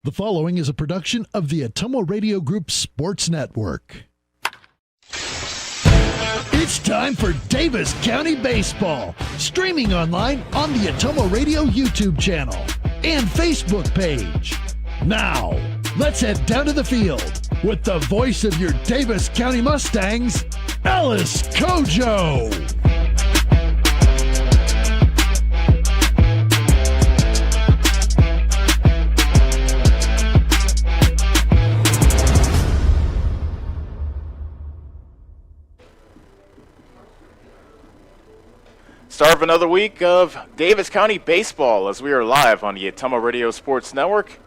The following is a production of the Atomo Radio Group Sports Network. It's time for Davis County Baseball, streaming online on the Atomo Radio YouTube channel and Facebook page. Now, let's head down to the field with the voice of your Davis County Mustangs, Alice Kojo. Start of another week of Davis County Baseball as we are live on the Atomo Radio Sports Network.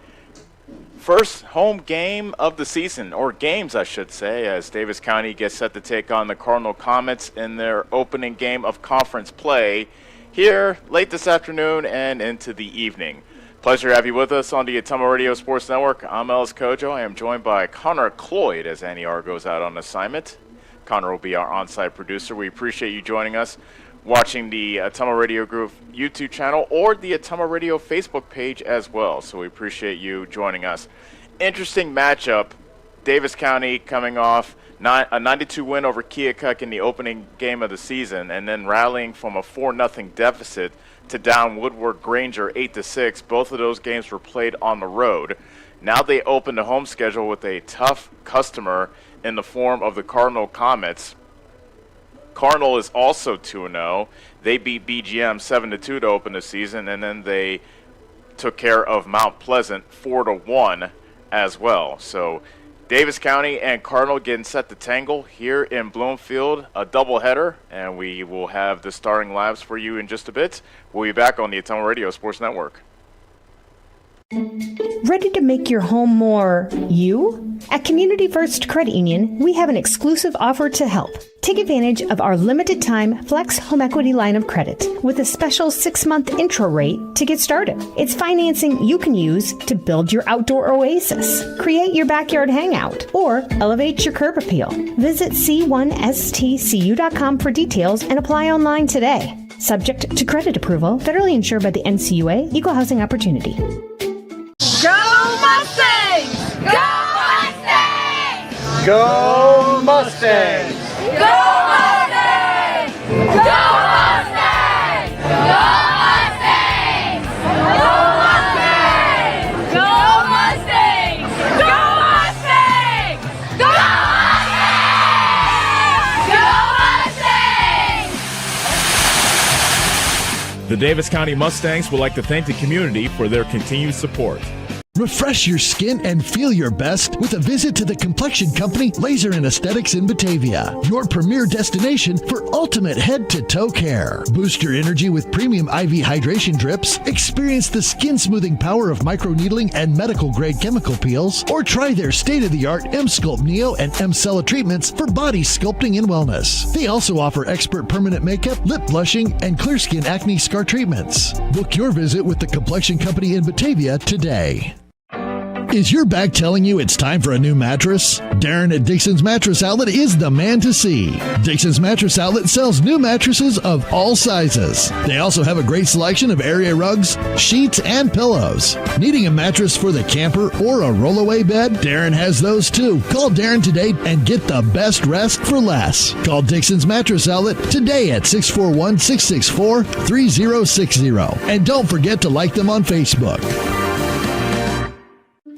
First home game of the season, or games I should say, as Davis County gets set to take on the Cardinal Comets in their opening game of conference play here late this afternoon and into the evening. Pleasure to have you with us on the Atomo Radio Sports Network. I'm Alice Kojo. I am joined by Connor Cloyd as Annie R goes out on assignment. Connor will be our on-site producer. We appreciate you joining us, watching the Atomo Radio Group YouTube channel or the Atomo Radio Facebook page as well. So we appreciate you joining us. Interesting matchup. Davis County coming off a 92 win over Keokuk in the opening game of the season, and then rallying from a 4-0 deficit to down Woodward Granger 8-6. Both of those games were played on the road. Now they open the home schedule with a tough customer in the form of the Cardinal Comets. Cardinal is also 2-0. They beat BGM 7-2 to open the season, and then they took care of Mount Pleasant 4-1 as well. So Davis County and Cardinal getting set to tangle here in Bloomfield, a doubleheader, and we will have the starting labs for you in just a bit. We'll be back on the Atomo Radio Sports Network. Ready to make your home more you? At Community First Credit Union, we have an exclusive offer to help. Take advantage of our limited-time Flex Home Equity line of credit with a special 6-month intro rate to get started. It's financing you can use to build your outdoor oasis, create your backyard hangout, or elevate your curb appeal. Visit c1stcu.com for details and apply online today. Subject to credit approval, federally insured by the NCUA, Equal Housing Opportunity. Go Mustangs! Go Mustangs! Go Mustangs! Go Mustangs! Go Mustangs! Go Mustangs! Go Mustangs! Go Mustangs! Go Mustangs! Go Mustangs! The Davis County Mustangs would like to thank the community for their continued support. Refresh your skin and feel your best with a visit to the Complexion Company Laser and Aesthetics in Batavia, your premier destination for ultimate head-to-toe care. Boost your energy with premium IV hydration drips, experience the skin-smoothing power of microneedling and medical-grade chemical peels, or try their state-of-the-art M-Sculpt Neo and M-Cella treatments for body sculpting and wellness. They also offer expert permanent makeup, lip blushing, and clear skin acne scar treatments. Book your visit with the Complexion Company in Batavia today. Is your back telling you it's time for a new mattress? Darren at Dixon's Mattress Outlet is the man to see. Dixon's Mattress Outlet sells new mattresses of all sizes. They also have a great selection of area rugs, sheets, and pillows. Needing a mattress for the camper or a rollaway bed? Darren has those too. Call Darren today and get the best rest for less. Call Dixon's Mattress Outlet today at 641-664-3060. And don't forget to like them on Facebook.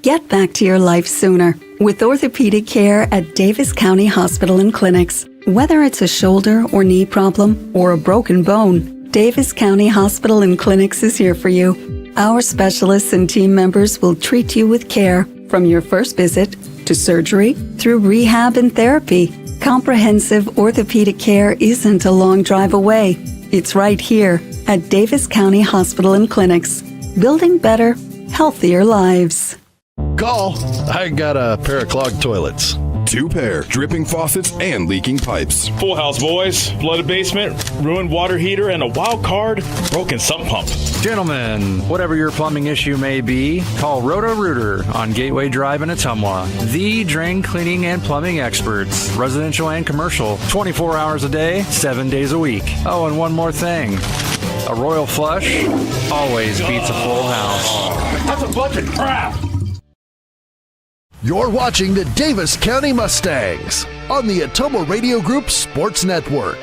Get back to your life sooner with orthopedic care at Davis County Hospital and Clinics. Whether it's a shoulder or knee problem or a broken bone, Davis County Hospital and Clinics is here for you. Our specialists and team members will treat you with care from your first visit to surgery through rehab and therapy. Comprehensive orthopedic care isn't a long drive away. It's right here at Davis County Hospital and Clinics, building better, healthier lives. Call. I got a pair of clogged toilets. 2 pair, dripping faucets, and leaking pipes. Full house, boys. Flooded basement, ruined water heater, and a wild card, broken sump pump. Gentlemen, whatever your plumbing issue may be, call Roto-Rooter on Gateway Drive in Ottumwa. The drain cleaning and plumbing experts, residential and commercial, 24 hours a day, 7 days a week. Oh, and one more thing. A royal flush always beats a full house. That's a bunch of crap. You're watching the Davis County Mustangs on the Atomo Radio Group Sports Network.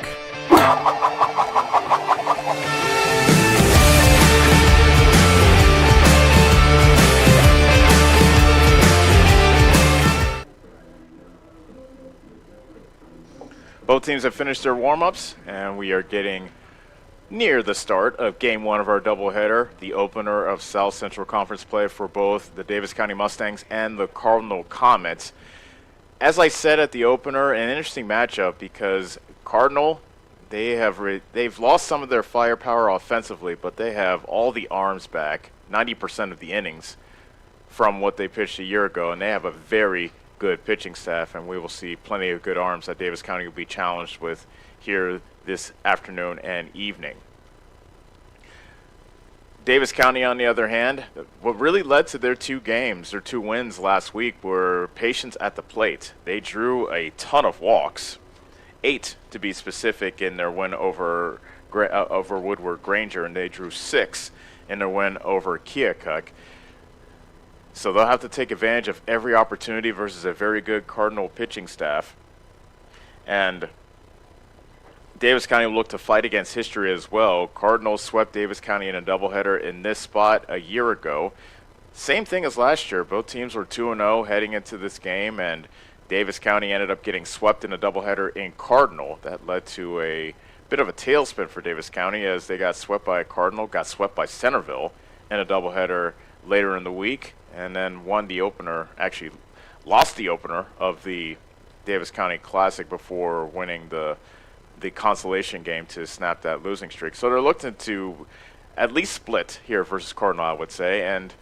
Both teams have finished their warm-ups, and we are getting near the start of Game 1 of our doubleheader, the opener of South Central Conference play for both the Davis County Mustangs and the Cardinal Comets. As I said at the opener, an interesting matchup because Cardinal, they've lost some of their firepower offensively, but they have all the arms back, 90% of the innings from what they pitched a year ago, and they have a very good pitching staff, and we will see plenty of good arms that Davis County will be challenged with here this afternoon and evening. Davis County, on the other hand, what really led to their two wins last week were patience at the plate. They drew a ton of walks, 8 to be specific, in their win over Woodward Granger, and they drew 6 in their win over Keokuk. So they'll have to take advantage of every opportunity versus a very good Cardinal pitching staff. And Davis County will look to fight against history as well. Cardinals swept Davis County in a doubleheader in this spot a year ago. Same thing as last year. Both teams were 2-0 heading into this game, and Davis County ended up getting swept in a doubleheader in Cardinal. That led to a bit of a tailspin for Davis County as they got swept by Cardinal, got swept by Centerville in a doubleheader later in the week, and then won the opener, actually lost the opener of the Davis County Classic before winning the consolation game to snap that losing streak. So they're looking to at least split here versus Cardinal, I would say, and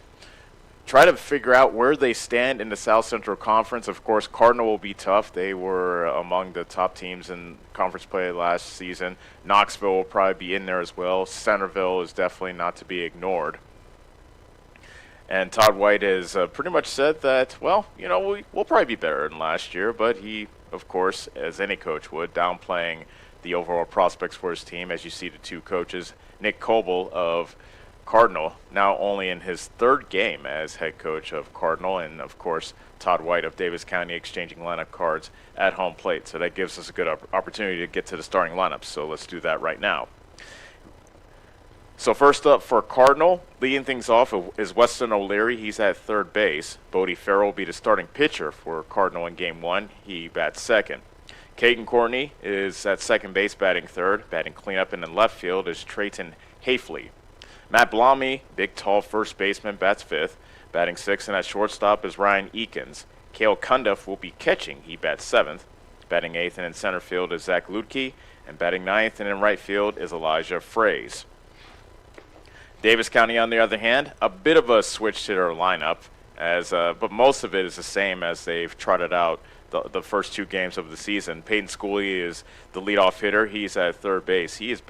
try to figure out where they stand in the South Central Conference. Of course, Cardinal will be tough. They were among the top teams in conference play last season. Knoxville will probably be in there as well. Centerville is definitely not to be ignored. And Todd White has pretty much said that, well, we'll probably be better than last year, but he, of course, as any coach would, downplaying the overall prospects for his team, as you see the two coaches. Nick Coble of Cardinal, now only in his 3rd game as head coach of Cardinal, and, of course, Todd White of Davis County exchanging lineup cards at home plate. So that gives us a good opportunity to get to the starting lineups. So let's do that right now. So first up for Cardinal, leading things off is Weston O'Leary. He's at third base. Bodie Farrell will be the starting pitcher for Cardinal in Game 1. He bats second. Caden Courtney is at second base batting third. Batting cleanup and in left field is Trayton Hafley. Matt Blommy, big tall first baseman, bats fifth. Batting sixth, and at shortstop is Ryan Eakins. Cale Cundiff will be catching. He bats seventh. Batting eighth and in center field is Zach Lutke. And batting ninth and in right field is Elijah Fraze. Davis County, on the other hand, a bit of a switch to their lineup, but most of it is the same as they've trotted out the first 2 games of the season. Peyton Schooley is the leadoff hitter. He's at third base. He is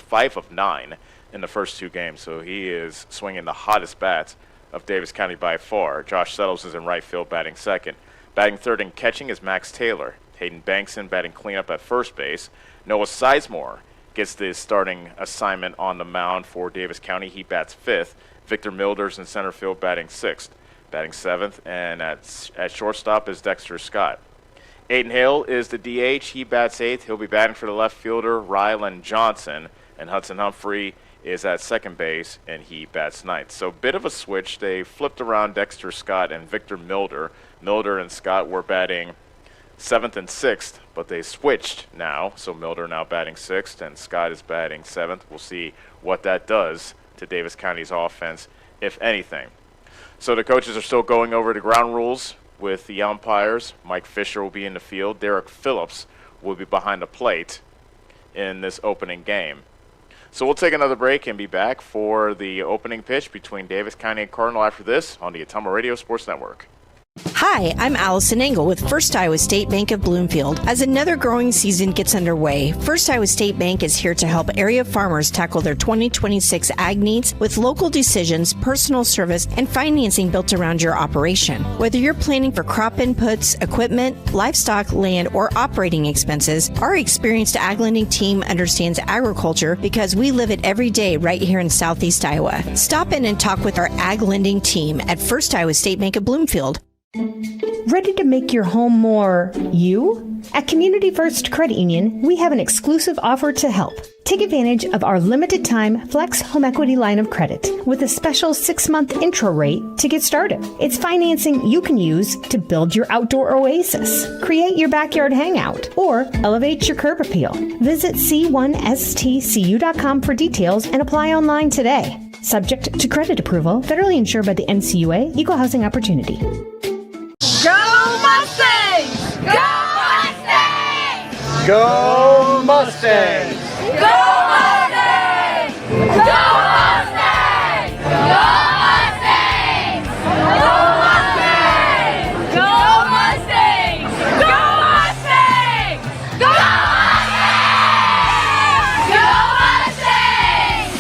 5 of 9 in the first 2 games, so he is swinging the hottest bats of Davis County by far. Josh Settles is in right field batting second. Batting third and catching is Max Taylor. Hayden Bankson batting cleanup at first base. Noah Sizemore gets the starting assignment on the mound for Davis County. He bats fifth. Victor Milders in center field batting sixth. Batting seventh, and at shortstop is Dexter Scott. Aiden Hale is the DH. He bats eighth. He'll be batting for the left fielder, Rylan Johnson. And Hudson Humphrey is at second base, and he bats ninth. So bit of a switch. They flipped around Dexter Scott and Victor Milder. Milder and Scott were batting 7th and 6th, but they switched now. So Milder now batting 6th, and Scott is batting 7th. We'll see what that does to Davis County's offense, if anything. So the coaches are still going over the ground rules with the umpires. Mike Fisher will be in the field. Derek Phillips will be behind the plate in this opening game. So we'll take another break and be back for the opening pitch between Davis County and Cardinal after this on the Atomo Radio Sports Network. Hi, I'm Allison Engel with First Iowa State Bank of Bloomfield. As another growing season gets underway, First Iowa State Bank is here to help area farmers tackle their 2026 ag needs with local decisions, personal service, and financing built around your operation. Whether you're planning for crop inputs, equipment, livestock, land, or operating expenses, our experienced ag lending team understands agriculture because we live it every day right here in Southeast Iowa. Stop in and talk with our ag lending team at First Iowa State Bank of Bloomfield. Ready to make your home more you? At Community First Credit Union, we have an exclusive offer to help. Take advantage of our limited time Flex Home Equity line of credit with a special 6-month intro rate to get started. It's financing you can use to build your outdoor oasis, create your backyard hangout, or elevate your curb appeal. Visit c1stcu.com for details and apply online today. Subject to credit approval, federally insured by the NCUA, Equal Housing Opportunity. Go Mustangs! Go Mustangs! Go Mustangs! Go Mustangs! Go Mustangs! Go Mustangs! Go Mustangs! Go Mustangs! Go Mustangs! Go Mustangs!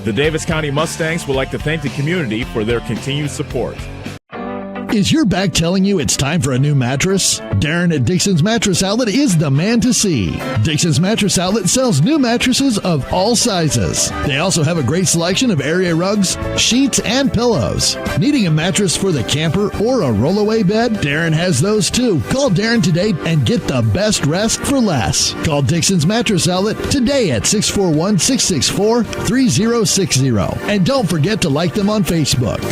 The Davis County Mustangs would like to thank the community for their continued support. Is your back telling you it's time for a new mattress? Darren at Dixon's Mattress Outlet is the man to see. Dixon's Mattress Outlet sells new mattresses of all sizes. They also have a great selection of area rugs, sheets, and pillows. Needing a mattress for the camper or a rollaway bed? Darren has those too. Call Darren today and get the best rest for less. Call Dixon's Mattress Outlet today at 641-664-3060. And don't forget to like them on Facebook.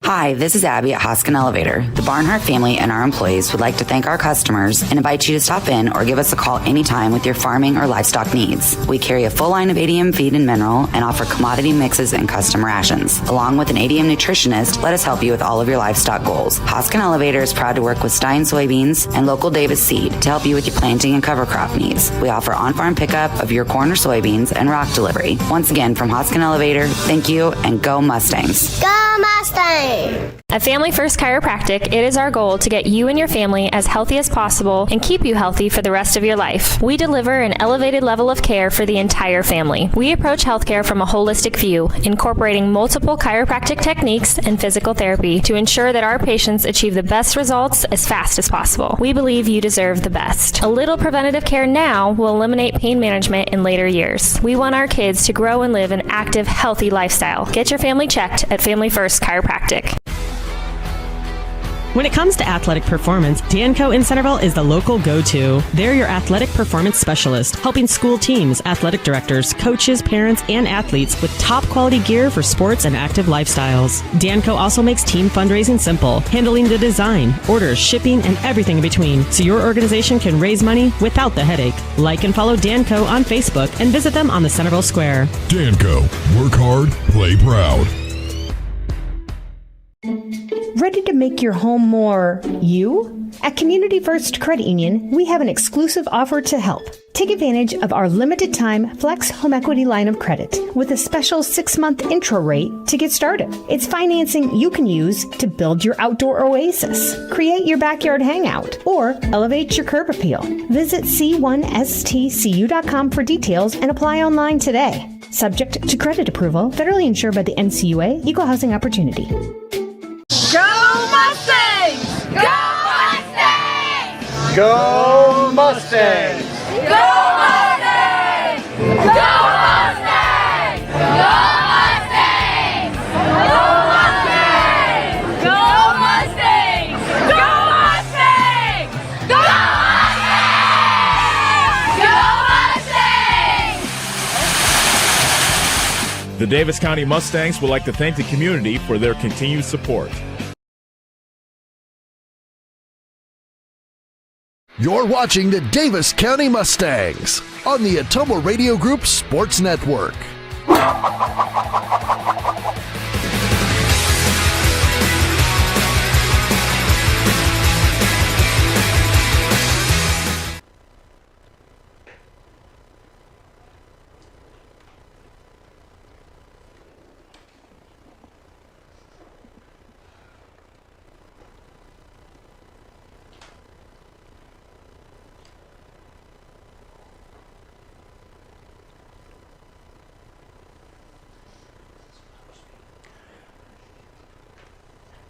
Hi, this is Abby at Hoskin Elevator. The Barnhart family and our employees would like to thank our customers and invite you to stop in or give us a call anytime with your farming or livestock needs. We carry a full line of ADM feed and mineral and offer commodity mixes and custom rations. Along with an ADM nutritionist, let us help you with all of your livestock goals. Hoskin Elevator is proud to work with Stein soybeans and local Davis seed to help you with your planting and cover crop needs. We offer on-farm pickup of your corn or soybeans and rock delivery. Once again, from Hoskin Elevator, thank you and go Mustangs. Go Mustangs! At Family First Chiropractic, it is our goal to get you and your family as healthy as possible and keep you healthy for the rest of your life. We deliver an elevated level of care for the entire family. We approach healthcare from a holistic view, incorporating multiple chiropractic techniques and physical therapy to ensure that our patients achieve the best results as fast as possible. We believe you deserve the best. A little preventative care now will eliminate pain management in later years. We want our kids to grow and live an active, healthy lifestyle. Get your family checked at Family First Chiropractic. When it comes to athletic performance, Danco in Centerville is the local go-to. They're your athletic performance specialist, helping school teams, athletic directors, coaches, parents, and athletes with top-quality gear for sports and active lifestyles. Danco also makes team fundraising simple, handling the design, orders, shipping, and everything in between, so your organization can raise money without the headache. Like and follow Danco on Facebook and visit them on the Centerville Square. Danco, work hard, play proud. Ready to make your home more you? At Community First Credit Union, we have an exclusive offer to help. Take advantage of our limited time Flex Home Equity line of credit with a special 6-month intro rate to get started. It's financing you can use to build your outdoor oasis, create your backyard hangout, or elevate your curb appeal. Visit c1stcu.com for details and apply online today. Subject to credit approval, federally insured by the NCUA, Equal Housing Opportunity. Go Mustangs! Go Mustangs! Go Mustangs! Go Mustangs! Go Mustangs! Go Mustangs! Go Mustangs! Go Mustangs! Go Mustangs! Go Mustangs! The Davis County Mustangs would like to thank the community for their continued support. You're watching the Davis County Mustangs on the Atomo Radio Group Sports Network.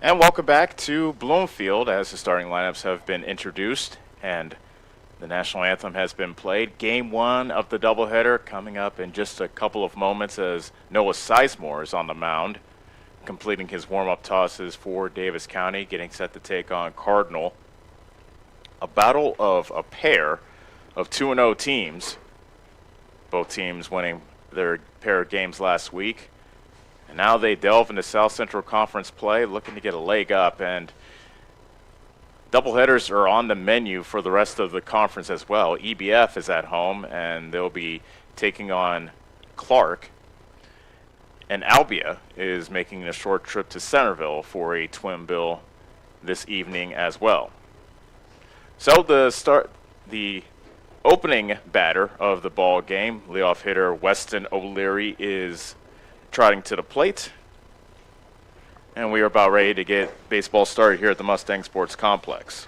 And welcome back to Bloomfield as the starting lineups have been introduced and the national anthem has been played. Game 1 of the doubleheader coming up in just a couple of moments as Noah Sizemore is on the mound. completing his warm-up tosses for Davis County, getting set to take on Cardinal. A battle of a pair of 2-0 teams. Both teams winning their pair of games last week. And now they delve into South Central Conference play, looking to get a leg up. And doubleheaders are on the menu for the rest of the conference as well. EBF is at home, and they'll be taking on Clark. And Albia is making a short trip to Centerville for a twin bill this evening as well. So the opening batter of the ball game, leadoff hitter Weston O'Leary is trotting to the plate. And we are about ready to get baseball started here at the Mustang Sports Complex.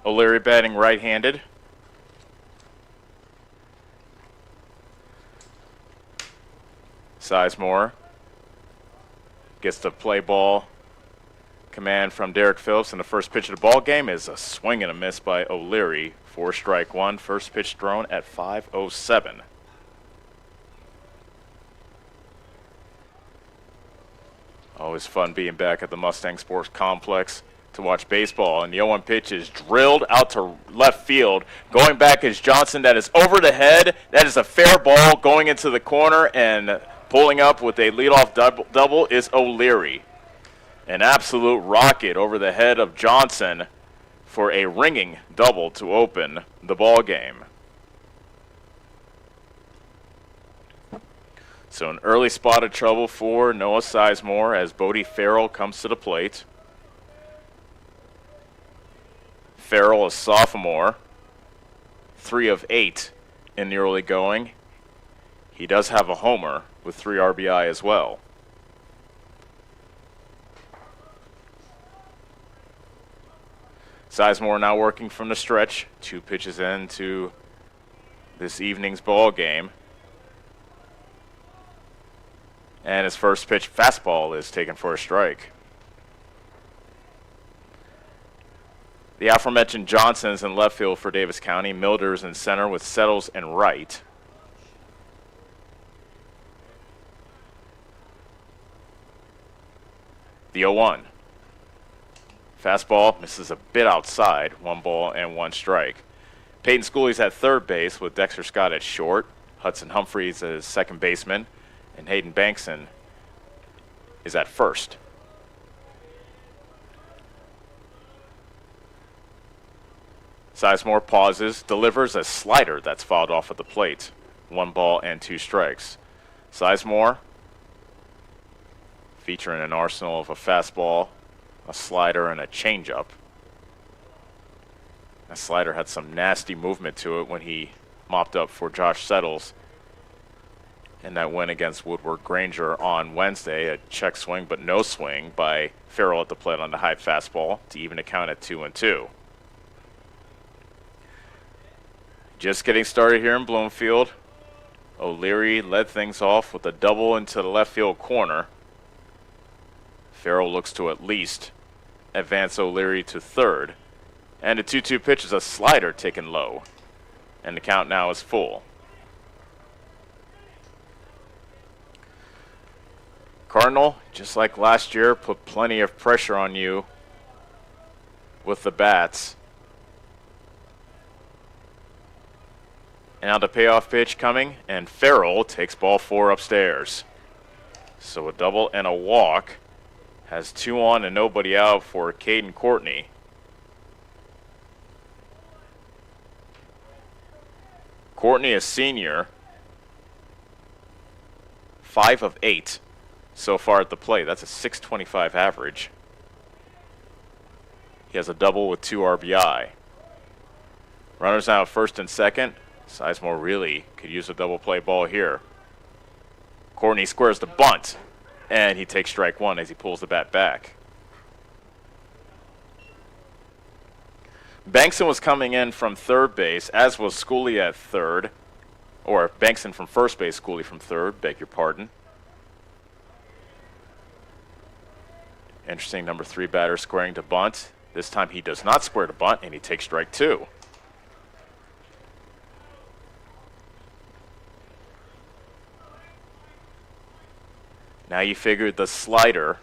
O'Leary batting right-handed. Sizemore gets the play ball command from Derek Phillips, and the first pitch of the ball game is a swing and a miss by O'Leary for strike one. First pitch thrown at 5:07. Always fun being back at the Mustang Sports Complex to watch baseball. And the 0-1 pitch is drilled out to left field. Going back is Johnson. That is over the head. That is a fair ball going into the corner, and pulling up with a leadoff double is O'Leary. An absolute rocket over the head of Johnson for a ringing double to open the ball game. So an early spot of trouble for Noah Sizemore as Bodie Farrell comes to the plate. Farrell, a sophomore, 3 of 8 in the early going. He does have a homer with 3 RBI as well. Sizemore now working from the stretch. 2 pitches into this evening's ball game. And his first pitch fastball is taken for a strike. The aforementioned Johnson's in left field for Davis County. Milder's in center with Settles in right. The 0-1. Fastball misses a bit outside. 1 ball and 1 strike. Peyton Schooley's at third base with Dexter Scott at short. Hudson Humphreys as second baseman. And Hayden Bankson is at first. Sizemore pauses, delivers a slider that's fouled off at the plate. 1 ball and 2 strikes. Sizemore featuring an arsenal of a fastball, a slider, and a changeup. That slider had some nasty movement to it when he mopped up for Josh Settles in that win against Woodward Granger on Wednesday. A check swing but no swing by Farrell at the plate on the high fastball to even the count at 2-2. Just getting started here in Bloomfield. O'Leary led things off with a double into the left field corner. Farrell looks to at least advance O'Leary to third. And the 2-2 pitch is a slider taken low. And the count now is full. Cardinal, just like last year, put plenty of pressure on you with the bats. And now the payoff pitch coming, and Farrell takes ball 4 upstairs. So a double and a walk. Has 2 on and nobody out for Caden Courtney. Courtney, a senior, 5 of 8 so far at the plate. That's a .625 average. He has a double with 2 RBI. Runners now at first and second. Sizemore really could use a double play ball here. Courtney squares the bunt, and he takes strike 1 as he pulls the bat back. Bankson was coming in from third base, as was Schooley at third. Or Bankson from first base, Schooley from third, beg your pardon. Interesting, number 3 batter squaring to bunt. This time he does not square to bunt, and he takes strike 2. Now you figure the slider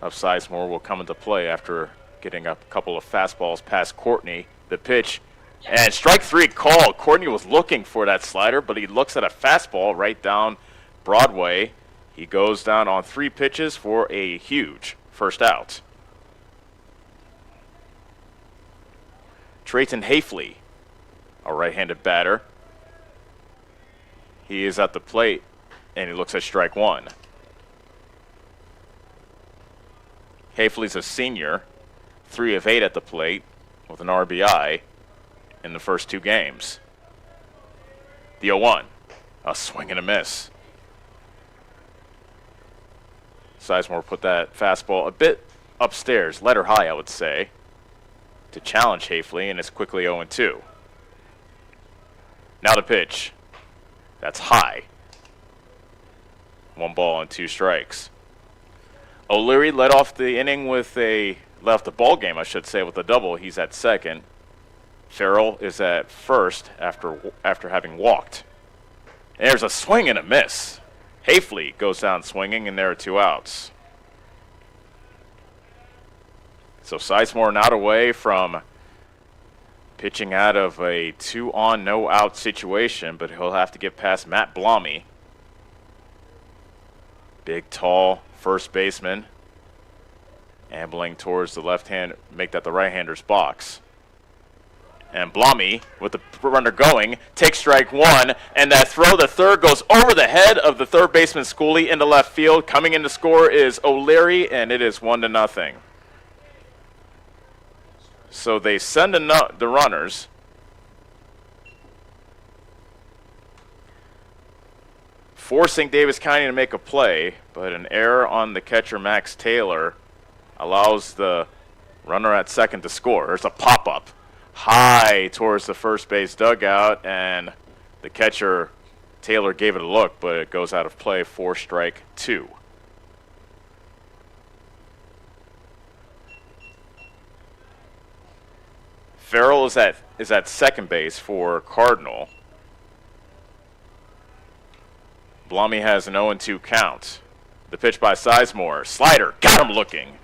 of Sizemore will come into play after getting a couple of fastballs past Courtney. The pitch, and strike three called. Courtney was looking for that slider, but he looks at a fastball right down Broadway. He goes down on 3 pitches for a huge first out. Trayton Hafley, a right-handed batter. He is at the plate, and he looks at strike 1. Hafley's a senior, 3 of 8 at the plate with an RBI in the first 2 games. The 0-1, a swing and a miss. Sizemore put that fastball a bit upstairs, letter high, I would say, to challenge Hafley, and it's quickly 0-2. Now the pitch. That's high. 1 ball and 2 strikes. O'Leary led off the inning with left the ball game, I should say, with a double. He's at second. Farrell is at first after having walked. And there's a swing and a miss. Hafley goes down swinging, and there are 2 outs. So Sizemore not away from pitching out of a 2-on, no-out situation, but he'll have to get past Matt Blommy. Big, tall first baseman, ambling towards the left hand, make that the right-hander's box. And Blommy, with the runner going, takes strike 1, and that throw to third goes over the head of the third baseman Schooley into left field. Coming in to score is O'Leary, and it is 1-0. So they send the runners. Forcing Davis County to make a play, but an error on the catcher Max Taylor allows the runner at second to score. There's a pop-up high towards the first base dugout, and the catcher Taylor gave it a look, but it goes out of play for strike 2. Farrell is at second base for Cardinal. Blommy has an 0-2 count. The pitch by Sizemore. Slider, got him looking.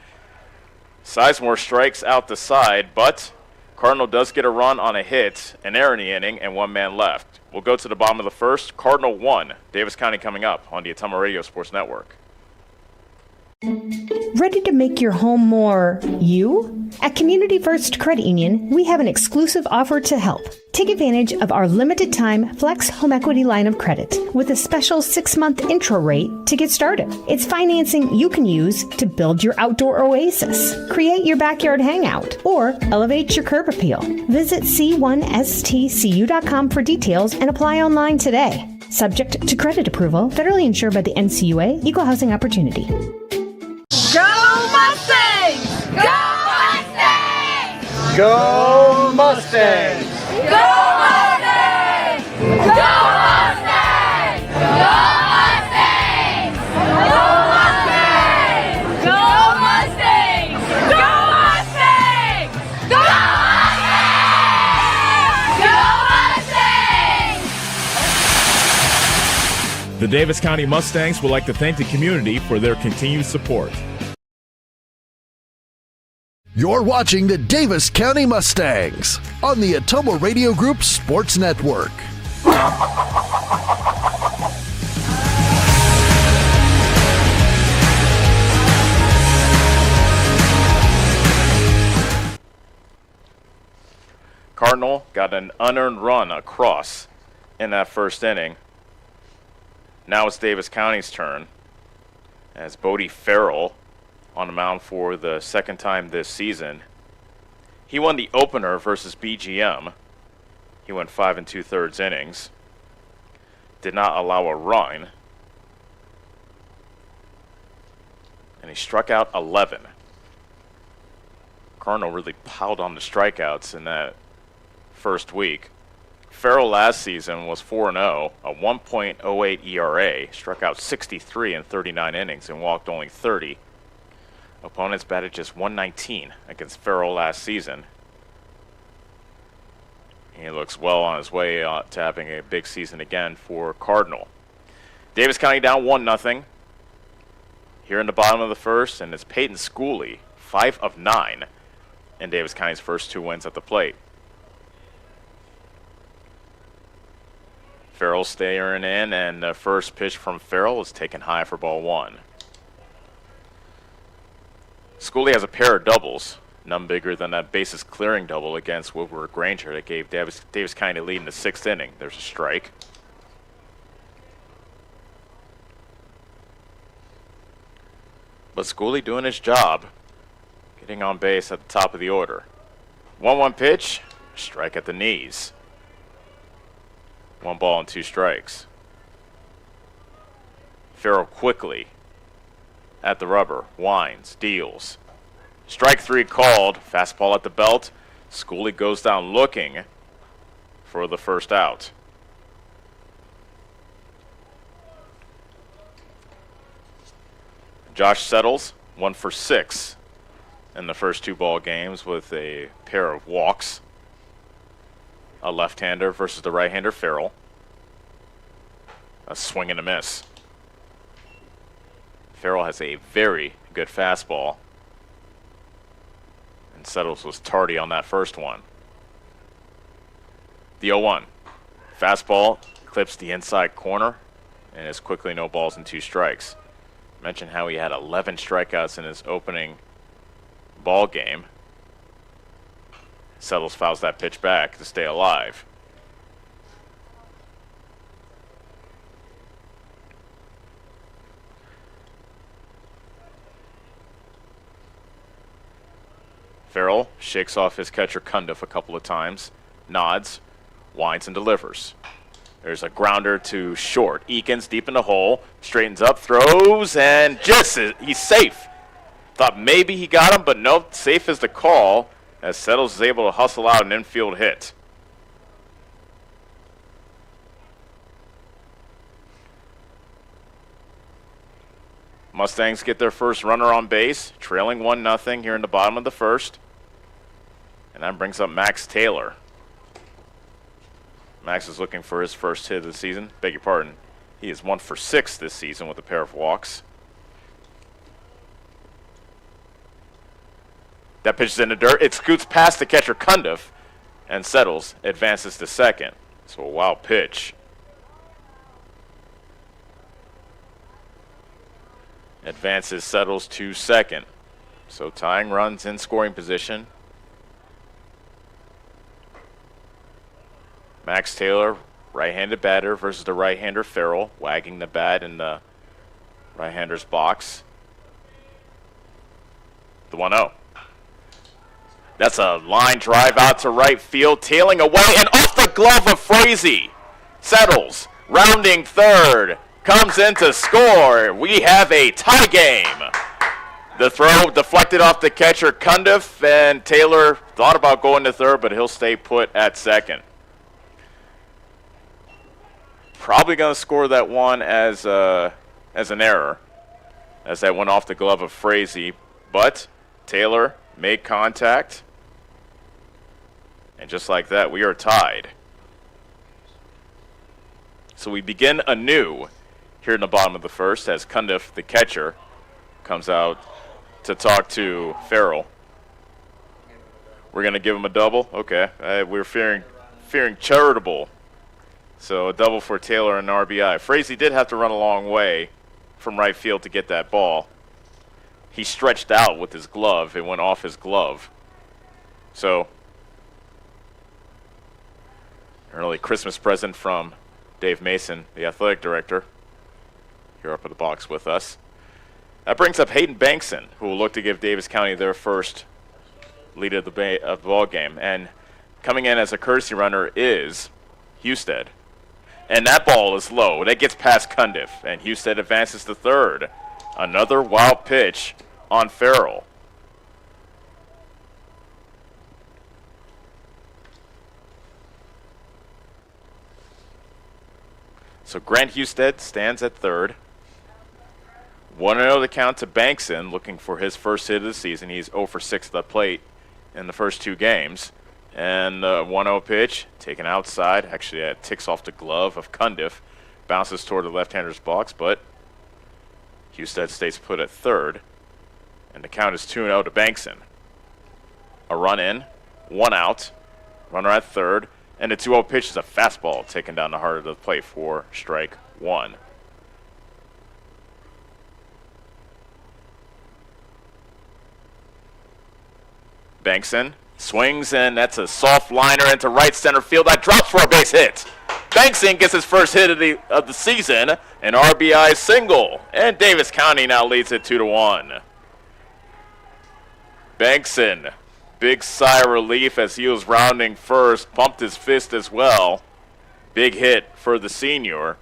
Sizemore strikes out the side, but Cardinal does get a run on a hit, an error in the inning, and 1 man left. We'll go to the bottom of the first. Cardinal 1, Davis County coming up on the Ottumwa Radio Sports Network. Ready to make your home more you? At Community First Credit Union, we have an exclusive offer to help. Take advantage of our limited time Flex Home Equity line of credit with a special 6-month intro rate to get started. It's financing you can use to build your outdoor oasis, create your backyard hangout, or elevate your curb appeal. Visit c1stcu.com for details and apply online today. Subject to credit approval, federally insured by the NCUA, Equal Housing Opportunity. Go Mustangs! Go Mustangs! Go Mustangs! Go Mustangs! Go Mustangs! Go Mustangs! Go Mustangs! Go Mustangs! Go Mustangs! Go Mustangs! The Davis County Mustangs would like to thank the community for their continued support. You're watching the Davis County Mustangs on the Ottumwa Radio Group Sports Network. Cardinal got an unearned run across in that first inning. Now it's Davis County's turn as Bodie Farrell on the mound for the second time this season. He won the opener versus BGM. He went 5 2/3 innings. Did not allow a run. And he struck out 11. Cardinal really piled on the strikeouts in that first week. Farrell last season was 4-0, a 1.08 ERA, struck out 63 in 39 innings and walked only 30. Opponents batted just .119 against Farrell last season. He looks well on his way to having a big season again for Cardinal. Davis County down 1-0. here in the bottom of the first, and it's Peyton Schooley, 5 of 9 in Davis County's first 2 wins at the plate. Farrell staring in, and the first pitch from Farrell is taken high for ball 1. Schooley has a pair of doubles, none bigger than that bases clearing double against Woodward Granger that gave Davis County lead in the 6th inning. There's a strike. But Schooley doing his job, getting on base at the top of the order. 1-1 pitch, strike at the knees. 1 ball and 2 strikes. Farrell quickly at the rubber, winds, deals. Strike 3 called, fastball at the belt. Schooley goes down looking for the first out. Josh settles 1 for 6 in the first 2 ball games with a pair of walks. A left-hander versus the right-hander Farrell. A swing and a miss. Farrell has a very good fastball, and Settles was tardy on that first one. The 0-1. Fastball clips the inside corner, and is quickly no balls and 2 strikes. Mentioned how he had 11 strikeouts in his opening ball game. Settles fouls that pitch back to stay alive. Farrell shakes off his catcher Cundiff a couple of times, nods, winds and delivers. There's a grounder to short. Eakins deep in the hole, straightens up, throws, and he's safe. Thought maybe he got him, but nope, safe is the call, as Settles is able to hustle out an infield hit. Mustangs get their first runner on base, trailing 1-0 here in the bottom of the first. And that brings up Max Taylor. Max is looking for his first hit of the season. Beg your pardon. He is 1 for 6 this season with a pair of walks. That pitch is in the dirt. It scoots past the catcher Cundiff, and Settles advances to second. So a wild pitch. Advances Settles to second. So tying runs in scoring position. Max Taylor, right-handed batter versus the right-hander Farrell, wagging the bat in the right-hander's box. The 1-0. That's a line drive out to right field, tailing away and off the glove of Frazee. Settles, rounding third, comes in to score. We have a tie game. The throw deflected off the catcher Cundiff, and Taylor thought about going to third, but he'll stay put at second. Probably going to score that one as an error, as that went off the glove of Frazee. But Taylor made contact, and just like that, we are tied. So we begin anew here in the bottom of the first, as Cundiff, the catcher, comes out to talk to Farrell. We're going to give him a double? Okay. We're fearing charitable. So a double for Taylor and an RBI. Frazee did have to run a long way from right field to get that ball. He stretched out with his glove. It went off his glove. So, an early Christmas present from Dave Mason, the athletic director, here up at the box with us. That brings up Hayden Bankson, who will look to give Davis County their first lead of the ball game. And coming in as a courtesy runner is Husted. And that ball is low. That gets past Cundiff, and Husted advances to third. Another wild pitch on Farrell. So Grant Husted stands at third. 1-0 the count to Bankson, looking for his first hit of the season. He's 0 for 6 at the plate in the first 2 games. And 1-0 pitch, taken outside. Actually, that ticks off the glove of Cundiff. Bounces toward the left-hander's box, but Husted stays put at third, and the count is 2-0 to Bankson. A run in, 1 out, runner at third, and the 2-0 pitch is a fastball taken down the heart of the plate for strike 1. Bankson swings, and that's a soft liner into right center field. That drops for a base hit. Bankson gets his first hit of the season, an RBI single, and Davis County now leads it 2-1. Bankson, big sigh of relief as he was rounding first, pumped his fist as well. Big hit for the senior.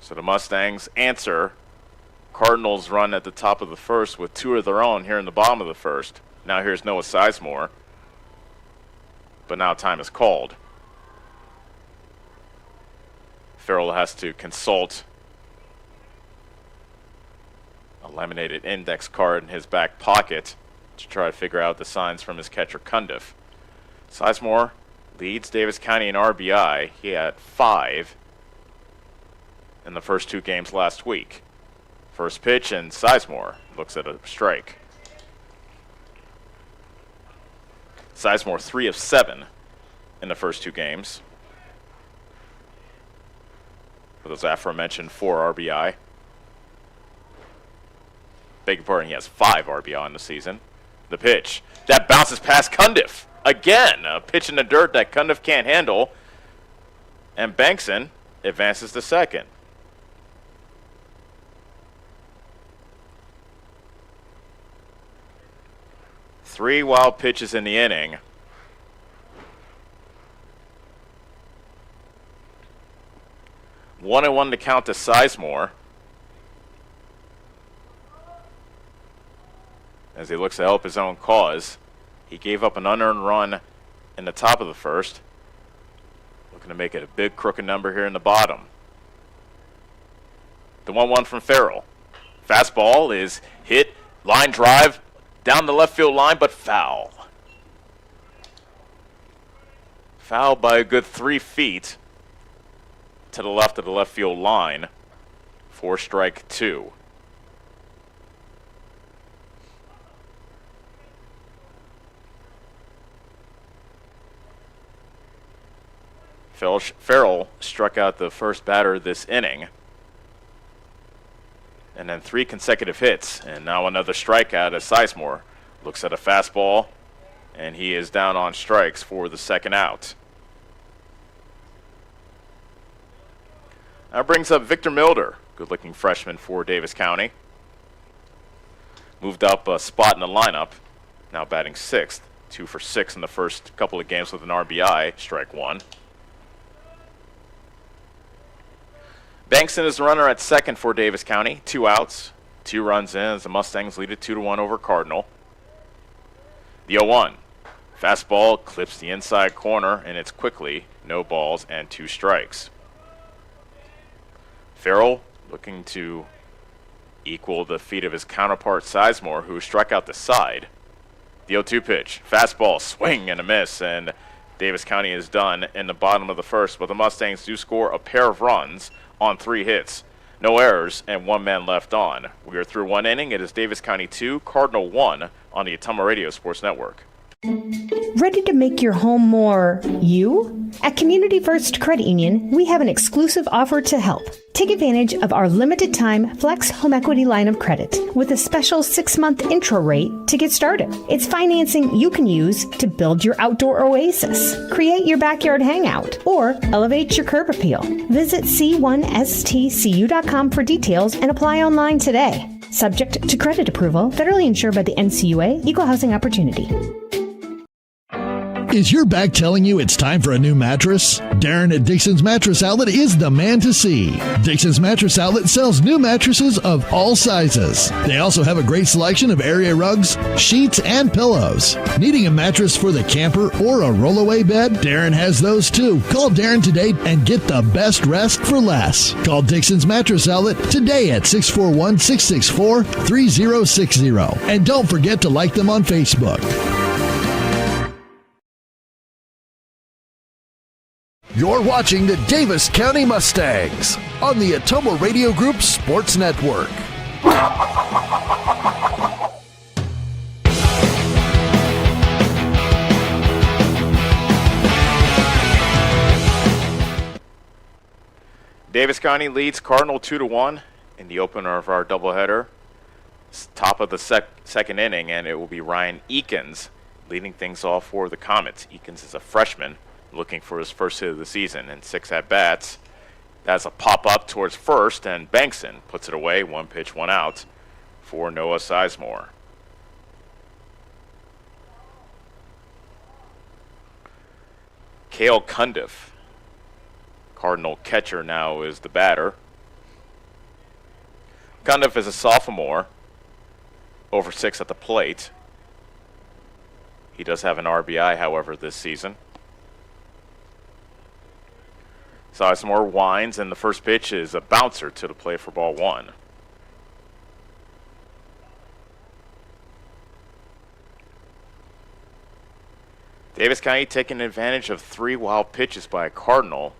So the Mustangs answer. Cardinals run at the top of the first with 2 of their own here in the bottom of the first. Now here's Noah Sizemore. But now time is called. Farrell has to consult a laminated index card in his back pocket to try to figure out the signs from his catcher Cundiff. Sizemore leads Davis County in RBI. He had 5 in the first 2 games last week. First pitch, and Sizemore looks at a strike. Sizemore 3 of 7 in the first 2 games. For those aforementioned 4 RBI. Beg your pardon, he has 5 RBI in the season. The pitch. That bounces past Cundiff. Again, a pitch in the dirt that Cundiff can't handle. And Bankson advances to second. Three wild pitches in the inning. One and one to count to Sizemore. As he looks to help his own cause. He gave up an unearned run in the top of the first. Looking to make it a big crooked number here in the bottom. The 1-1 from Farrell. Fastball is hit, line drive, down the left field line, but foul. Foul by a good 3 feet to the left of the left field line for strike 2. Farrell struck out the first batter this inning. And then 3 consecutive hits, and now another strikeout as Sizemore looks at a fastball, and he is down on strikes for the second out. That brings up Victor Milder, good-looking freshman for Davis County. Moved up a spot in the lineup, now batting 6th, 2 for 6 in the first couple of games with an RBI, strike 1. Bankson is the runner at second for Davis County. 2 outs, 2 runs in as the Mustangs lead it 2-1 over Cardinal. The 0-1. Fastball clips the inside corner, and it's quickly no balls and 2 strikes. Farrell looking to equal the feat of his counterpart Sizemore, who struck out the side. The 0-2 pitch. Fastball, swing and a miss, and Davis County is done in the bottom of the first, but the Mustangs do score a pair of runs on 3 hits. No errors and 1 man left on. We are through 1 inning. It is Davis County 2, Cardinal 1 on the Ottumwa Radio Sports Network. Ready to make your home more you? At Community First Credit Union, we have an exclusive offer to help. Take advantage of our limited time Flex Home Equity line of credit with a special 6-month intro rate to get started. It's financing you can use to build your outdoor oasis, create your backyard hangout, or elevate your curb appeal. Visit c1stcu.com for details and apply online today. Subject to credit approval, federally insured by the NCUA, Equal Housing Opportunity. Is your back telling you it's time for a new mattress? Darren at Dixon's Mattress Outlet is the man to see. Dixon's Mattress Outlet sells new mattresses of all sizes. They also have a great selection of area rugs, sheets, and pillows. Needing a mattress for the camper or a rollaway bed? Darren has those too. Call Darren today and get the best rest for less. Call Dixon's Mattress Outlet today at 641-664-3060. And don't forget to like them on Facebook. You're watching the Davis County Mustangs on the Atomo Radio Group Sports Network. Davis County leads Cardinal 2-1 in the opener of our doubleheader. It's top of the second inning, and it will be Ryan Eakins leading things off for the Comets. Eakins is a freshman looking for his first hit of the season and 6 at-bats. That's a pop-up towards first, and Bankson puts it away, 1 pitch, 1 out for Noah Sizemore. Cale Cundiff, Cardinal catcher, now is the batter. Cundiff is a sophomore, over 6 at the plate. He does have an RBI, however, this season. Sizemore winds, and the first pitch is a bouncer to the plate for ball 1. Davis County taking advantage of 3 wild pitches by a Cardinal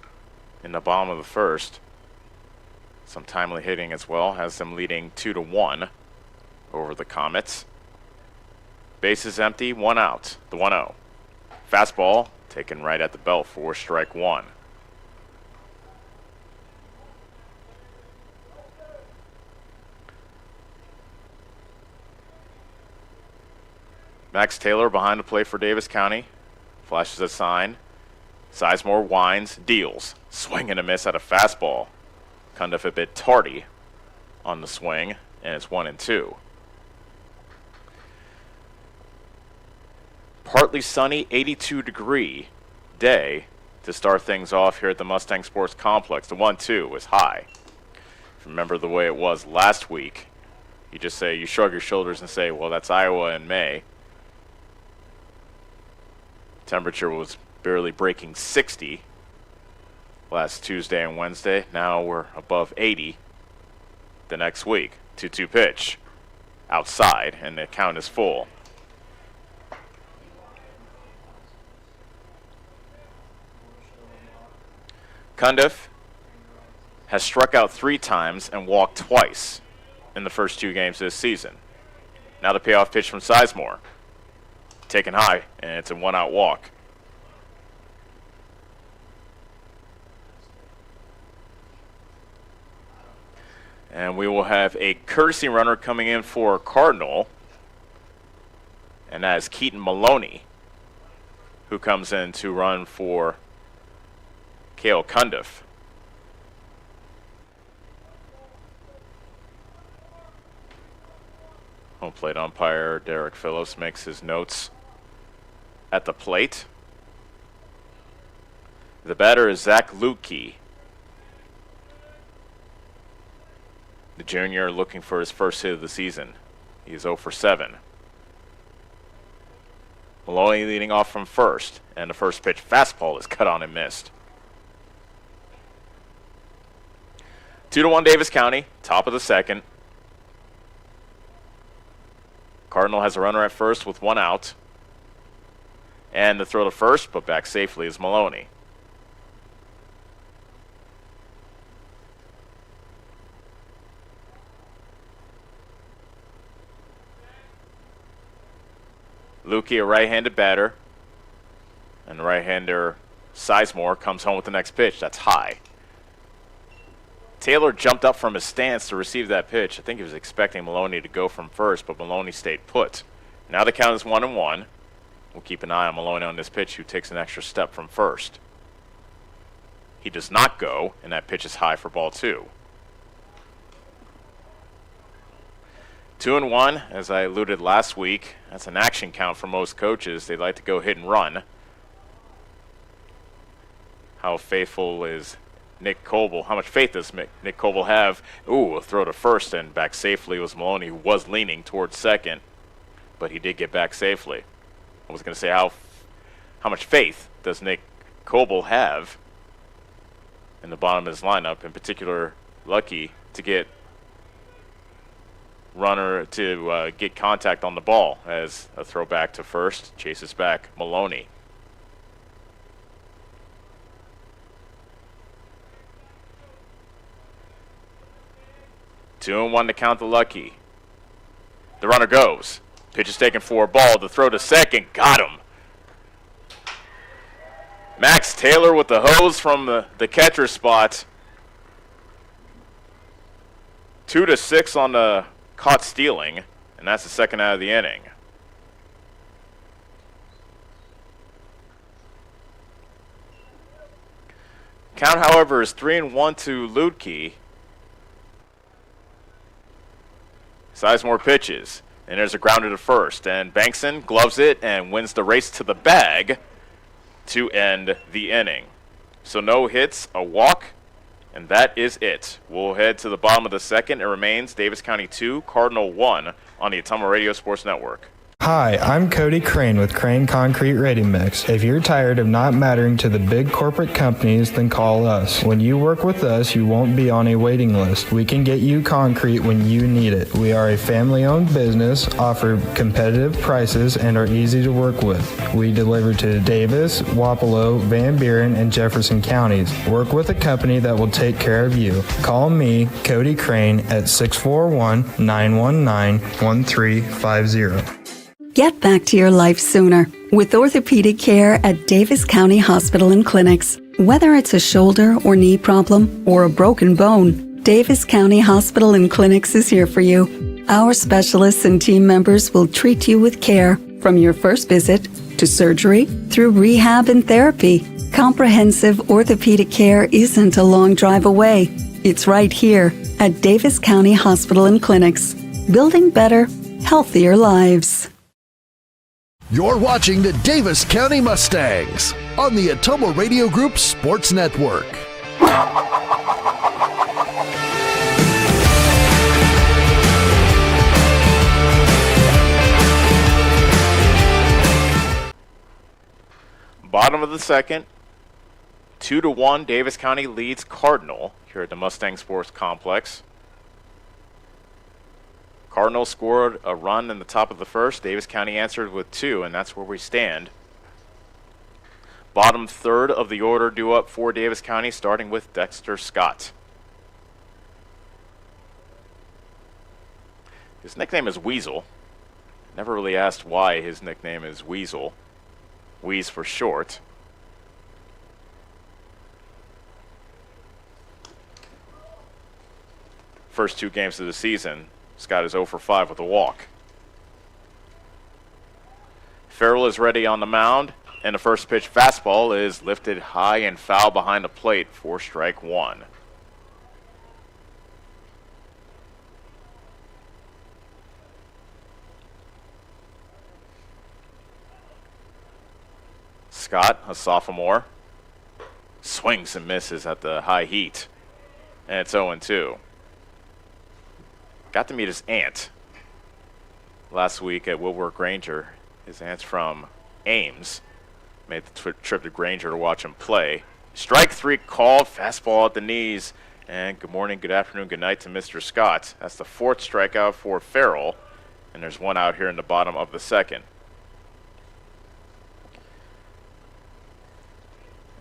in the bottom of the first. Some timely hitting as well has them leading 2-1 over the Comets. Bases empty, 1 out, the 1-0. Fastball taken right at the belt for strike 1. Max Taylor behind the plate for Davis County. Flashes a sign. Sizemore winds, deals. Swing and a miss at a fastball. Cundiff a bit tardy on the swing, and it's 1-2. Partly sunny, 82-degree day to start things off here at the Mustang Sports Complex. The 1-2 is high. If you remember the way it was last week, you shrug your shoulders and say, well, that's Iowa in May. Temperature was barely breaking 60 last Tuesday and Wednesday. Now we're above 80 the next week. 2-2 pitch outside, and the count is full. Cundiff has struck out 3 times and walked twice in the first 2 games this season. Now the payoff pitch from Sizemore. Taken high, and it's a 1-out walk. And we will have a courtesy runner coming in for Cardinal, and that is Keaton Maloney, who comes in to run for Cale Cundiff. Home plate umpire Derek Phillips makes his notes at the plate. The batter is Zach Lukey, the junior, looking for his first hit of the season. He's 0 for 7. Maloney leading off from first, and the first pitch fastball is cut on and missed. 2-1 Davis County, top of the second. Cardinal has a runner at first with 1 out. And the throw to first, but back safely, is Maloney. Lukey, a right-handed batter. And the right-hander Sizemore comes home with the next pitch. That's high. Taylor jumped up from his stance to receive that pitch. I think he was expecting Maloney to go from first, but Maloney stayed put. Now the count is 1-1. We'll keep an eye on Maloney on this pitch, who takes an extra step from first. He does not go, and that pitch is high for ball 2. 2-1, as I alluded last week. That's an action count for most coaches. They like to go hit and run. How faithful is Nick Coble? How much faith does Nick Coble have? Ooh, a throw to first, and back safely was Maloney, who was leaning towards second, but he did get back safely. I was going to say, how much faith does Nick Coble have in the bottom of his lineup, in particular lucky to get runner to get contact on the ball as a throw back to first chases back Maloney. 2-1 to count the lucky. The runner goes. Pitch is taken for a ball. The throw to second. Got him. Max Taylor with the hose from the catcher spot. 2-6 on the caught stealing, and that's the second out of the inning. Count, however, is 3-1 to Ludke. Sizemore pitches, and there's a grounder to first, and Bankson gloves it and wins the race to the bag to end the inning. So no hits, a walk, and that is it. We'll head to the bottom of the second. It remains Davis County 2, Cardinal 1 on the Ottumwa Radio Sports Network. Hi, I'm Cody Crane with Crane Concrete Ready Mix. If you're tired of not mattering to the big corporate companies, then call us. When you work with us, you won't be on a waiting list. We can get you concrete when you need it. We are a family-owned business, offer competitive prices, and are easy to work with. We deliver to Davis, Wapello, Van Buren, and Jefferson counties. Work with a company that will take care of you. Call me, Cody Crane, at 641-919-1350. Get back to your life sooner with orthopedic care at Davis County Hospital and Clinics. Whether it's a shoulder or knee problem or a broken bone, Davis County Hospital and Clinics is here for you. Our specialists and team members will treat you with care from your first visit to surgery through rehab and therapy. Comprehensive orthopedic care isn't a long drive away. It's right here at Davis County Hospital and Clinics. Building better, healthier lives. You're watching the Davis County Mustangs on the Ottumwa Radio Group Sports Network. Bottom of the second, 2-1, Davis County leads Cardinal here at the Mustang Sports Complex. Cardinal scored a run in the top of the first. Davis County answered with 2, and that's where we stand. Bottom third of the order due up for Davis County, starting with Dexter Scott. His nickname is Weasel. Never really asked why his nickname is Weasel. Wheeze for short. First 2 games of the season, Scott is 0 for 5 with a walk. Farrell is ready on the mound, and the first pitch fastball is lifted high and foul behind the plate for strike 1. Scott, a sophomore, swings and misses at the high heat, and it's 0-2. Got to meet his aunt last week at Wilbur Granger. His aunt's from Ames. Made the trip to Granger to watch him play. Strike 3 called, fastball at the knees. And good morning, good afternoon, good night to Mr. Scott. That's the 4th strikeout for Farrell. And there's 1 out here in the bottom of the second.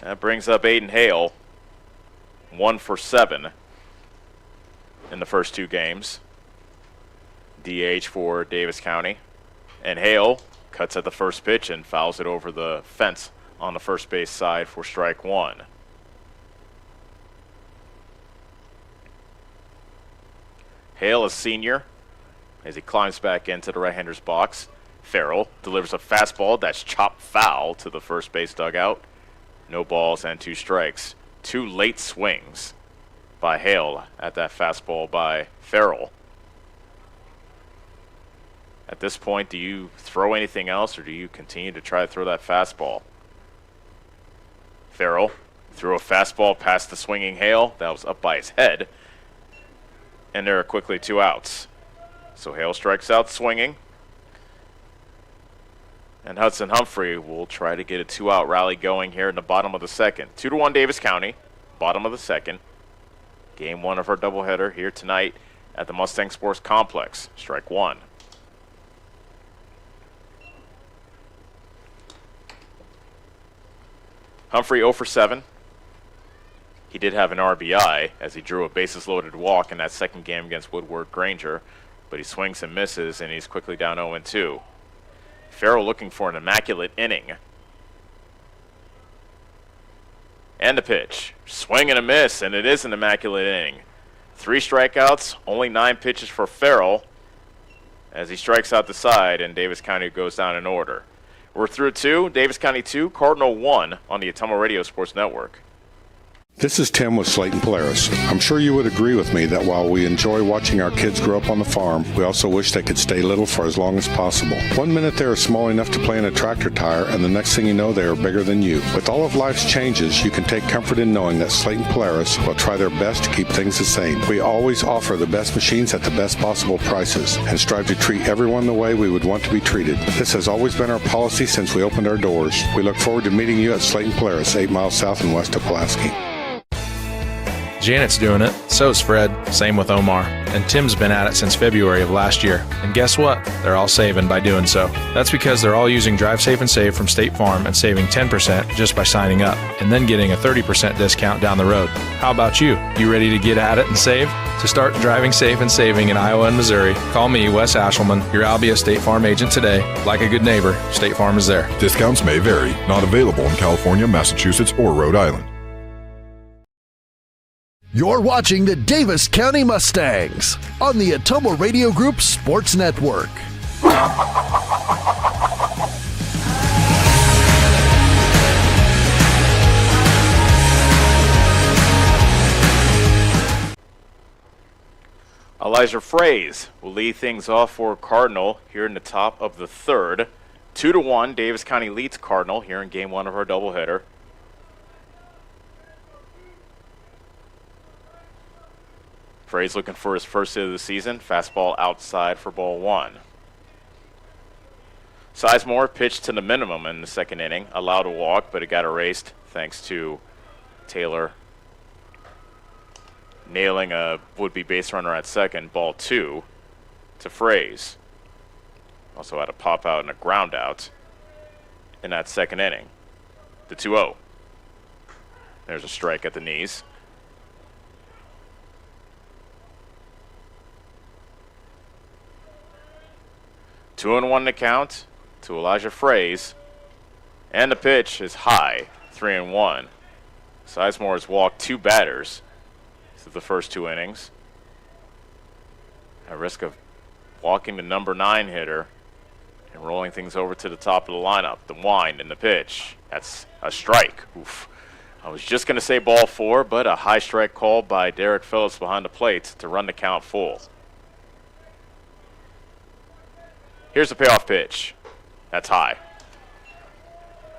That brings up Aiden Hale. 1 for 7 in the first 2 games. DH for Davis County. And Hale cuts at the first pitch and fouls it over the fence on the first base side for strike 1. Hale is senior as he climbs back into the right-hander's box. Farrell delivers a fastball that's chopped foul to the first base dugout. No balls and 2 strikes. 2 late swings by Hale at that fastball by Farrell. At this point, do you throw anything else or do you continue to try to throw that fastball? Farrell threw a fastball past the swinging Hale. That was up by his head. And there are quickly 2 outs. So Hale strikes out swinging. And Hudson Humphrey will try to get a 2-out rally going here in the bottom of the second. 2-1 Davis County, bottom of the second. Game 1 of our doubleheader here tonight at the Mustang Sports Complex. Strike 1. Humphrey 0 for 7. He did have an RBI as he drew a bases-loaded walk in that second game against Woodward Granger, but he swings and misses, and he's quickly down 0-2. Farrell looking for an immaculate inning. And the pitch. Swing and a miss, and it is an immaculate inning. 3 strikeouts, only 9 pitches for Farrell as he strikes out the side, and Davis County goes down in order. We're through 2. Davis County 2, Cardinal 1 on the Ottumwa Radio Sports Network. This is Tim with Slayton Polaris. I'm sure you would agree with me that while we enjoy watching our kids grow up on the farm, we also wish they could stay little for as long as possible. 1 minute they are small enough to play in a tractor tire, and the next thing you know they are bigger than you. With all of life's changes, you can take comfort in knowing that Slayton Polaris will try their best to keep things the same. We always offer the best machines at the best possible prices and strive to treat everyone the way we would want to be treated. This has always been our policy since we opened our doors. We look forward to meeting you at Slayton Polaris, 8 miles south and west of Pulaski. Janet's doing it, so's Fred, same with Omar, and Tim's been at it since February of last year. And guess what? They're all saving by doing so. That's because they're all using Drive Safe and Save from State Farm and saving 10% just by signing up, and then getting a 30% discount down the road. How about you? You ready to get at it and save? To start driving safe and saving in Iowa and Missouri, call me, Wes Ashelman, your Albia State Farm agent today. Like a good neighbor, State Farm is there. Discounts may vary. Not available in California, Massachusetts, or Rhode Island. You're watching the Davis County Mustangs on the Ottumwa Radio Group Sports Network. Elijah Fraze will lead things off for Cardinal here in the top of the third. 2-1, Davis County leads Cardinal here in game 1 of our doubleheader. Fraze looking for his first hit of the season. Fastball outside for ball 1. Sizemore pitched to the minimum in the second inning. Allowed a walk, but it got erased thanks to Taylor nailing a would-be base runner at second. Ball 2 to Fraze. Also had a pop out and a ground out in that second inning. The 2-0. There's a strike at the knees. Two and 1 to count to Elijah Fraze. And the pitch is high, 3-1. Sizemore has walked 2 batters through the first 2 innings. At risk of walking the number 9 hitter and rolling things over to the top of the lineup. The wind and the pitch. That's a strike. Oof. I was just going to say ball 4, but a high strike call by Derek Phillips behind the plate to run the count full. Here's the payoff pitch. That's high.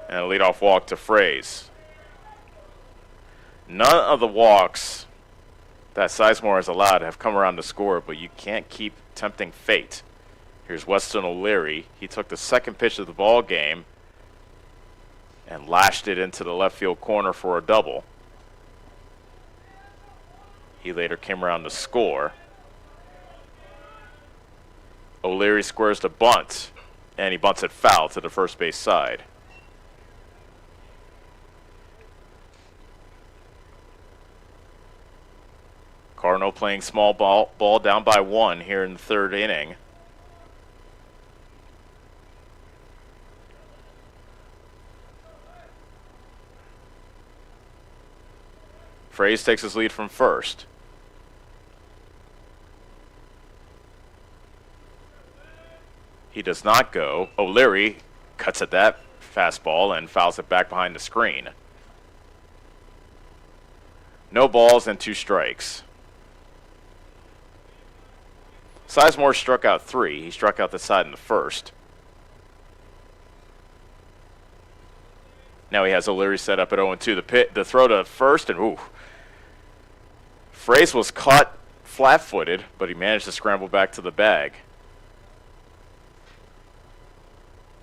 And a leadoff walk to Fraze. None of the walks that Sizemore has allowed have come around to score, but you can't keep tempting fate. Here's Weston O'Leary. He took the second pitch of the ball game and lashed it into the left field corner for a double. He later came around to score. O'Leary squares the bunt, and he bunts it foul to the first base side. Cardinal playing small ball down by 1 here in the third inning. Fraze takes his lead from first. He does not go. O'Leary cuts at that fastball and fouls it back behind the screen. No balls and 2 strikes. Sizemore struck out 3. He struck out the side in the first. Now he has O'Leary set up at 0-2. The throw to first, and ooh. Fraze was caught flat-footed, but he managed to scramble back to the bag.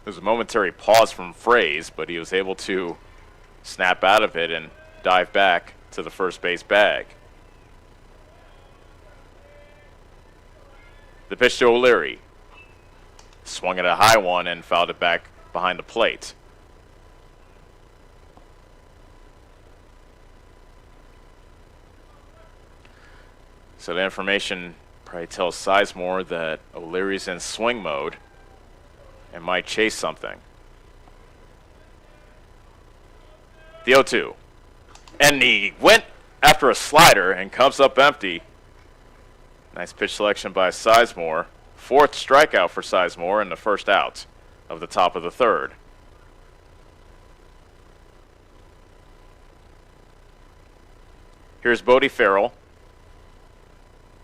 There was a momentary pause from Fraze, but he was able to snap out of it and dive back to the first base bag. The pitch to O'Leary. Swung at a high one and fouled it back behind the plate. So the information probably tells Sizemore that O'Leary's in swing mode and might chase something. The 0-2. And he went after a slider and comes up empty. Nice pitch selection by Sizemore. 4th strikeout for Sizemore in the first out of the top of the 3rd. Here's Bodie Farrell.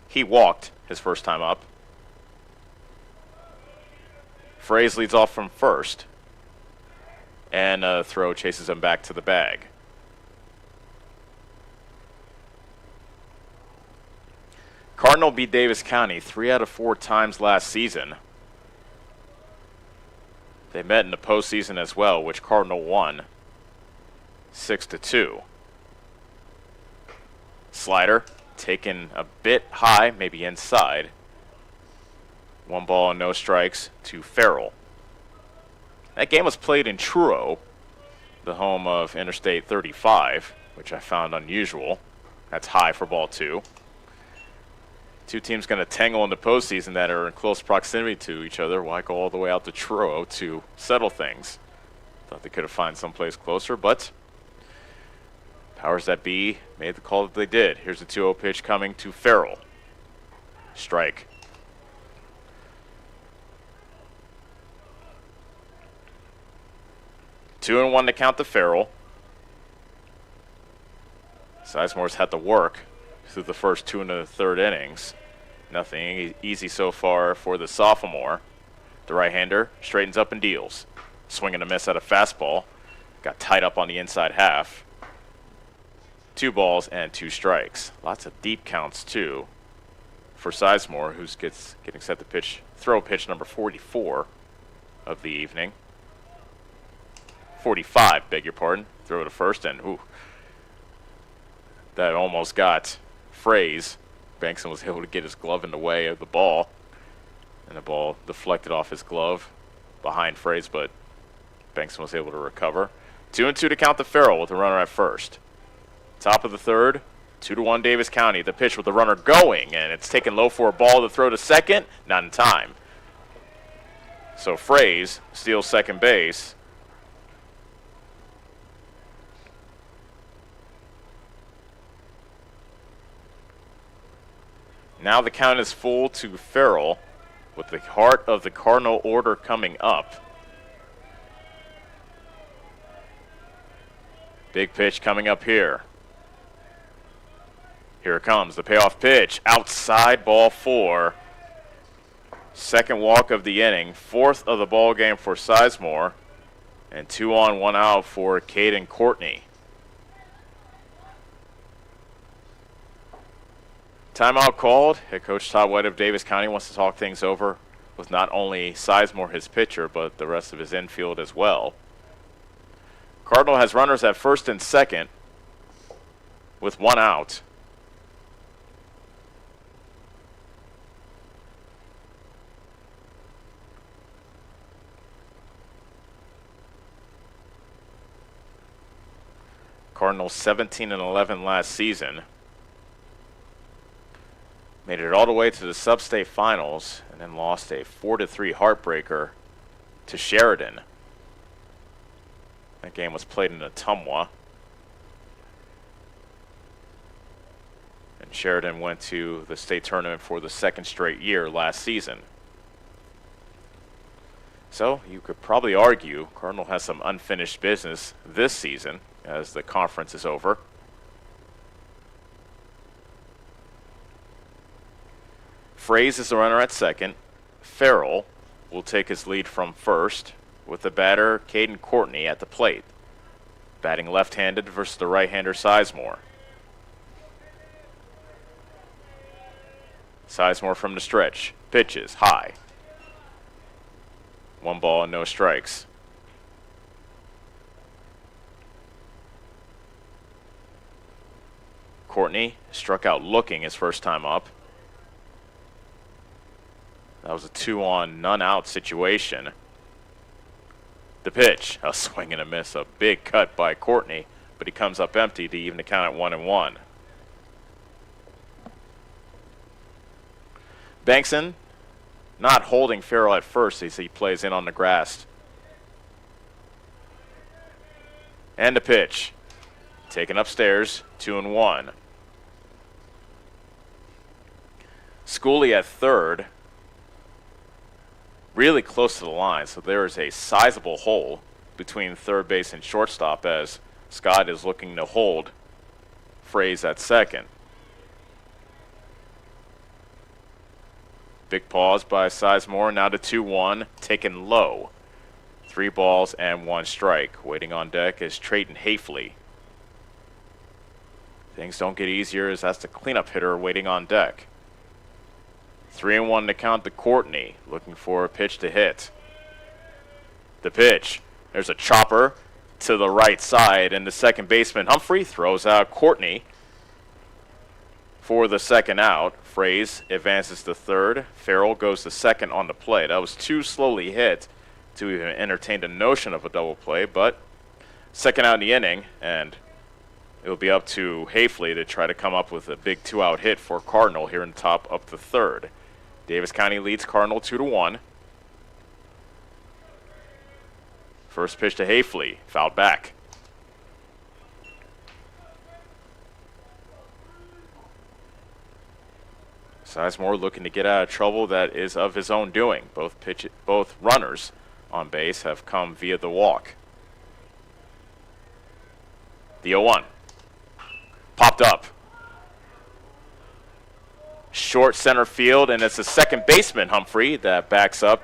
He walked his first time up. Fraze leads off from first. And a throw chases him back to the bag. Cardinal beat Davis County 3 out of 4 times last season. They met in the postseason as well, which Cardinal won 6-2. Slider taken a bit high, maybe inside. 1 ball and no strikes to Farrell. That game was played in Truro, the home of Interstate 35, which I found unusual. That's high for ball 2. Two teams going to tangle in the postseason that are in close proximity to each other. Why go all the way out to Truro to settle things? Thought they could have found someplace closer, but powers that be made the call that they did. Here's the 2-0 pitch coming to Farrell. Strike. Two and 1 to count to Farrell. Sizemore's had to work through the first 2 and the 3rd innings. Nothing easy so far for the sophomore. The right-hander straightens up and deals. Swing and a miss at a fastball. Got tied up on the inside half. 2 balls and 2 strikes. Lots of deep counts, too, for Sizemore, who's getting set to pitch, throw pitch number 44 of the evening. 45, beg your pardon. Throw to first, and ooh, that almost got Fraze. Bankson was able to get his glove in the way of the ball, and the ball deflected off his glove behind Fraze, but Bankson was able to recover. 2-2 to count the Farrell with a runner at first. Top of the 3rd, 2-1 Davis County. The pitch with the runner going, and it's taken low for a ball to throw to second. Not in time. So Fraze steals second base. Now the count is full to Farrell with the heart of the Cardinal order coming up. Big pitch coming up here. Here it comes, the payoff pitch. Outside, ball 4. Second walk of the inning. 4th of the ball game for Sizemore. And 2 on, 1 out for Caden Courtney. Timeout called. Head coach Todd White of Davis County wants to talk things over with not only Sizemore, his pitcher, but the rest of his infield as well. Cardinal has runners at first and second with 1 out. Cardinals 17-11 last season. Made it all the way to the sub-state finals and then lost a 4-3 heartbreaker to Sheridan. That game was played in Ottumwa. And Sheridan went to the state tournament for the 2nd straight year last season. So you could probably argue Cardinal has some unfinished business this season as the conference is over. Fraze is the runner at second. Farrell will take his lead from first with the batter Caden Courtney at the plate. Batting left-handed versus the right-hander Sizemore. Sizemore from the stretch. Pitches high. 1 ball and no strikes. Courtney struck out looking his first time up. That was a 2 on, none out situation. The pitch, a swing and a miss, a big cut by Courtney, but he comes up empty to even the count at 1-1. Bankson not holding Farrell at first as he plays in on the grass. And the pitch. Taken upstairs, 2-1. Schooley at third. Really close to the line, so there is a sizable hole between third base and shortstop as Scott is looking to hold Fraze at second. Big pause by Sizemore, now to 2-1, taken low. 3 balls and 1 strike. Waiting on deck is Trayton Hafley. Things don't get easier as that's the cleanup hitter waiting on deck. 3-1 to count to Courtney, looking for a pitch to hit. The pitch. There's a chopper to the right side, and the second baseman Humphrey throws out Courtney for the second out. Fraze advances to third. Farrell goes to second on the play. That was too slowly hit to even entertain the notion of a double play, but second out in the inning, and it'll be up to Hafley to try to come up with a big 2-out hit for Cardinal here in the top of the third. Davis County leads Cardinal 2-1. First pitch to Hafley, fouled back. Sizemore looking to get out of trouble that is of his own doing. Both runners on base have come via the walk. The 0-1. Popped up. Short center field, and it's the second baseman, Humphrey, that backs up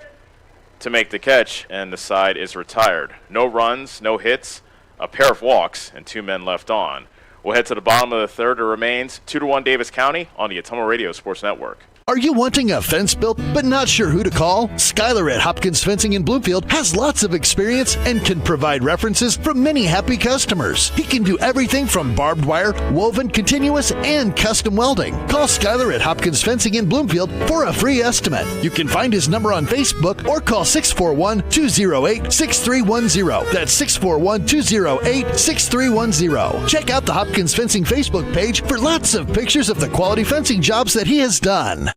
to make the catch, and the side is retired. No runs, no hits, a pair of walks, and 2 men left on. We'll head to the bottom of the third. It remains 2-1 Davis County on the Ottumwa Radio Sports Network. Are you wanting a fence built but not sure who to call? Skylar at Hopkins Fencing in Bloomfield has lots of experience and can provide references from many happy customers. He can do everything from barbed wire, woven, continuous, and custom welding. Call Skylar at Hopkins Fencing in Bloomfield for a free estimate. You can find his number on Facebook or call 641-208-6310. That's 641-208-6310. Check out the Hopkins Fencing Facebook page for lots of pictures of the quality fencing jobs that he has done.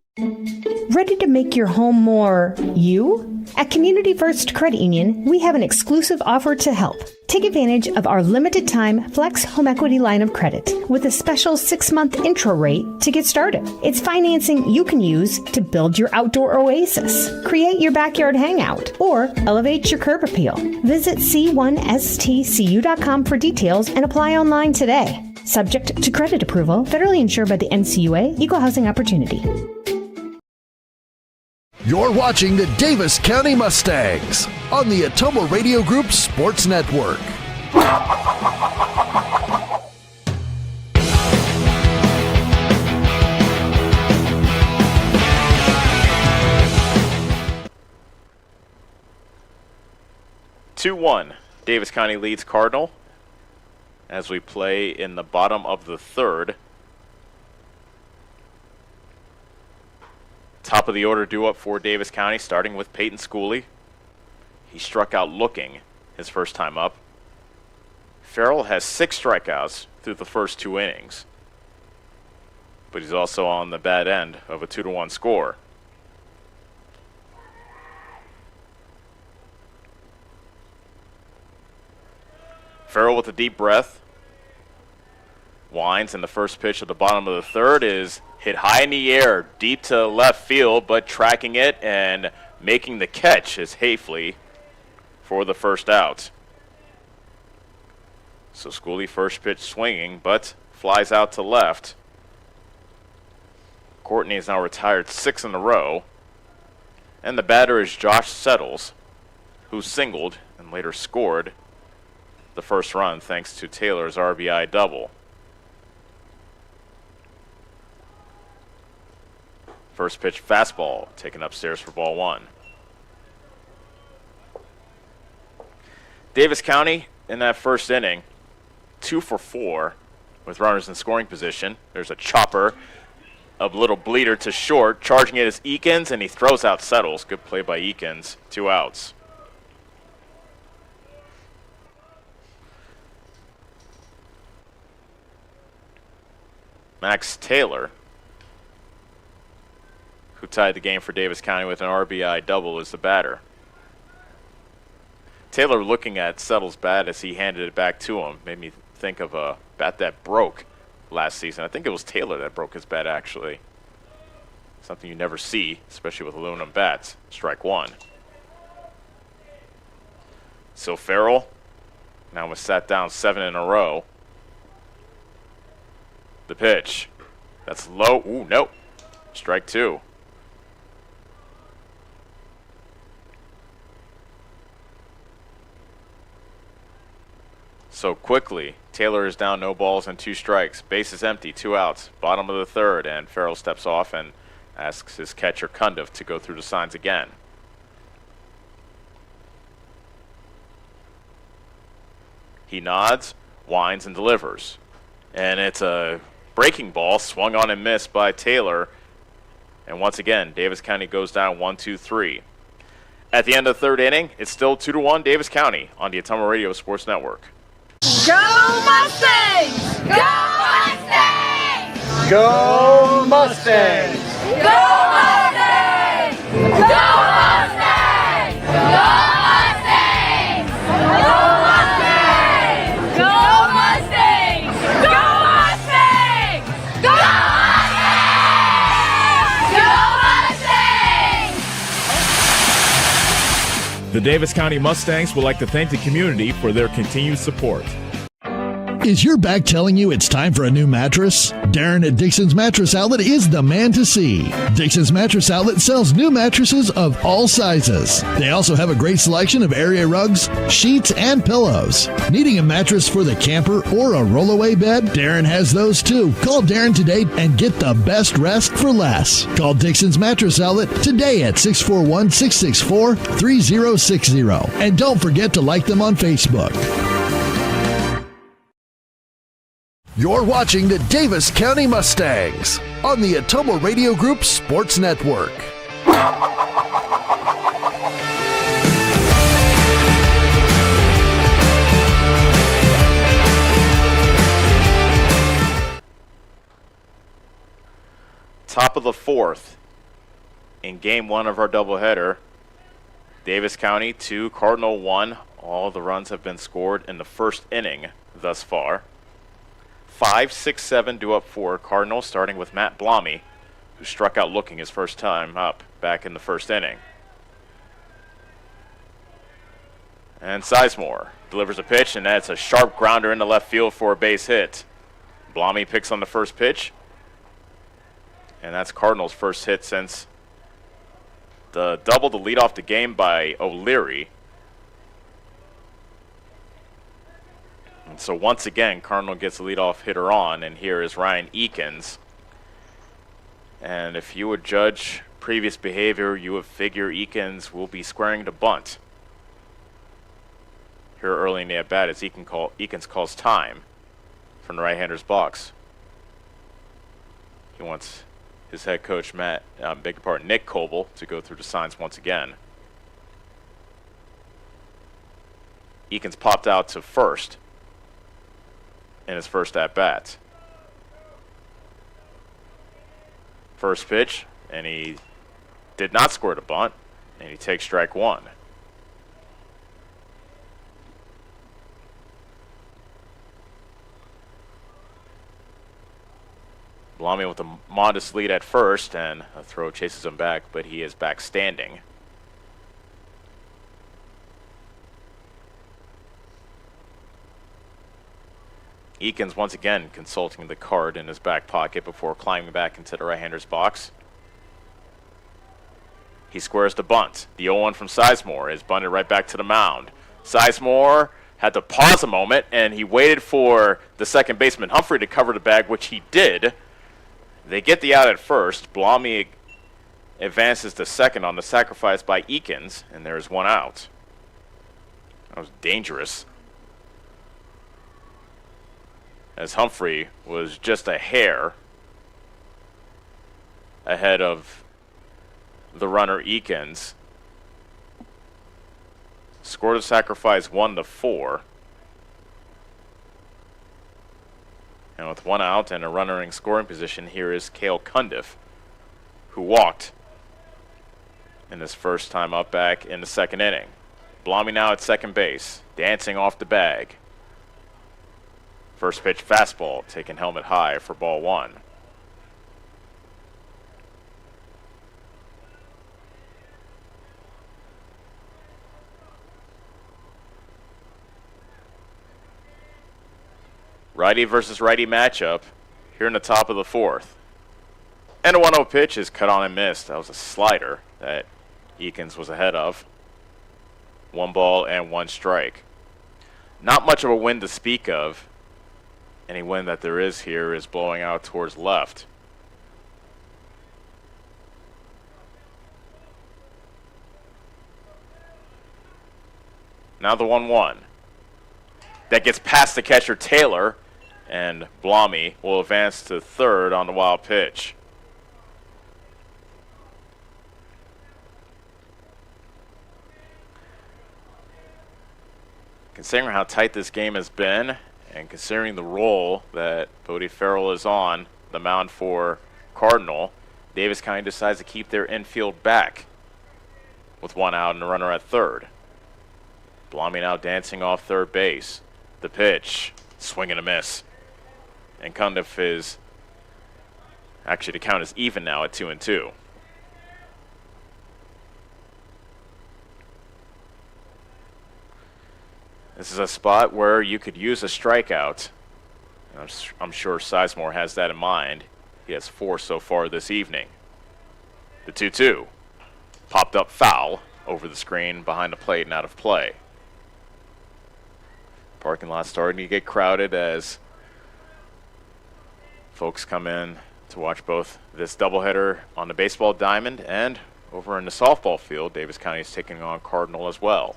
Ready to make your home more you? At Community First Credit Union, we have an exclusive offer to help. Take advantage of our limited time Flex Home Equity line of credit with a special 6-month intro rate to get started. It's financing you can use to build your outdoor oasis, create your backyard hangout, or elevate your curb appeal. Visit c1stcu.com for details and apply online today. Subject to credit approval, federally insured by the NCUA, Equal Housing Opportunity. You're watching the Davis County Mustangs on the Ottumwa Radio Group Sports Network. Davis County leads Cardinal as we play in the bottom of the third. Top of the order due up for Davis County, starting with Peyton Schooley. He struck out looking his first time up. Farrell has 6 strikeouts through the first 2 innings, but he's also on the bad end of a 2-1 score. Farrell with a deep breath. Winds, and the first pitch at the bottom of the third is hit high in the air, deep to left field, but tracking it and making the catch is Hafley for the first out. So Schooley first pitch swinging, but flies out to left. Courtney is now retired 6 in a row. And the batter is Josh Settles, who singled and later scored the first run thanks to Taylor's RBI double. First pitch fastball taken upstairs for ball 1. Davis County in that first inning, 2 for 4 with runners in scoring position. There's a chopper, a little bleeder to short. Charging it is Eakins, and he throws out Settles. Good play by Eakins. 2 outs. Max Taylor, who tied the game for Davis County with an RBI double, is the batter. Taylor looking at Settle's bat as he handed it back to him made me think of a bat that broke last season. I think it was Taylor that broke his bat, actually. Something you never see, especially with aluminum bats. Strike one. So Farrell now was sat down 7 in a row. The pitch. That's low. Ooh, nope. Strike two. So quickly, Taylor is down, no balls and 2 strikes. Base is empty, 2 outs. Bottom of the third, and Farrell steps off and asks his catcher Cundiff to go through the signs again. He nods, winds, and delivers. And it's a breaking ball swung on and missed by Taylor. And once again, Davis County goes down 1-2-3. At the end of the third inning, it's still 2-1 Davis County on the Ottumwa Radio Sports Network. Go Mustangs! Go Mustangs! Go Mustangs! Go Mustangs! Go Mustangs! Go Mustangs! Go Mustangs! Go Mustangs! Go Mustangs! Go Mustangs! The Davis County Mustangs would like to thank the community for their continued support. Is your back telling you it's time for a new mattress? Darren at Dixon's Mattress Outlet is the man to see. Dixon's Mattress Outlet sells new mattresses of all sizes. They also have a great selection of area rugs, sheets, and pillows. Needing a mattress for the camper or a rollaway bed? Darren has those too. Call Darren today and get the best rest for less. Call Dixon's Mattress Outlet today at 641-664-3060. And don't forget to like them on Facebook. You're watching the Davis County Mustangs on the Ottumwa Radio Group Sports Network. Top of the fourth in game one of our doubleheader. Davis County 2, Cardinal 1. All the runs have been scored in the first inning thus far. 5-6-7 due up for Cardinal, starting with Matt Blommy, who struck out looking his first time up back in the first inning. And Sizemore delivers a pitch, and that's a sharp grounder into left field for a base hit. Blommy picks on the first pitch, and that's Cardinal's first hit since the double to lead off the game by O'Leary. And so once again, Cardinal gets the leadoff hitter on, and here is Ryan Eakins. And if you would judge previous behavior, you would figure Eakins will be squaring to bunt here early in the at-bat as Eakins calls time from the right-hander's box. He wants his head coach, Nick Coble, to go through the signs once again. Eakins popped out to first in his first at-bat. First pitch, and he did not score to bunt, and he takes strike one. Blommy with a modest lead at first, and a throw chases him back, but he is back standing. Eakins once again consulting the card in his back pocket before climbing back into the right-hander's box. He squares the bunt. The 0-1 from Sizemore is bunted right back to the mound. Sizemore had to pause a moment, and he waited for the second baseman Humphrey to cover the bag, which he did. They get the out at first. Blommy advances to second on the sacrifice by Eakins, and there's one out. That was dangerous, as Humphrey was just a hair ahead of the runner Eakins. Scored a sacrifice 1-4. And with one out and a runner in scoring position, here is Cale Cundiff, who walked in his first time up back in the second inning. Blommy now at second base, dancing off the bag. First pitch fastball, taken helmet high for ball one. Righty versus righty matchup here in the top of the fourth. And a 1-0 pitch is cut on and missed. That was a slider that Eakins was ahead of. 1 ball and 1 strike. Not much of a wind to speak of. Any wind that there is here is blowing out towards left. Now the 1-1. That gets past the catcher Taylor, and Blommy will advance to third on the wild pitch. Considering how tight this game has been, and considering the role that Bodie Farrell is on the mound for Cardinal, Davis County decides to keep their infield back with 1 out and a runner at third. Blommy now dancing off third base. The pitch, swing and a miss. And Cundiff is, actually the count is even now at 2-2. This is a spot where you could use a strikeout. I'm sure Sizemore has that in mind. He has 4 so far this evening. The 2-2. Popped up foul over the screen behind the plate and out of play. Parking lot starting to get crowded as folks come in to watch both this doubleheader on the baseball diamond and over in the softball field. Davis County is taking on Cardinal as well.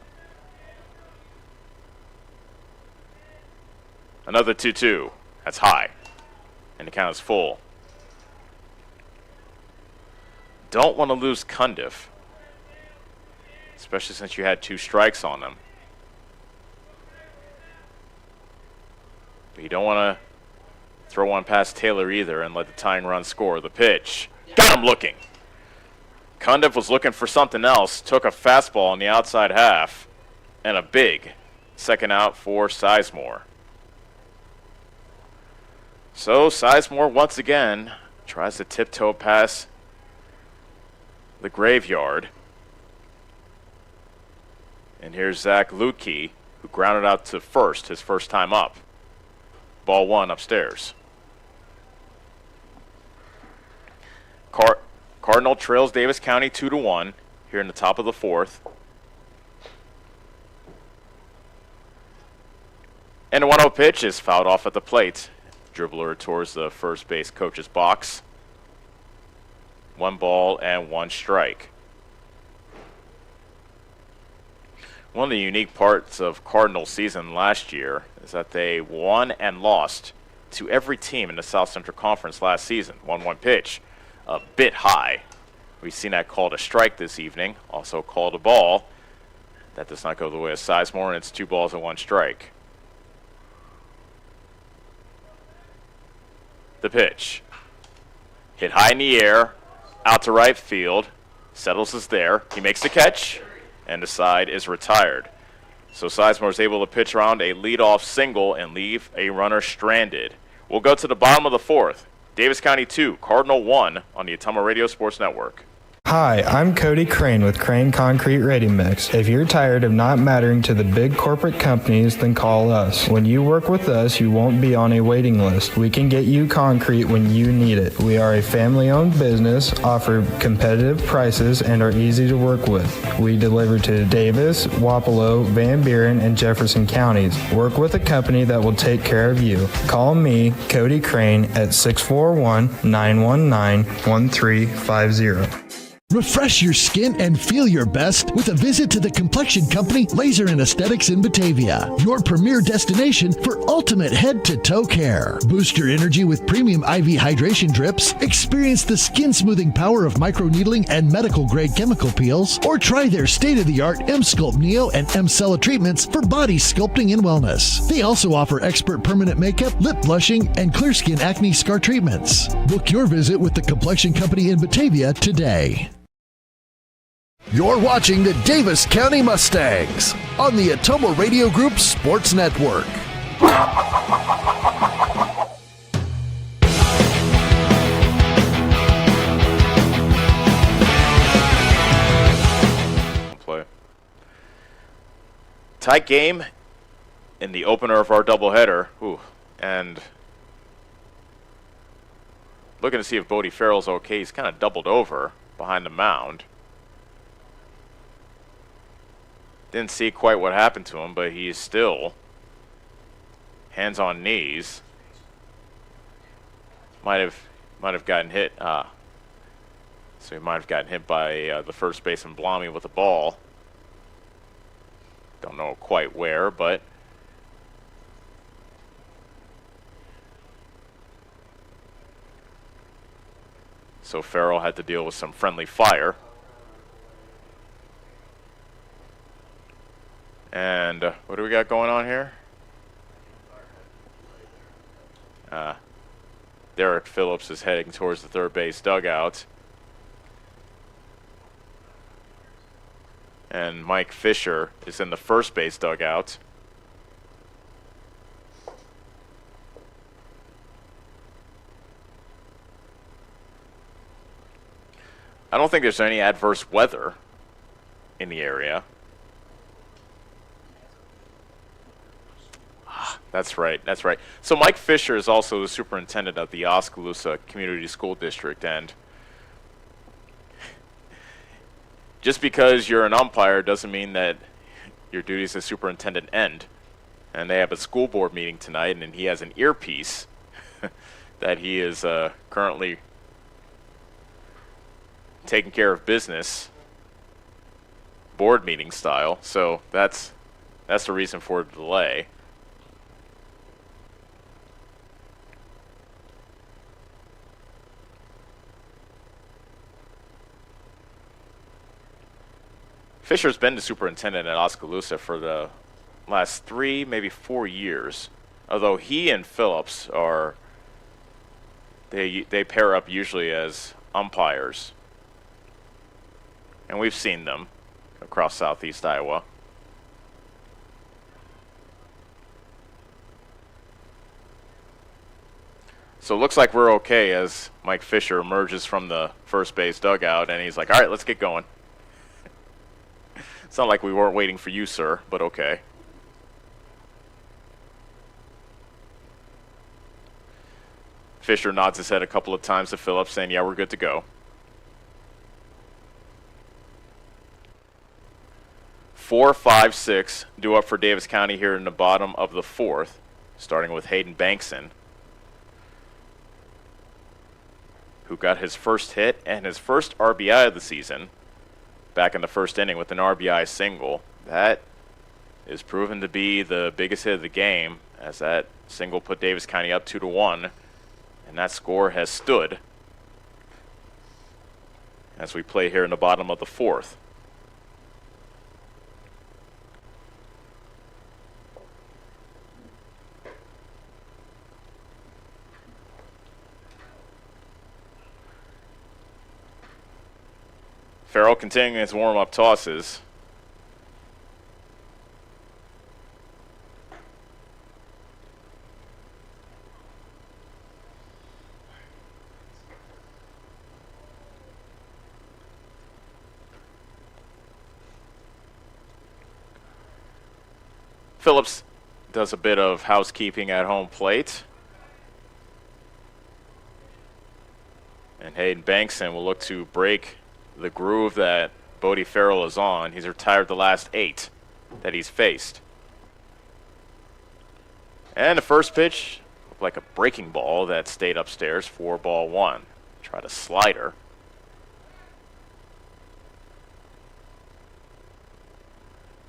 Another 2-2. That's high. And the count is full. Don't want to lose Cundiff, especially since you had 2 strikes on him. But you don't want to throw one past Taylor either and let the tying run score. The pitch. Got him looking. Cundiff was looking for something else. Took a fastball on the outside half. And a big second out for Sizemore. So Sizemore once again tries to tiptoe past the graveyard. And here's Zach Lutke, who grounded out to first his first time up. Ball 1 upstairs. Cardinal trails Davis County 2-1 here in the top of the fourth. And a 1-0 pitch is fouled off at the plate. Dribbler towards the first base coach's box. 1 ball and 1 strike. One of the unique parts of Cardinal season last year is that they won and lost to every team in the South Central Conference last season. 1-1 pitch, a bit high. We've seen that called a strike this evening, also called a ball. That does not go the way of Sizemore, and it's 2 balls and 1 strike. The pitch. Hit high in the air, out to right field. Settles is there. He makes the catch, and the side is retired. So Sizemore is able to pitch around a leadoff single and leave a runner stranded. We'll go to the bottom of the fourth. Davis County 2, Cardinal 1 on the Ottumwa Radio Sports Network. Hi, I'm Cody Crane with Crane Concrete Ready Mix. If you're tired of not mattering to the big corporate companies, then call us. When you work with us, you won't be on a waiting list. We can get you concrete when you need it. We are a family-owned business, offer competitive prices, and are easy to work with. We deliver to Davis, Wapello, Van Buren, and Jefferson counties. Work with a company that will take care of you. Call me, Cody Crane, at 641-919-1350. Refresh your skin and feel your best with a visit to the complexion company Laser and Aesthetics in Batavia, your premier destination for ultimate head-to-toe care. Boost your energy with premium IV hydration drips, experience the skin-smoothing power of microneedling and medical-grade chemical peels, or try their state-of-the-art M-Sculpt Neo and M-Cella treatments for body sculpting and wellness. They also offer expert permanent makeup, lip blushing, and clear skin acne scar treatments. Book your visit with the complexion company in Batavia today. You're watching the Davis County Mustangs on the Atomo Radio Group Sports Network. Play. Tight game in the opener of our doubleheader. Ooh, and looking to see if Bodie Farrell's okay. He's kind of doubled over behind the mound. Didn't see quite what happened to him, but he's still hands on knees. Might have gotten hit. So he might have gotten hit by the first baseman Blommy with the ball. Don't know quite where, but so Farrell had to deal with some friendly fire. And what do we got going on here? Derek Phillips is heading towards the third base dugout. And Mike Fisher is in the first base dugout. I don't think there's any adverse weather in the area. That's right, that's right. So Mike Fisher is also the superintendent of the Oskaloosa Community School District, and just because you're an umpire doesn't mean that your duties as superintendent end. And they have a school board meeting tonight, and he has an earpiece that he is currently taking care of business, board meeting style. So that's the reason for the delay. Fisher's been the superintendent at Oskaloosa for the last 3, maybe 4 years. Although he and Phillips are, they pair up usually as umpires. And we've seen them across southeast Iowa. So it looks like we're okay as Mike Fisher emerges from the first base dugout, and he's like, all right, let's get going. It's not like we weren't waiting for you, sir, but okay. Fisher nods his head a couple of times to Phillips, saying, yeah, we're good to go. 4, 5, 6 due up for Davis County here in the bottom of the fourth, starting with Hayden Bankson, who got his first hit and his first RBI of the season back in the first inning with an RBI single. That is proven to be the biggest hit of the game, as that single put Davis County up 2-1, and that score has stood as we play here in the bottom of the fourth. Farrell continuing his warm-up tosses. Phillips does a bit of housekeeping at home plate. And Hayden Bankson will look to break the groove that Bodie Farrell is on. He's retired the last 8 that he's faced. And the first pitch looked like a breaking ball that stayed upstairs for ball 1. Tried a slider.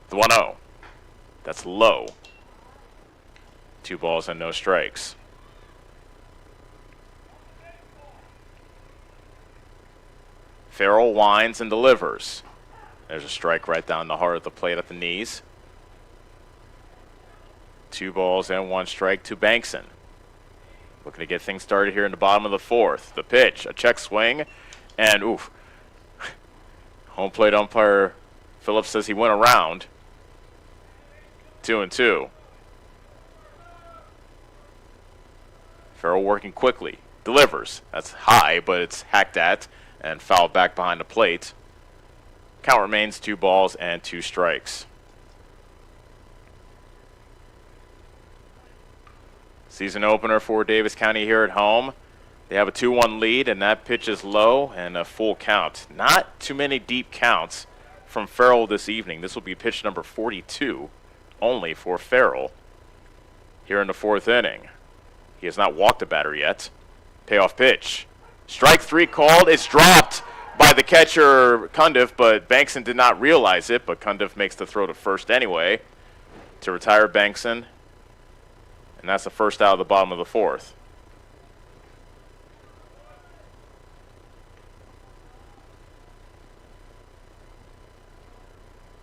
The 1-0. That's low. 2 balls and no strikes. Farrell winds and delivers. There's a strike right down the heart of the plate at the knees. 2 balls and 1 strike to Bankson. Looking to get things started here in the bottom of the fourth. The pitch, a check swing, and oof. Home plate umpire Phillips says he went around. 2-2. Farrell working quickly. Delivers. That's high, but it's hacked at and fouled back behind the plate. Count remains 2 balls and 2 strikes. Season opener for Davis County here at home. They have a 2-1 lead, and that pitch is low and a full count. Not too many deep counts from Farrell this evening. This will be pitch number 42 only for Farrell here in the 4th inning. He has not walked a batter yet. Payoff pitch. Strike 3 called. It's dropped by the catcher, Cundiff, but Bankson did not realize it, but Cundiff makes the throw to first anyway to retire Bankson. And that's the first out of the bottom of the 4th.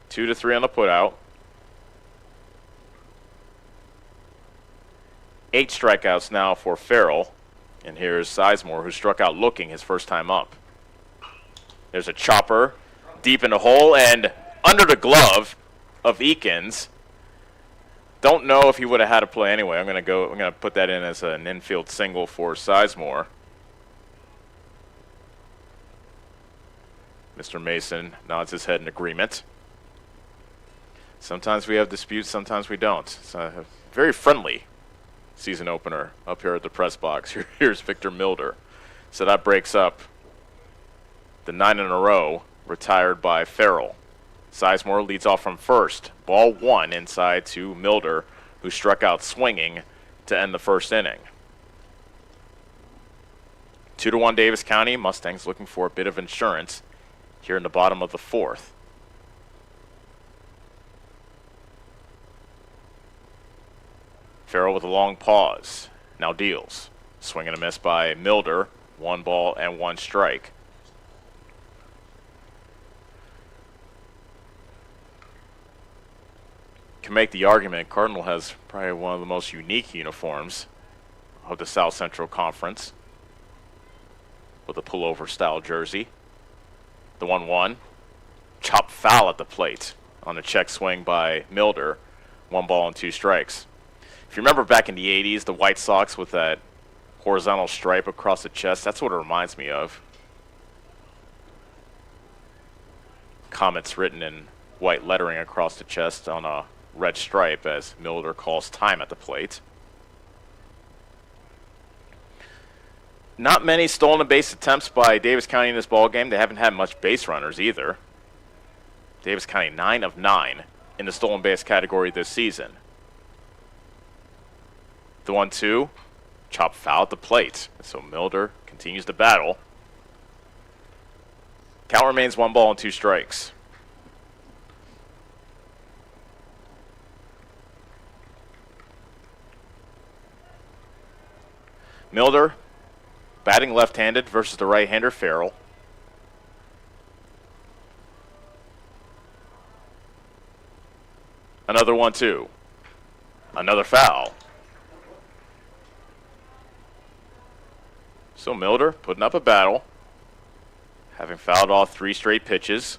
Two to 3 on the putout. 8 strikeouts now for Farrell. And here's Sizemore, who struck out looking his first time up. There's a chopper deep in the hole and under the glove of Eakins. Don't know if he would have had to play anyway. I'm going to put that in as an infield single for Sizemore. Mr. Mason nods his head in agreement. Sometimes we have disputes, sometimes we don't. It's a very friendly season opener up here at the press box. Here's Victor Milder. So that breaks up the 9 in a row retired by Farrell. Sizemore leads off from first. Ball 1 inside to Milder, who struck out swinging to end the 1st inning. 2-1 Davis County. Mustangs looking for a bit of insurance here in the bottom of the 4th. Farrell with a long pause. Now deals. Swing and a miss by Milder. 1 ball and 1 strike. Can make the argument Cardinal has probably one of the most unique uniforms of the South Central Conference with a pullover style jersey. The 1-1. Chopped foul at the plate on a check swing by Milder. 1 ball and 2 strikes. If you remember back in the 80s, the White Sox with that horizontal stripe across the chest, that's what it reminds me of. Comets written in white lettering across the chest on a red stripe as Milder calls time at the plate. Not many stolen base attempts by Davis County in this ballgame. They haven't had much base runners either. Davis County 9 of 9 in the stolen base category this season. The 1-2, chop foul at the plate. So Milder continues to battle. Count remains 1 ball and 2 strikes. Milder batting left-handed versus the right-hander Farrell. Another 1-2. Another foul. So Milder putting up a battle, having fouled off 3 straight pitches.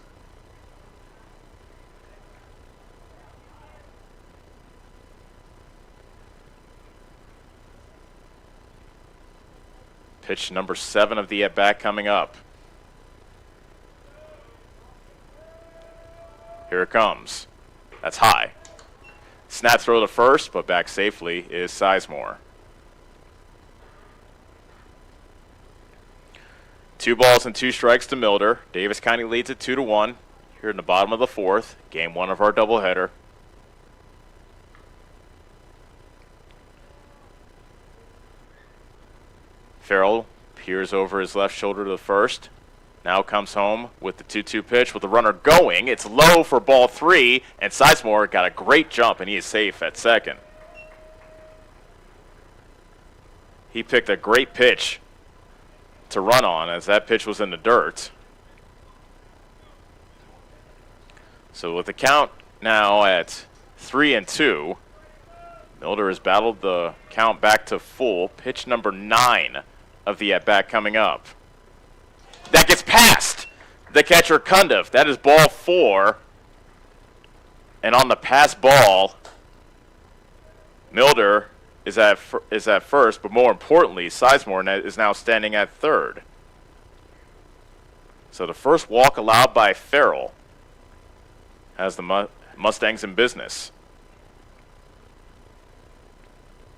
Pitch number 7 of the at-bat coming up. Here it comes. That's high. Snap throw to first, but back safely is Sizemore. 2 balls and 2 strikes to Milder. Davis County leads it 2-1 here in the bottom of the 4th. Game 1 of our doubleheader. Farrell peers over his left shoulder to the first. Now comes home with the 2-2 pitch with the runner going. It's low for ball 3, and Sizemore got a great jump, and he is safe at second. He picked a great pitch to run on as that pitch was in the dirt. So with the count now at 3-2, Milder has battled the count back to full. Pitch number 9 of the at-bat coming up. That gets past the catcher Cundiff. That is ball 4. And on the pass ball, Milder is at first, but more importantly, Sizemore is now standing at third. So the first walk allowed by Farrell has the Mustangs in business.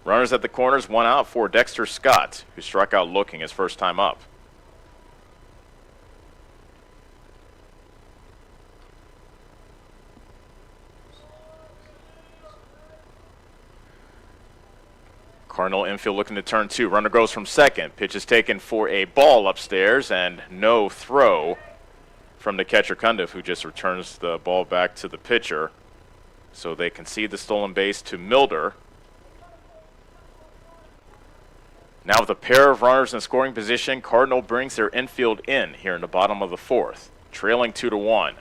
Runners at the corners, 1 out for Dexter Scott, who struck out looking his first time up. Cardinal infield looking to turn 2. Runner goes from second. Pitch is taken for a ball upstairs and no throw from the catcher Cundiff, who just returns the ball back to the pitcher. So they concede the stolen base to Milder. Now with a pair of runners in scoring position, Cardinal brings their infield in here in the bottom of the 4th, trailing 2-1.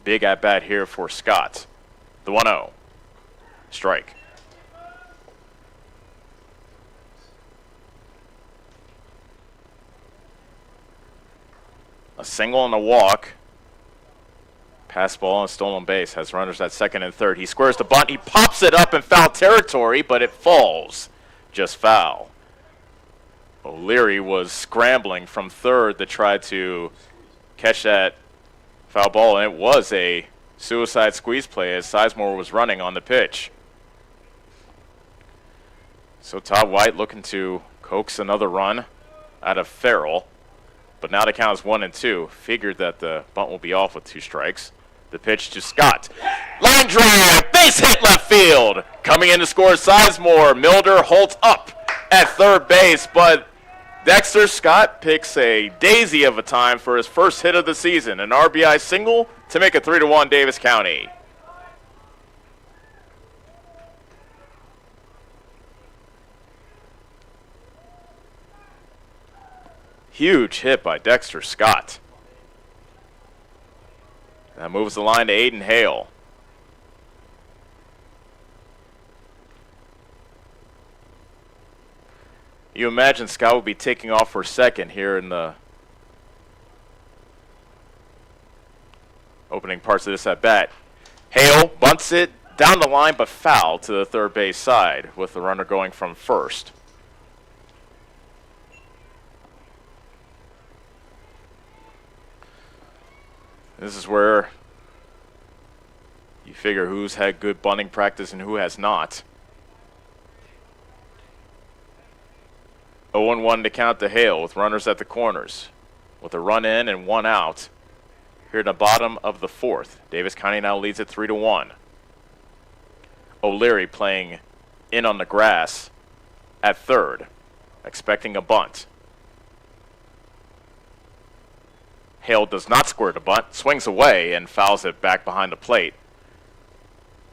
Big at bat here for Scott. The 1-0. Strike. A single and a walk. Pass ball and stolen base has runners at second and third. He squares the bunt. He pops it up in foul territory, but it falls. Just foul. O'Leary was scrambling from third to try to catch that foul ball, and it was a suicide squeeze play as Sizemore was running on the pitch. So Todd White looking to coax another run out of Farrell. But now the count is 1-2. Figured that the bunt will be off with 2 strikes. The pitch to Scott. Line drive, base hit left field. Coming in to score Sizemore. Milder holds up at third base, but Dexter Scott picks a daisy of a time for his first hit of the season. An RBI single to make it 3-1 Davis County. Huge hit by Dexter Scott. That moves the line to Aiden Hale. You imagine Scott would be taking off for second here in the opening parts of this at bat. Hale bunts it down the line but foul to the third base side with the runner going from first. This is where you figure who's had good bunting practice and who has not. 0-1 to count to Hale with runners at the corners. With a run in and 1 out here in the bottom of the 4th. Davis County now leads it 3-1. O'Leary playing in on the grass at third, expecting a bunt. Hale does not square the bunt, swings away, and fouls it back behind the plate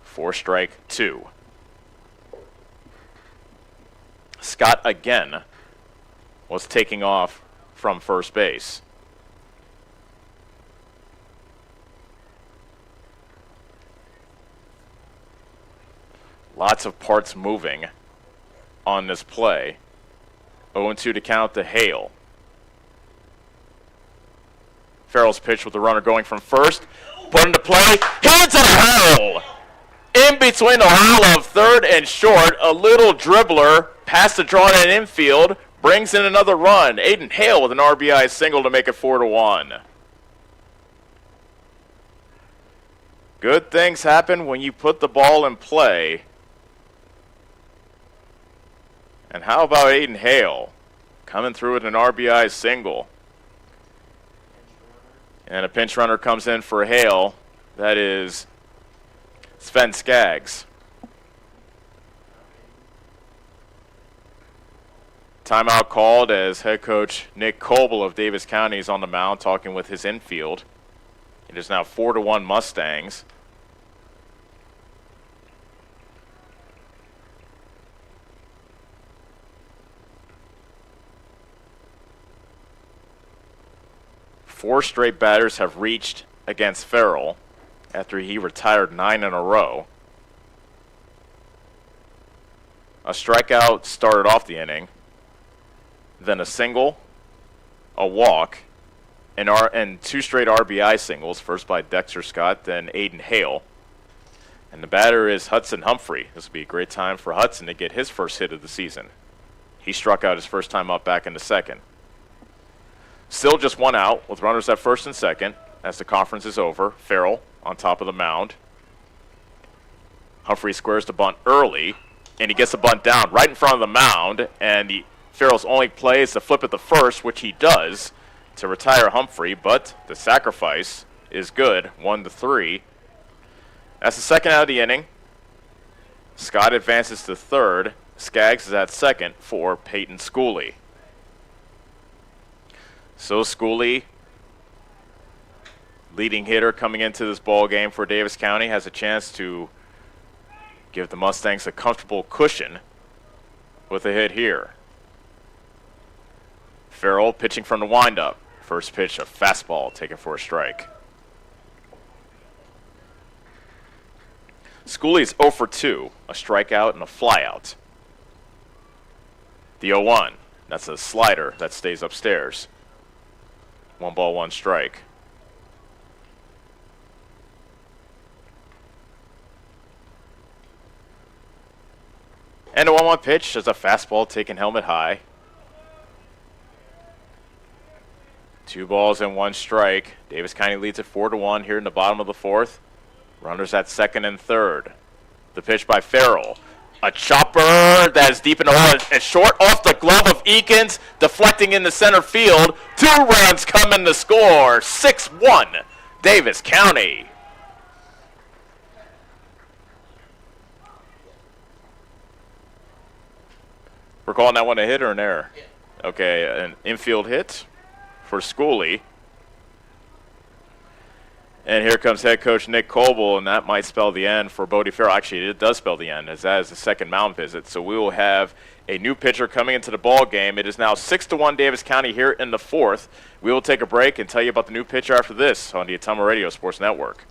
for strike 2. Scott again was taking off from first base. Lots of parts moving on this play. 0-2 to count to Hale. Farrell's pitch with the runner going from first. Put into play. Hits it hole! In between the hole of third and short, a little dribbler past the drawn in infield brings in another run. Aiden Hale with an RBI single to make it 4-1. Good things happen when you put the ball in play. And how about Aiden Hale coming through with an RBI single? And a pinch runner comes in for Hale. That is Sven Skaggs. Timeout called as head coach Nick Coble of Davis County is on the mound talking with his infield. It is now 4-1 Mustangs. Four straight batters have reached against Farrell after he retired 9 in a row. A strikeout started off the inning, then a single, a walk, and 2 straight RBI singles, first by Dexter Scott, then Aiden Hale. And the batter is Hudson Humphrey. This will be a great time for Hudson to get his first hit of the season. He struck out his first time up back in the second. Still just 1 out with runners at first and second as the conference is over. Farrell on top of the mound. Humphrey squares the bunt early, and he gets the bunt down right in front of the mound, and Farrell's only play is to flip it to first, which he does, to retire Humphrey, but the sacrifice is good, 1-3. That's the second out of the inning. Scott advances to third. Skaggs is at second for Peyton Schooley. So Schooley, leading hitter coming into this ball game for Davis County, has a chance to give the Mustangs a comfortable cushion with a hit here. Farrell pitching from the windup. First pitch, a fastball taken for a strike. Schooley's 0 for 2, a strikeout and a flyout. The 0-1, that's a slider that stays upstairs. 1 ball, 1 strike. And a 1-1 pitch is a fastball taken helmet high. 2 balls and 1 strike. Davis County leads it 4-1 here in the bottom of the 4th. Runners at second and third. The pitch by Farrell. A chopper that is deep in the hole and short off the glove of Eakins, deflecting into center field. 2 runs come in to score. 6-1, Davis County. We're calling that one a hit or an error? Okay, an infield hit for Schooley. And here comes head coach Nick Coble, and that might spell the end for Bodie Farrell. Actually, it does spell the end, as that is the second mound visit. So we will have a new pitcher coming into the ball game. It is now 6-1 Davis County here in the 4th. We will take a break and tell you about the new pitcher after this on the Ottumwa Radio Sports Network.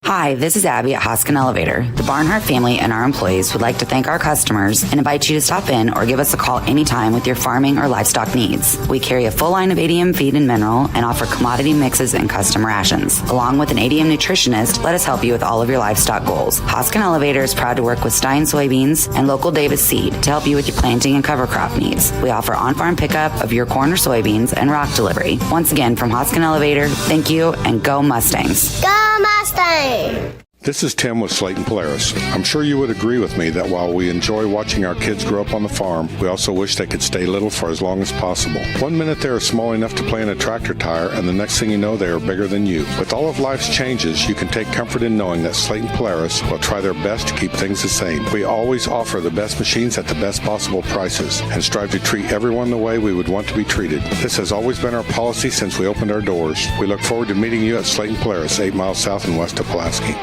Hi, this is Abby at Hoskin Elevator. The Barnhart family and our employees would like to thank our customers and invite you to stop in or give us a call anytime with your farming or livestock needs. We carry a full line of ADM feed and mineral and offer commodity mixes and custom rations. Along with an ADM nutritionist, let us help you with all of your livestock goals. Hoskin Elevator is proud to work with Stein Soybeans and local Davis Seed to help you with your planting and cover crop needs. We offer on-farm pickup of your corn or soybeans and rock delivery. Once again, from Hoskin Elevator, thank you and go Mustangs. Go Mustangs! This is Tim with Slayton Polaris. I'm sure you would agree with me that while we enjoy watching our kids grow up on the farm, we also wish they could stay little for as long as possible. 1 minute they are small enough to play in a tractor tire, and the next thing you know, they are bigger than you. With all of life's changes, you can take comfort in knowing that Slayton Polaris will try their best to keep things the same. We always offer the best machines at the best possible prices and strive to treat everyone the way we would want to be treated. This has always been our policy since we opened our doors. We look forward to meeting you at Slayton Polaris, 8 miles south and west of Pulaski.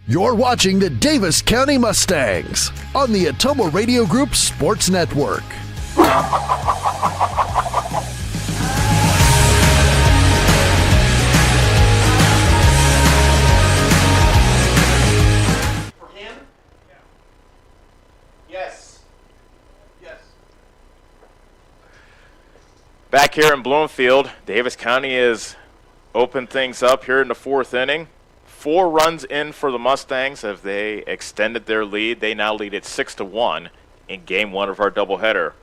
You're watching the Davis County Mustangs on the Ottumwa Radio Group Sports Network. Back here in Bloomfield, Davis County has opened things up here in the 4th inning. 4 runs in for the Mustangs as they extended their lead. They now lead at 6-1 in game 1 of our doubleheader.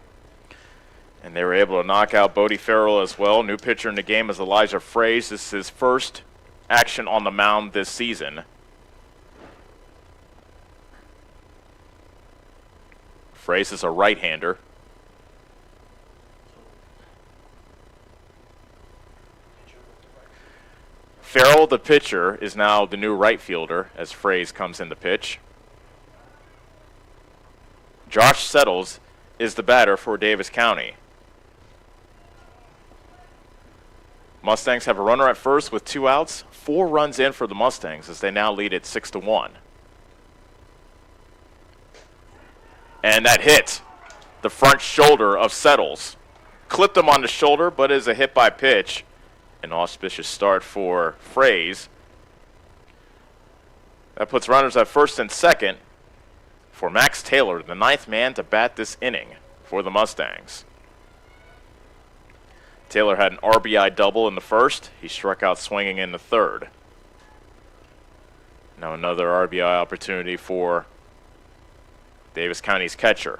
And they were able to knock out Bodie Farrell as well. New pitcher in the game is Elijah Fraze. This is his first action on the mound this season. Fraze is a right-hander. Farrell, the pitcher, is now the new right fielder as Fraze comes in to pitch. Josh Settles is the batter for Davis County. Mustangs have a runner at first with 2 outs. 4 runs in for the Mustangs as they now lead at 6-1. And that hit the front shoulder of Settles. Clipped him on the shoulder, but is a hit by pitch. An auspicious start for Fraze. That puts runners at first and second for Max Taylor, the 9th man to bat this inning for the Mustangs. Taylor had an RBI double in the first. He struck out swinging in the third. Now another RBI opportunity for Davis County's catcher.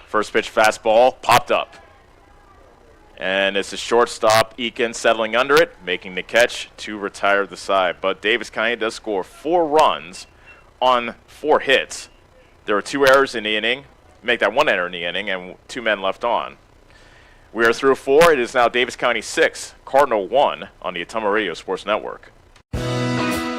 First pitch fastball popped up. And it's the shortstop, Eakin, settling under it, making the catch to retire the side. But Davis County does score 4 runs on 4 hits. There were 2 errors in the inning. Make that 1 error in the inning and 2 men left on. We are through 4. It is now Davis County 6, Cardinal 1 on the Ottumwa Radio Sports Network.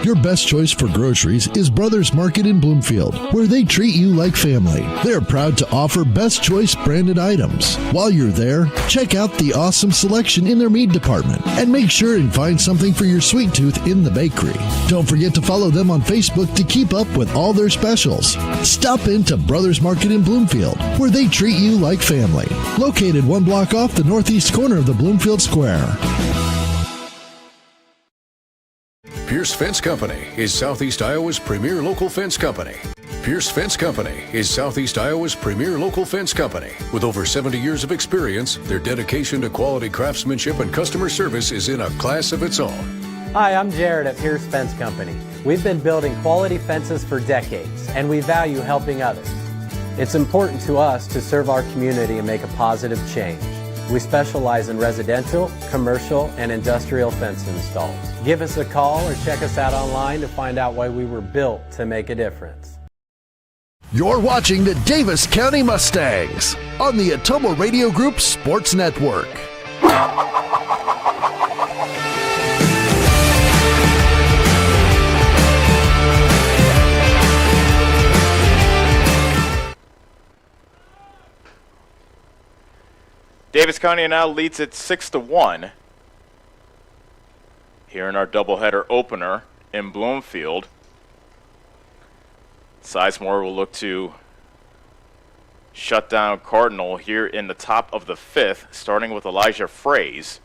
Your best choice for groceries is Brothers Market in Bloomfield, where they treat you like family. They're proud to offer Best Choice branded items. While you're there, check out the awesome selection in their meat department and make sure and find something for your sweet tooth in the bakery. Don't forget to follow them on Facebook to keep up with all their specials. Stop into Brothers Market in Bloomfield, where they treat you like family. Located 1 block off the northeast corner of the Bloomfield Square. Pierce Fence Company is Southeast Iowa's premier local fence company. Pierce Fence Company is Southeast Iowa's premier local fence company. With over 70 years of experience, their dedication to quality craftsmanship and customer service is in a class of its own. Hi, I'm Jared at Pierce Fence Company. We've been building quality fences for decades, and we value helping others. It's important to us to serve our community and make a positive change. We specialize in residential, commercial, and industrial fence installs. Give us a call or check us out online to find out why we were built to make a difference. You're watching the Davis County Mustangs on the Ottumwa Radio Group Sports Network. Davis County now leads it 6-1 here in our doubleheader opener in Bloomfield. Sizemore will look to shut down Cardinal here in the top of the 5th, starting with Elijah Fraze,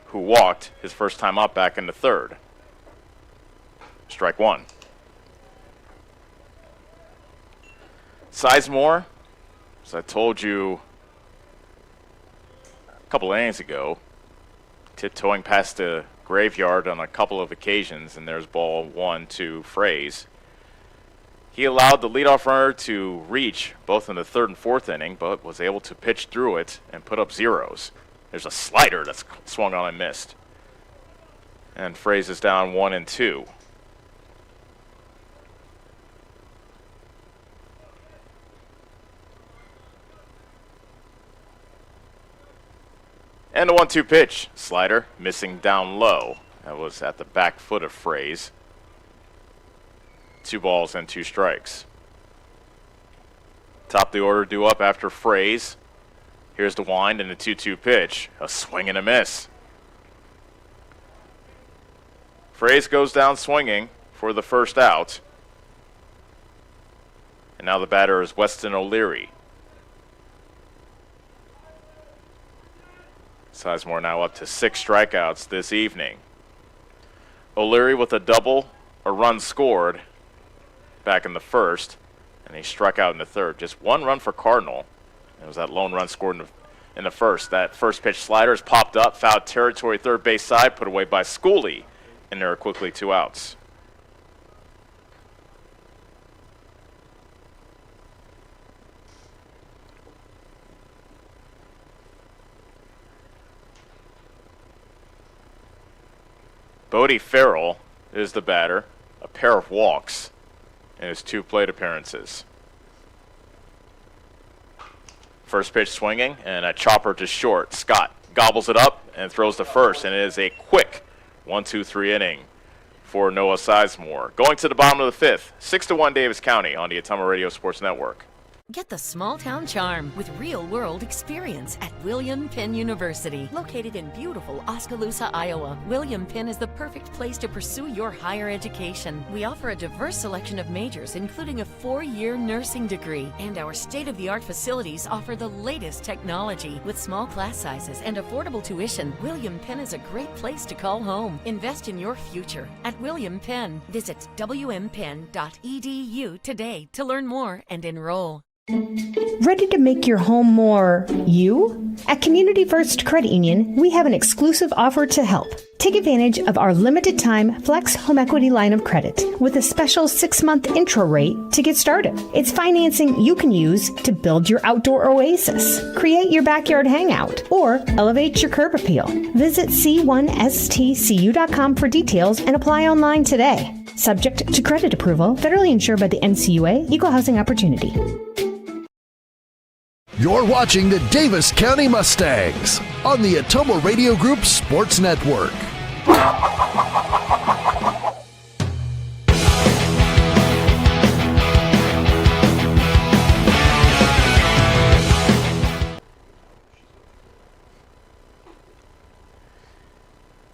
who walked his first time up back in the 3rd. Strike 1. Sizemore, as I told you a couple innings ago, tiptoeing past the graveyard on a couple of occasions, and there's ball 1 to Fraze. He allowed the leadoff runner to reach both in the 3rd and 4th inning, but was able to pitch through it and put up zeros. There's a slider that's swung on and missed. And Fraze is down 1-2. And the 1-2 pitch. Slider missing down low. That was at the back foot of Fraze. 2 balls and 2 strikes. Top of the order due up after Fraze. Here's the wind and the 2-2 pitch. A swing and a miss. Fraze goes down swinging for the first out. And now the batter is Weston O'Leary. Sizemore now up to 6 strikeouts this evening. O'Leary with a double, a run scored back in the 1st, and he struck out in the 3rd. Just 1 run for Cardinal. It was that lone run scored in the 1st. That first pitch slider has popped up, foul territory, 3rd base side, put away by Schooley, and there are quickly 2 outs. Bodie Farrell is the batter, a pair of walks in his 2 plate appearances. First pitch swinging and a chopper to short. Scott gobbles it up and throws to first, and it is a quick 1-2-3 inning for Noah Sizemore. Going to the bottom of the 5th, 6-1 Davis County on the Ottumwa Radio Sports Network. Get the small town charm with real-world experience at William Penn University. Located in beautiful Oskaloosa, Iowa, William Penn is the perfect place to pursue your higher education. We offer a diverse selection of majors, including a 4-year nursing degree. And our state-of-the-art facilities offer the latest technology. With small class sizes and affordable tuition, William Penn is a great place to call home. Invest in your future at William Penn. Visit wmpenn.edu today to learn more and enroll. Ready to make your home more you? At Community First Credit Union, we have an exclusive offer to help. Take advantage of our limited time Flex Home Equity line of credit with a special 6-month intro rate to get started. It's financing you can use to build your outdoor oasis, create your backyard hangout, or elevate your curb appeal. Visit c1stcu.com for details and apply online today. Subject to credit approval, federally insured by the NCUA, Equal Housing Opportunity. You're watching the Davis County Mustangs on the Atomo Radio Group Sports Network.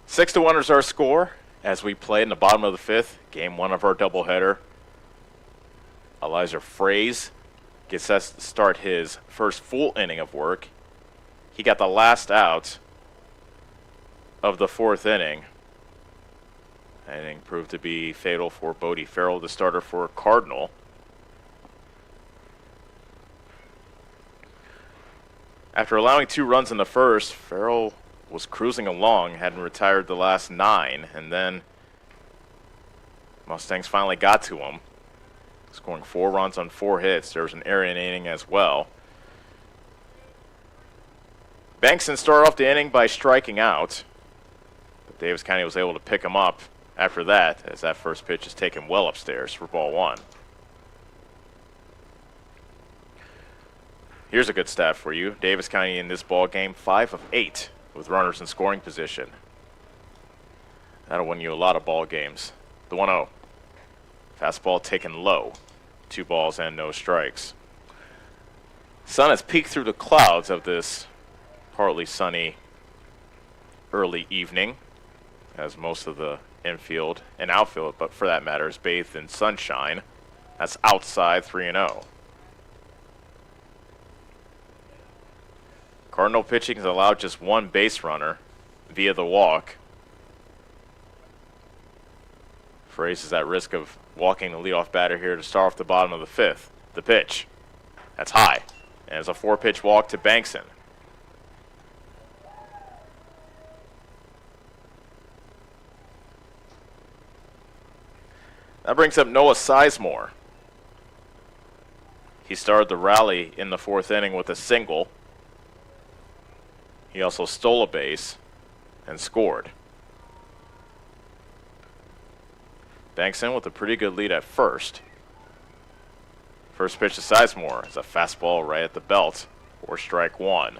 Six to 1 is our score as we play in the bottom of the fifth, game one of our doubleheader. Elijah Fraze gets us to start his first full inning of work. He got the last out of the fourth inning. That inning proved to be fatal for Bodie Farrell, the starter for Cardinal. After allowing 2 runs in the first, Farrell was cruising along, hadn't retired the last 9, and then Mustangs finally got to him, scoring 4 runs on 4 hits. There was an error inning as well. Bankson started off the inning by striking out, but Davis County was able to pick him up after that, as that first pitch is taken well upstairs for ball 1. Here's a good stat for you. Davis County in this ball game, 5 of 8 with runners in scoring position. That'll win you a lot of ball games. The 1-0. Fastball taken low. 2 balls and no strikes. Sun has peeked through the clouds of this partly sunny early evening, as most of the infield and outfield, but for that matter, is bathed in sunshine. That's outside 3-0. Cardinal pitching has allowed just 1 base runner via the walk. Fraze is at risk of walking the leadoff batter here to start off the bottom of the fifth. The pitch. That's high. And it's a 4-pitch walk to Bankson. That brings up Noah Sizemore. He started the rally in the 4th inning with a single. He also stole a base and scored. Bankson with a pretty good lead at first. First pitch to Sizemore is a fastball right at the belt for strike 1.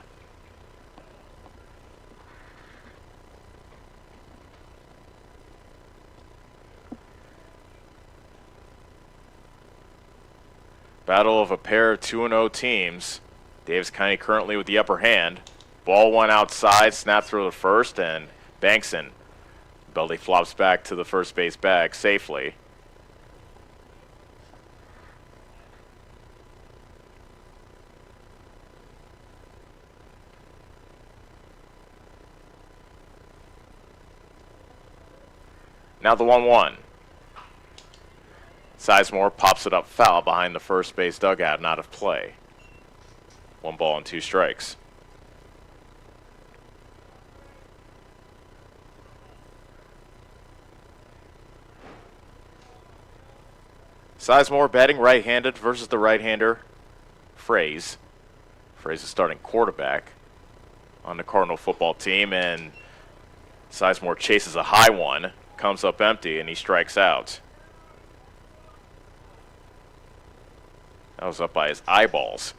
Battle of a pair of 2-0 teams. Davis County currently with the upper hand. Ball 1 outside, snap through the first, and Bankson belly flops back to the first base bag safely. Now the 1-1. Sizemore pops it up foul behind the first base dugout and out of play. 1 ball and 2 strikes. Sizemore batting right-handed versus the right-hander, Fraze. Fraze is starting quarterback on the Cardinal football team, and Sizemore chases a high one, comes up empty, and he strikes out. That was up by his eyeballs.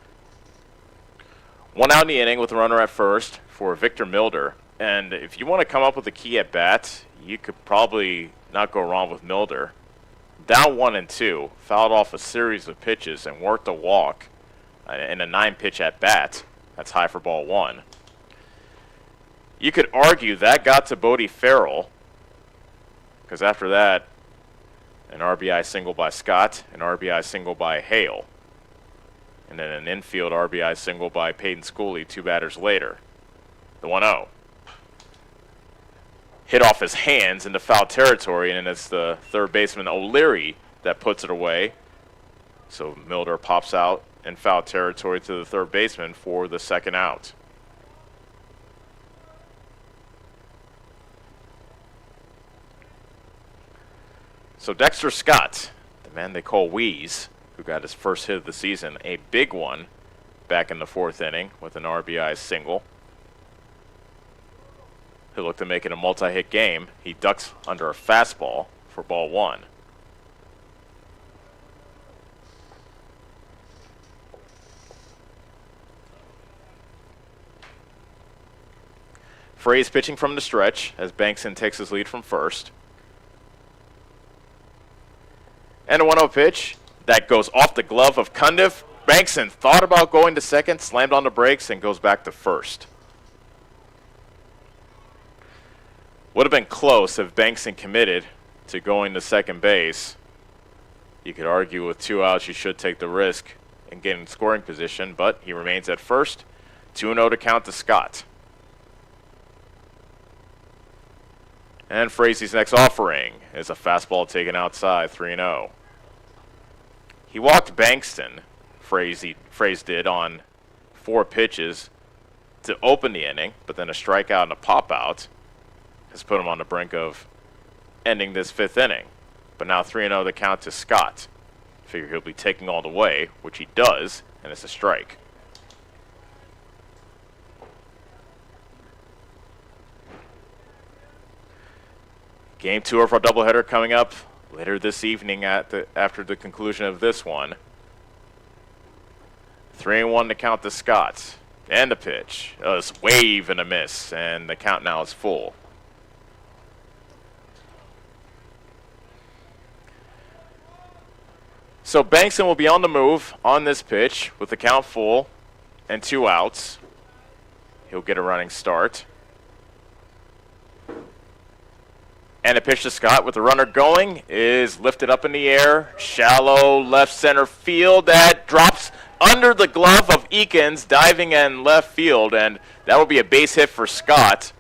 1 out in the inning with a runner at first for Victor Milder. And if you want to come up with a key at bat, you could probably not go wrong with Milder. Down 1-2, fouled off a series of pitches and worked a walk in a 9-pitch at bat. That's high for ball 1. You could argue that got to Bodie Farrell, because after that, an RBI single by Scott, an RBI single by Hale, and then an infield RBI single by Peyton Schooley 2 batters later. The 1-0. Hit off his hands into foul territory, and it's the third baseman O'Leary that puts it away. So Milder pops out in foul territory to the third baseman for the second out. So Dexter Scott, the man they call Wheeze, who got his first hit of the season, a big one back in the fourth inning with an RBI single. He'll look to make it a multi-hit game. He ducks under a fastball for ball one. Frey's pitching from the stretch as Bankson takes his lead from first. And a 1-0 pitch that goes off the glove of Cundiff. Bankson thought about going to second, slammed on the brakes, and goes back to first. Would have been close if Bankson committed to going to second base. You could argue with 2 outs you should take the risk and get in scoring position, but he remains at first. 2-0 to count to Scott. And Frazie's next offering is a fastball taken outside, 3-0. He walked Bankston, Fraze did, on 4 pitches to open the inning, but then a strikeout and a pop-out has put him on the brink of ending this 5th inning. But now 3-0 to count to Scott. Figure he'll be taking all the way, which he does, and it's a strike. Game 2 of our doubleheader coming up later this evening after the conclusion of this one. 3-1 to count to Scott. And the pitch. A wave and a miss, and the count now is full. So Bankson will be on the move on this pitch with the count full and 2 outs. He'll get a running start. And a pitch to Scott with the runner going is lifted up in the air. Shallow left center field. That drops under the glove of Eakins, diving in left field. And that will be a base hit for Scott.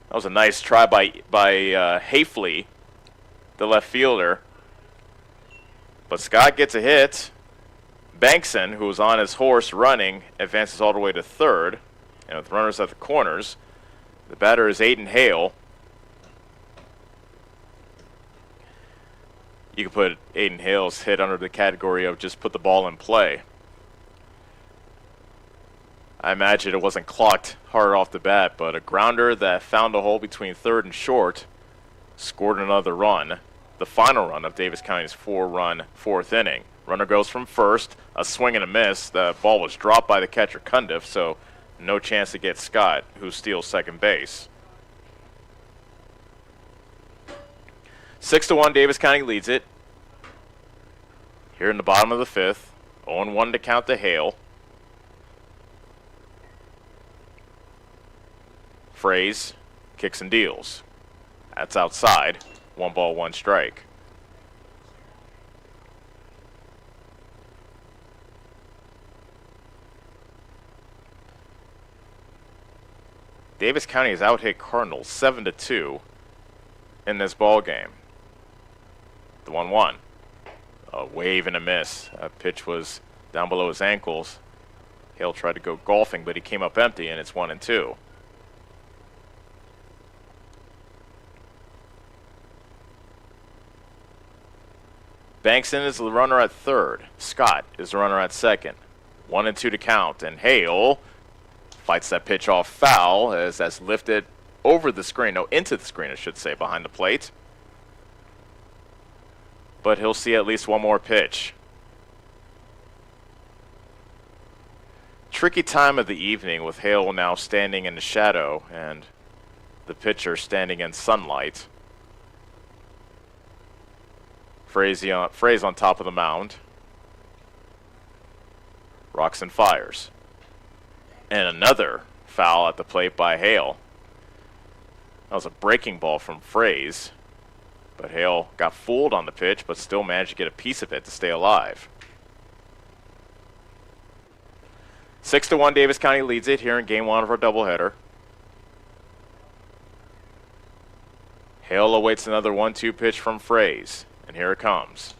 That was a nice try by Hafley, the left fielder. But Scott gets a hit. Bankson, who was on his horse running, advances all the way to third. And with runners at the corners, the batter is Aiden Hale. You can put Aiden Hale's hit under the category of just put the ball in play. I imagine it wasn't clocked hard off the bat, but a grounder that found a hole between third and short scored another run. The final run of Davis County's 4-run 4th inning. Runner goes from first, a swing and a miss. The ball was dropped by the catcher Cundiff, so no chance to get Scott, who steals second base. 6-1, Davis County leads it. Here in the bottom of the 5th, 0-1 to count to Hale. Fraze kicks and deals. That's outside. 1 ball, 1 strike. Davis County has out-hit Cardinal 7-2 in this ball game. The 1-1. A wave and a miss. That pitch was down below his ankles. Hale tried to go golfing, but he came up empty, and it's 1-2. Bankson is the runner at third. Scott is the runner at second. 1-2 to count, and Hale fights that pitch off foul as that's lifted over the screen, no, into the screen, I should say, behind the plate. But he'll see at least one more pitch. Tricky time of the evening with Hale now standing in the shadow and the pitcher standing in sunlight. Fraze on top of the mound. Rocks and fires. And another foul at the plate by Hale. That was a breaking ball from Fraze. But Hale got fooled on the pitch, but still managed to get a piece of it to stay alive. 6-1, Davis County leads it here in Game 1 of our doubleheader. Hale awaits another 1-2 pitch from Fraze. And here it comes.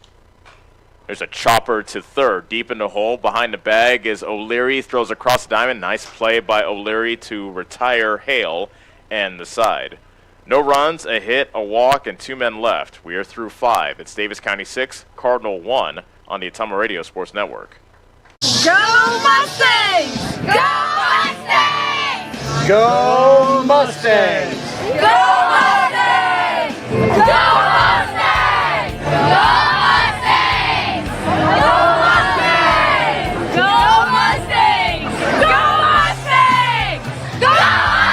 There's a chopper to third. Deep in the hole. Behind the bag is O'Leary. Throws across the diamond. Nice play by O'Leary to retire Hale and the side. No runs, a hit, a walk, and 2 men left. We are through 5. It's Davis County 6, Cardinal 1 on the Ottumwa Radio Sports Network. Go Mustangs! Go Mustangs! Go Mustangs! Go Mustangs! Go Mustangs! Go Mustangs! Go Mustangs! Go Mustangs! Go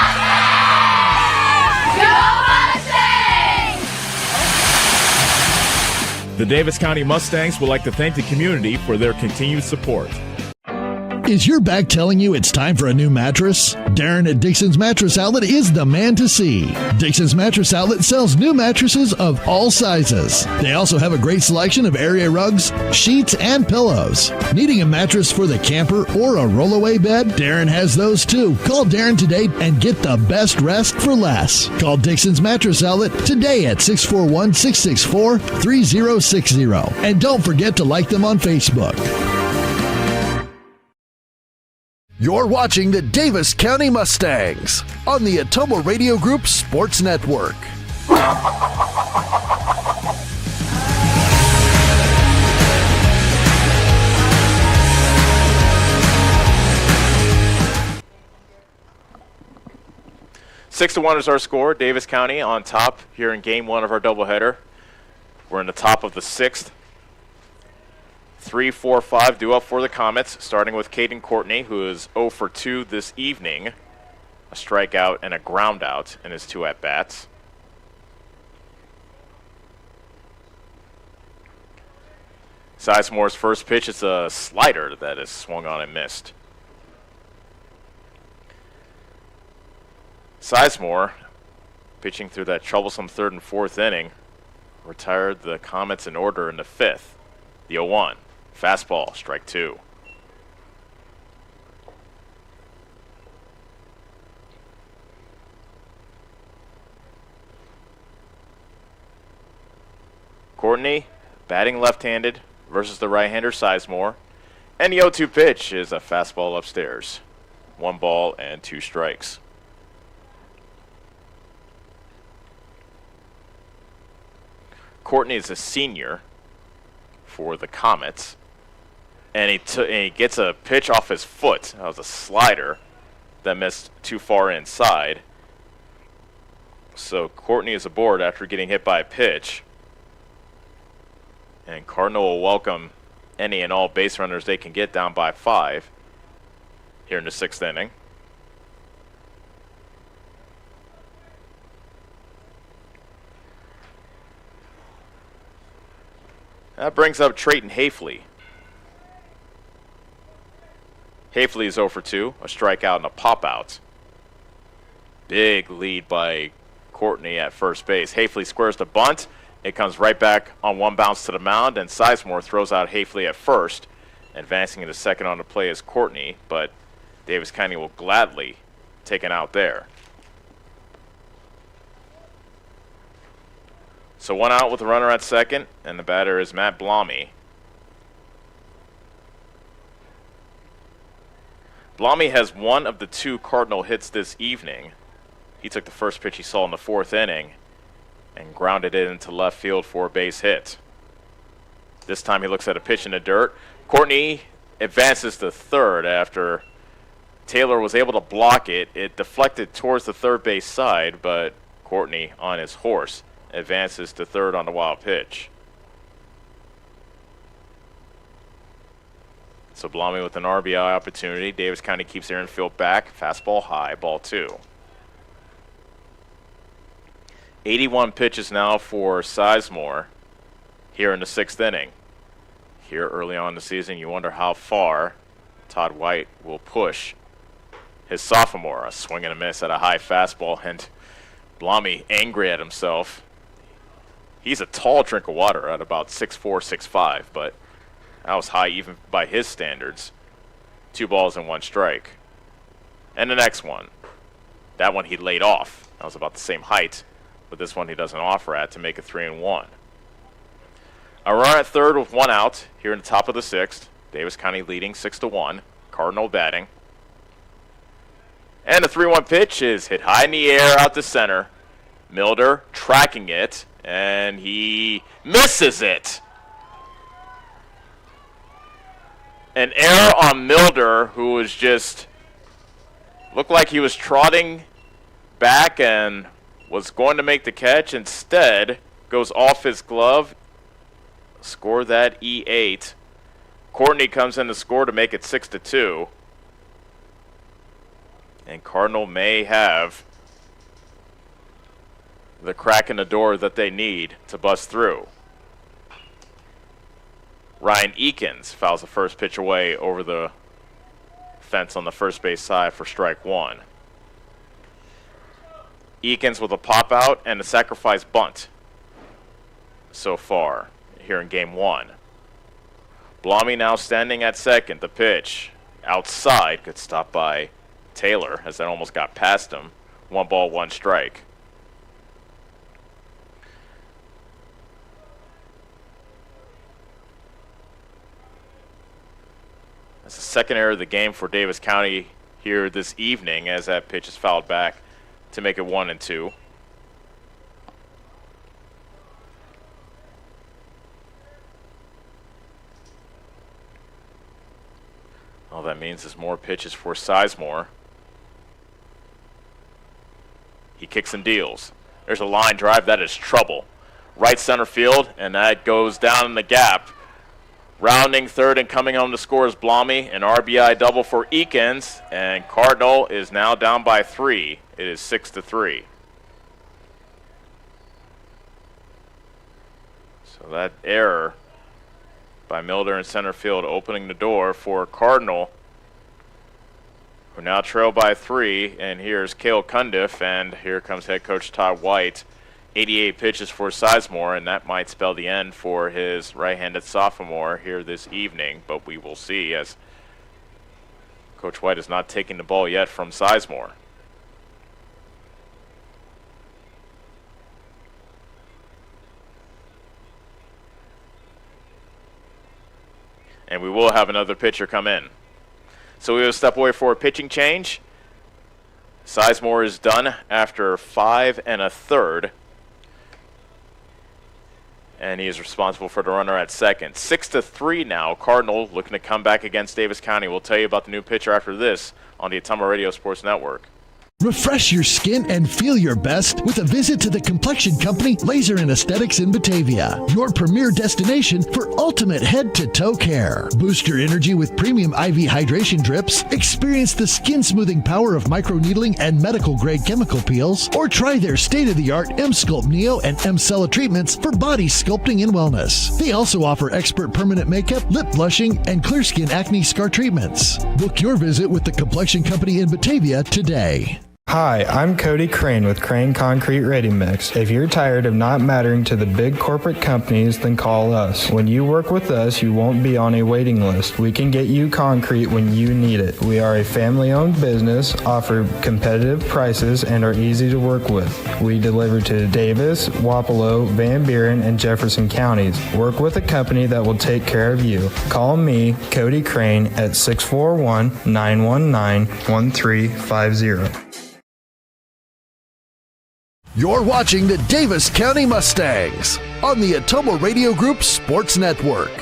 Mustangs! Go Mustangs! The Davis County Mustangs would like to thank the community for their continued support. Is your back telling you it's time for a new mattress? Darren at Dixon's Mattress Outlet is the man to see. Dixon's Mattress Outlet sells new mattresses of all sizes. They also have a great selection of area rugs, sheets, and pillows. Needing a mattress for the camper or a rollaway bed? Darren has those too. Call Darren today and get the best rest for less. Call Dixon's Mattress Outlet today at 641-664-3060. And don't forget to like them on Facebook. You're watching the Davis County Mustangs on the Ottumwa Radio Group Sports Network. Six to 1 is our score. Davis County on top here in Game 1 of our doubleheader. We're in the top of the 6th. 3-4-5 due up for the Comets, starting with Caden Courtney, who is 0 for 2 this evening. A strikeout and a ground out in his 2 at-bats. Sizemore's first pitch is a slider that is swung on and missed. Sizemore, pitching through that troublesome 3rd and 4th inning, retired the Comets in order in the 5th. The 0-1. Fastball, strike 2. Courtney batting left-handed versus the right-hander Sizemore. And the 0-2 pitch is a fastball upstairs. 1 ball and 2 strikes. Courtney is a senior for the Comets. And he gets a pitch off his foot. That was a slider that missed too far inside. So Courtney is aboard after getting hit by a pitch. And Cardinal will welcome any and all base runners they can get down by 5 here in the 6th inning. That brings up Trayton Hafley. Hafley is 0 for 2, a strikeout and a pop-out. Big lead by Courtney at first base. Hafley squares the bunt. It comes right back on 1 bounce to the mound, and Sizemore throws out Hafley at first. Advancing into second on the play is Courtney, but Davis County will gladly take an out there. So 1 out with a runner at second, and the batter is Matt Blommy. Blommy has 1 of the 2 Cardinal hits this evening. He took the first pitch he saw in the 4th inning and grounded it into left field for a base hit. This time he looks at a pitch in the dirt. Courtney advances to third after Taylor was able to block it. It deflected towards the third base side, but Courtney on his horse advances to third on the wild pitch. So Blommy with an RBI opportunity. Davis County keeps their infield back. Fastball high, ball 2. 81 pitches now for Sizemore here in the 6th inning. Here early on in the season, you wonder how far Todd White will push his sophomore. A swing and a miss at a high fastball, and Blommy angry at himself. He's a tall drink of water at about 6'4", 6'5", but that was high even by his standards. 2 balls and 1 strike. And the next one. That one he laid off. That was about the same height, but this one he doesn't offer at to make it 3-1. A run at third with one out here in the top of the sixth. Davis County leading 6-1. Cardinal batting. And the 3-1 pitch is hit high in the air out to center. Milder tracking it, and he misses it. An error on Milder, who was just looked like he was trotting back and was going to make the catch. Instead, goes off his glove. Score that E8. Courtney comes in to score to make it 6-2. And Cardinal may have the crack in the door that they need to bust through. Ryan Eakins fouls the first pitch away over the fence on the first base side for strike one. Eakins with a pop out and a sacrifice bunt so far here in game one. Blommy now standing at second. The pitch outside, good stop by Taylor as that almost got past him. 1 ball, 1 strike. That's the second error of the game for Davis County here this evening as that pitch is fouled back to make it 1-2. All that means is more pitches for Sizemore. He kicks and deals. There's a line drive. That is trouble. Right center field, and that goes down in the gap. Rounding third and coming home to score is Blommy. An RBI double for Eakins, and Cardinal is now down by 3. It is 6-3. So that error by Milder in center field opening the door for Cardinal, who now trail by 3. And here's Cale Cundiff, and here comes head coach Todd White. 88 pitches for Sizemore, and that might spell the end for his right-handed sophomore here this evening, but we will see as Coach White is not taking the ball yet from Sizemore. And we will have another pitcher come in. So we will step away for a pitching change. Sizemore is done after 5 1/3. And he is responsible for the runner at second. 6-3 now. Cardinal looking to come back against Davis County. We'll tell you about the new pitcher after this on the Ottumwa Radio Sports Network. Refresh your skin and feel your best with a visit to the complexion company Laser and Aesthetics in Batavia, your premier destination for ultimate head-to-toe care. Boost your energy with premium IV hydration drips, experience the skin-smoothing power of microneedling and medical-grade chemical peels, or try their state-of-the-art M-Sculpt Neo and M-Cella treatments for body sculpting and wellness. They also offer expert permanent makeup, lip blushing, and clear skin acne scar treatments. Book your visit with the complexion company in Batavia today. Hi, I'm Cody Crane with Crane Concrete Ready Mix. If you're tired of not mattering to the big corporate companies, then call us. When you work with us, you won't be on a waiting list. We can get you concrete when you need it. We are a family-owned business, offer competitive prices, and are easy to work with. We deliver to Davis, Wapello, Van Buren, and Jefferson counties. Work with a company that will take care of you. Call me, Cody Crane, at 641-919-1350. You're watching the Davis County Mustangs on the Ottumwa Radio Group Sports Network.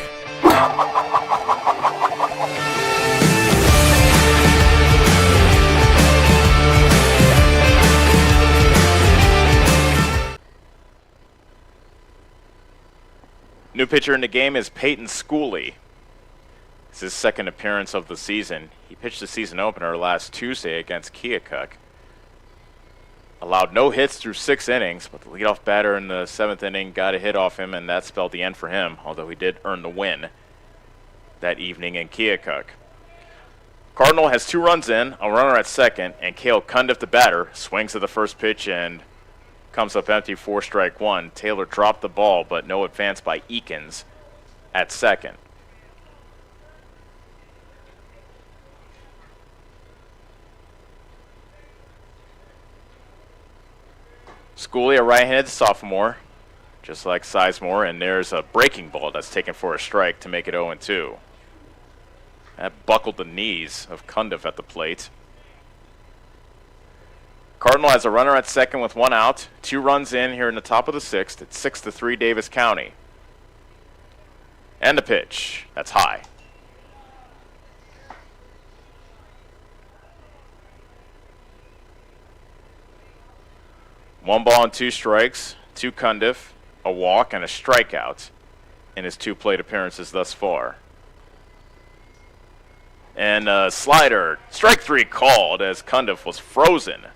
New pitcher in the game is Peyton Schooley. It's his second appearance of the season. He pitched the season opener last Tuesday against Keokuk. Allowed no hits through 6 innings, but the leadoff batter in the 7th inning got a hit off him, and that spelled the end for him, although he did earn the win that evening in Keokuk. Cardinal has 2 runs in, a runner at second, and Cale Cundiff, the batter, swings at the first pitch and comes up empty for strike 1. Taylor dropped the ball, but no advance by Eakins at second. Schooley, a right-handed sophomore, just like Sizemore, and there's a breaking ball that's taken for a strike to make it 0-2. That buckled the knees of Cundiff at the plate. Cardinal has a runner at second with 1 out. 2 runs in here in the top of the 6th. It's 6-3 Davis County. And the pitch. That's high. One ball and 2 strikes. 2 Cundiff, a walk, and a strikeout in his 2 plate appearances thus far. And a slider. Strike 3 called as Cundiff was frozen.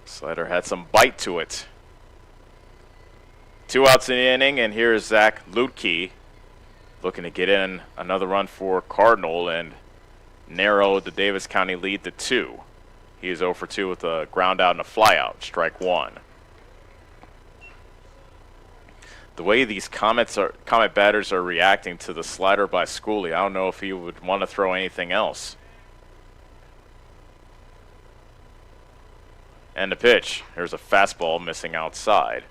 Slider had some bite to it. 2 outs in the inning, and here's Zach Lutke looking to get in another run for Cardinal and narrow the Davis County lead to 2. He is 0 for 2 with a ground out and a fly out. Strike 1. The way these Comet batters are reacting to the slider by Schooley, I don't know if he would want to throw anything else. And the pitch. There's a fastball missing outside.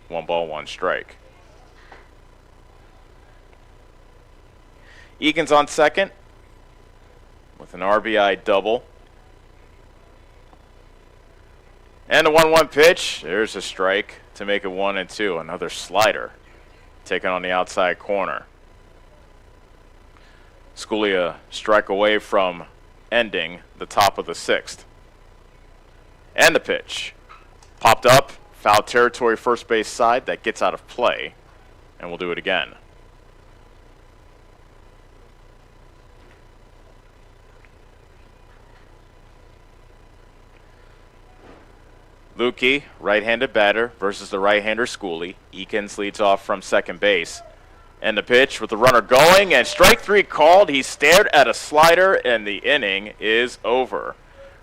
1 ball, 1 strike. Egan's on second with an RBI double. And the 1-1 pitch. There's a strike to make it 1-2. Another slider taken on the outside corner. Schooley a strike away from ending the top of the 6th. And the pitch. Popped up, foul territory first base side, that gets out of play. And we'll do it again. Lukey, right-handed batter versus the right-hander Schooley. Eakins leads off from second base. And the pitch with the runner going, and strike 3 called. He stared at a slider, and the inning is over.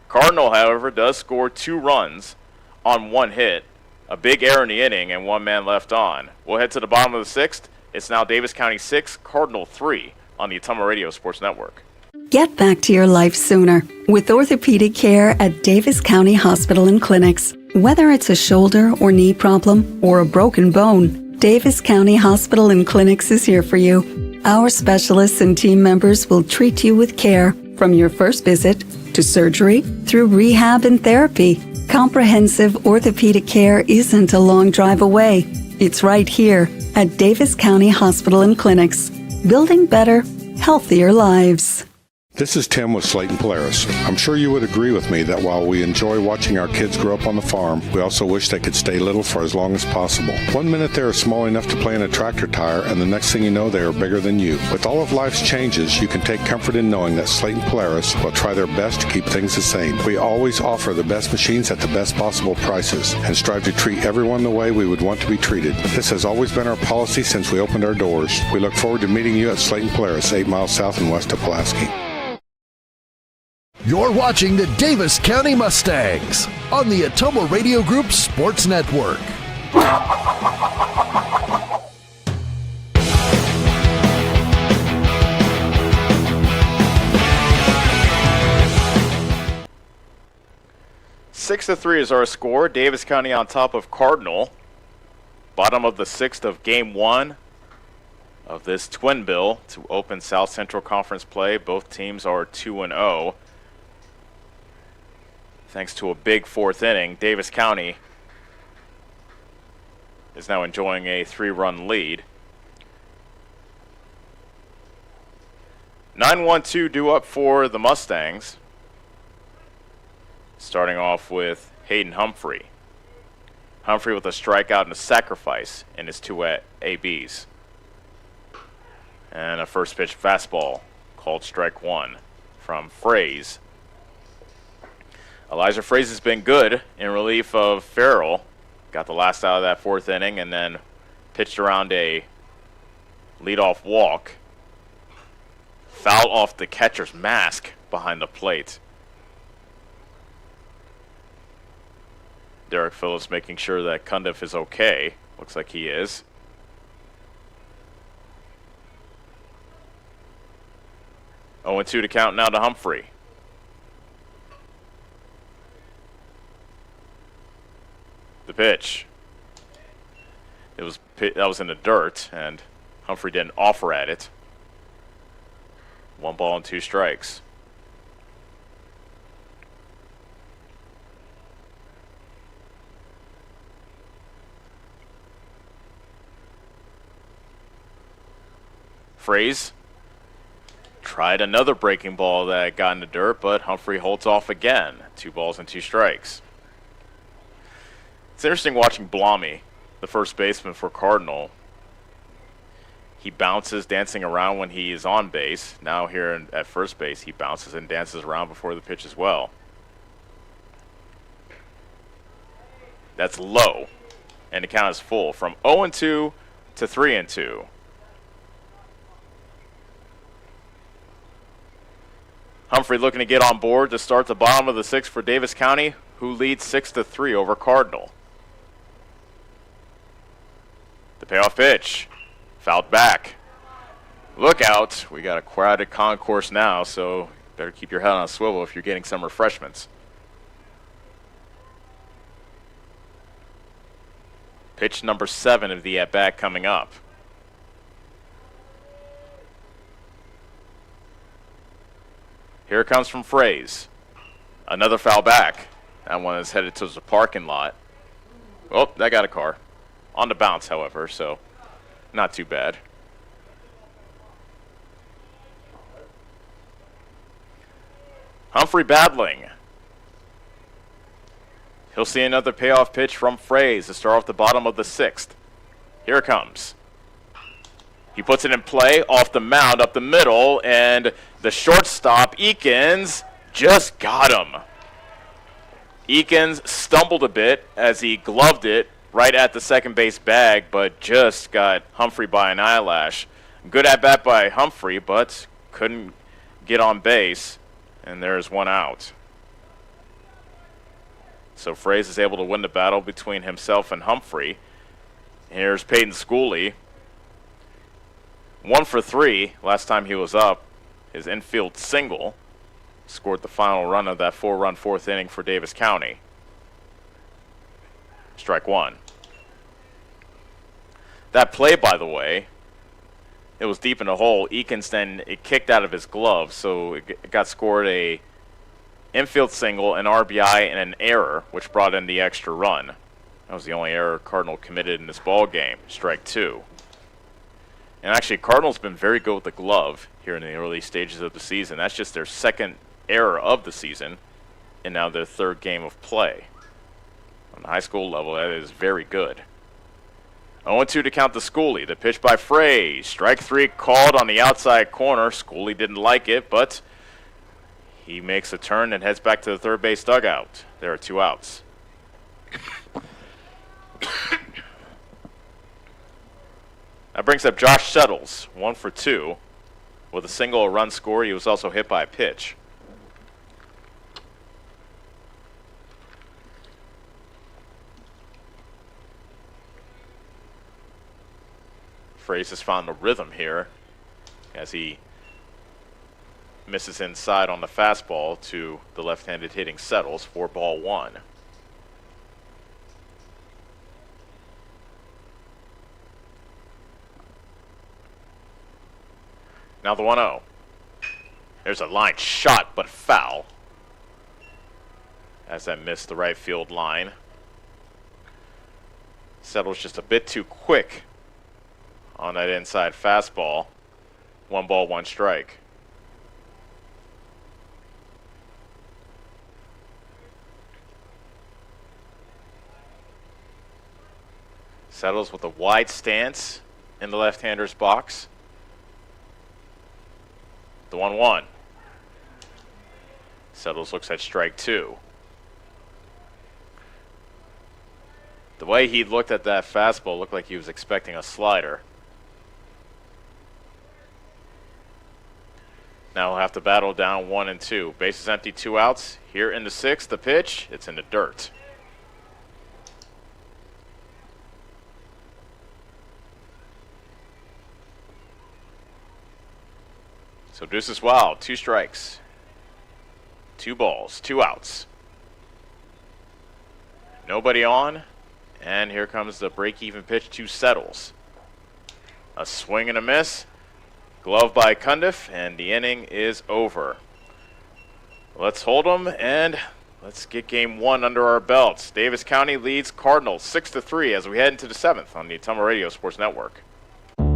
Cardinal, however, does score 2 runs on 1 hit. A big error in the inning and 1 man left on. We'll head to the bottom of the 6th. It's now Davis County 6, Cardinal 3 on the Ottumwa Radio Sports Network. Get back to your life sooner with orthopedic care at Davis County Hospital and Clinics. Whether it's a shoulder or knee problem or a broken bone, Davis County Hospital and Clinics is here for you. Our specialists and team members will treat you with care from your first visit to surgery through rehab and therapy. Comprehensive orthopedic care isn't a long drive away. It's right here at Davis County Hospital and Clinics, building better, healthier lives. This is Tim with Slayton Polaris. I'm sure you would agree with me that while we enjoy watching our kids grow up on the farm, we also wish they could stay little for as long as possible. 1 minute they are small enough to play in a tractor tire, and the next thing you know, they are bigger than you. With all of life's changes, you can take comfort in knowing that Slayton Polaris will try their best to keep things the same. We always offer the best machines at the best possible prices and strive to treat everyone the way we would want to be treated. This has always been our policy since we opened our doors. We look forward to meeting you at Slayton Polaris, 8 miles south and west of Pulaski. You're watching the Davis County Mustangs on the Ottumwa Radio Group Sports Network. Six to 3 is our score. Davis County on top of Cardinal. Bottom of the 6th of Game 1 of this twin bill to open South Central Conference play. Both teams are 2-0. Thanks to a big 4th inning, Davis County is now enjoying a 3-run lead. 9-1-2 due up for the Mustangs. Starting off with Hayden Humphrey. Humphrey with a strikeout and a sacrifice in his 2 ABs. And a first pitch fastball called strike 1 from Fraze. Elijah Fraze has been good in relief of Farrell. Got the last out of that 4th inning and then pitched around a leadoff walk. Foul off the catcher's mask behind the plate. Derek Phillips making sure that Cundiff is okay. Looks like he is. Oh, 0-2 to count now to Humphrey. The pitch. That was in the dirt, and Humphrey didn't offer at it. 1 ball and 2 strikes. Fraze tried another breaking ball that got in the dirt, but Humphrey holds off again. 2 balls and 2 strikes. It's interesting watching Blommy, the first baseman for Cardinal. He bounces, dancing around when he is on base. Now here at first base, he bounces and dances around before the pitch as well. That's low, and the count is full from 0-2 to 3-2. Humphrey looking to get on board to start the bottom of the 6th for Davis County, who leads 6-3 over Cardinal. The payoff pitch, fouled back. Look out, we got a crowded concourse now, so better keep your head on a swivel if you're getting some refreshments. Pitch number 7 of the at-bat coming up. Here it comes from Fraze. Another foul back. That one is headed towards the parking lot. Oh, that got a car. On the bounce, however, so not too bad. Humphrey battling. He'll see another payoff pitch from Fraze to start off the bottom of the 6th. Here it comes. He puts it in play off the mound up the middle, and the shortstop, Eakins, just got him. Eakins stumbled a bit as he gloved it right at the second base bag, but just got Humphrey by an eyelash. Good at bat by Humphrey, but couldn't get on base, and there's 1 out. So Fraze is able to win the battle between himself and Humphrey. Here's Peyton Schooley. 1 for 3 last time he was up. His infield single scored the final run of that 4-run 4th inning for Davis County. Strike 1. That play, by the way, it was deep in the hole. Eakins then it kicked out of his glove, so it got scored a infield single, an RBI, and an error, which brought in the extra run. That was the only error Cardinal committed in this ball game. Strike 2. And actually, Cardinal's been very good with the glove here in the early stages of the season. That's just their 2nd error of the season, and now their 3rd game of play. On the high school level, that is very good. 0-2 to count to Schooley. The pitch by Fraze. Strike 3 called on the outside corner. Schooley didn't like it, but he makes a turn and heads back to the 3rd base dugout. There are 2 outs. That brings up Josh Settles, 1 for 2. With a single, a run scored. He was also hit by a pitch. Fraze has found the rhythm here as he misses inside on the fastball to the left-handed hitting Settles. 4-1. Now the 1-0. There's a line shot, but foul, as that missed the right field line. Settles just a bit too quick on that inside fastball. 1 ball, 1 strike. Settles with a wide stance in the left-hander's box. The 1-1. Settles looks at strike 2. The way he looked at that fastball looked like he was expecting a slider. Now we'll have to battle down 1 and 2. Bases empty, 2 outs. Here in the 6th, the pitch. It's in the dirt. So deuces wild, 2 strikes, 2 balls, 2 outs. Nobody on, And here comes the break-even pitch to Settles. A swing and a miss. Glove by Cundiff, and the inning is over. Let's hold them, and let's get game one under our belts. Davis County leads Cardinal 6-3 as we head into the 7th on the Ottumwa Radio Sports Network.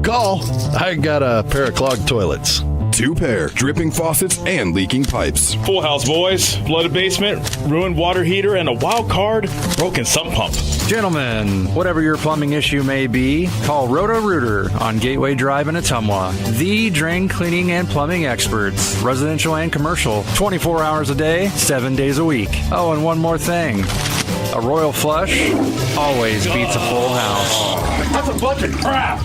Call. I got a pair of clogged toilets. 2 pair, dripping faucets, and leaking pipes. Full house, boys. Flooded basement, ruined water heater, and a wild card, broken sump pump. Gentlemen, whatever your plumbing issue may be, call Roto-Rooter on Gateway Drive in Ottumwa. The drain cleaning and plumbing experts, residential and commercial, 24 hours a day, 7 days a week. Oh, and one more thing. A royal flush always beats a full house. That's a bunch of crap.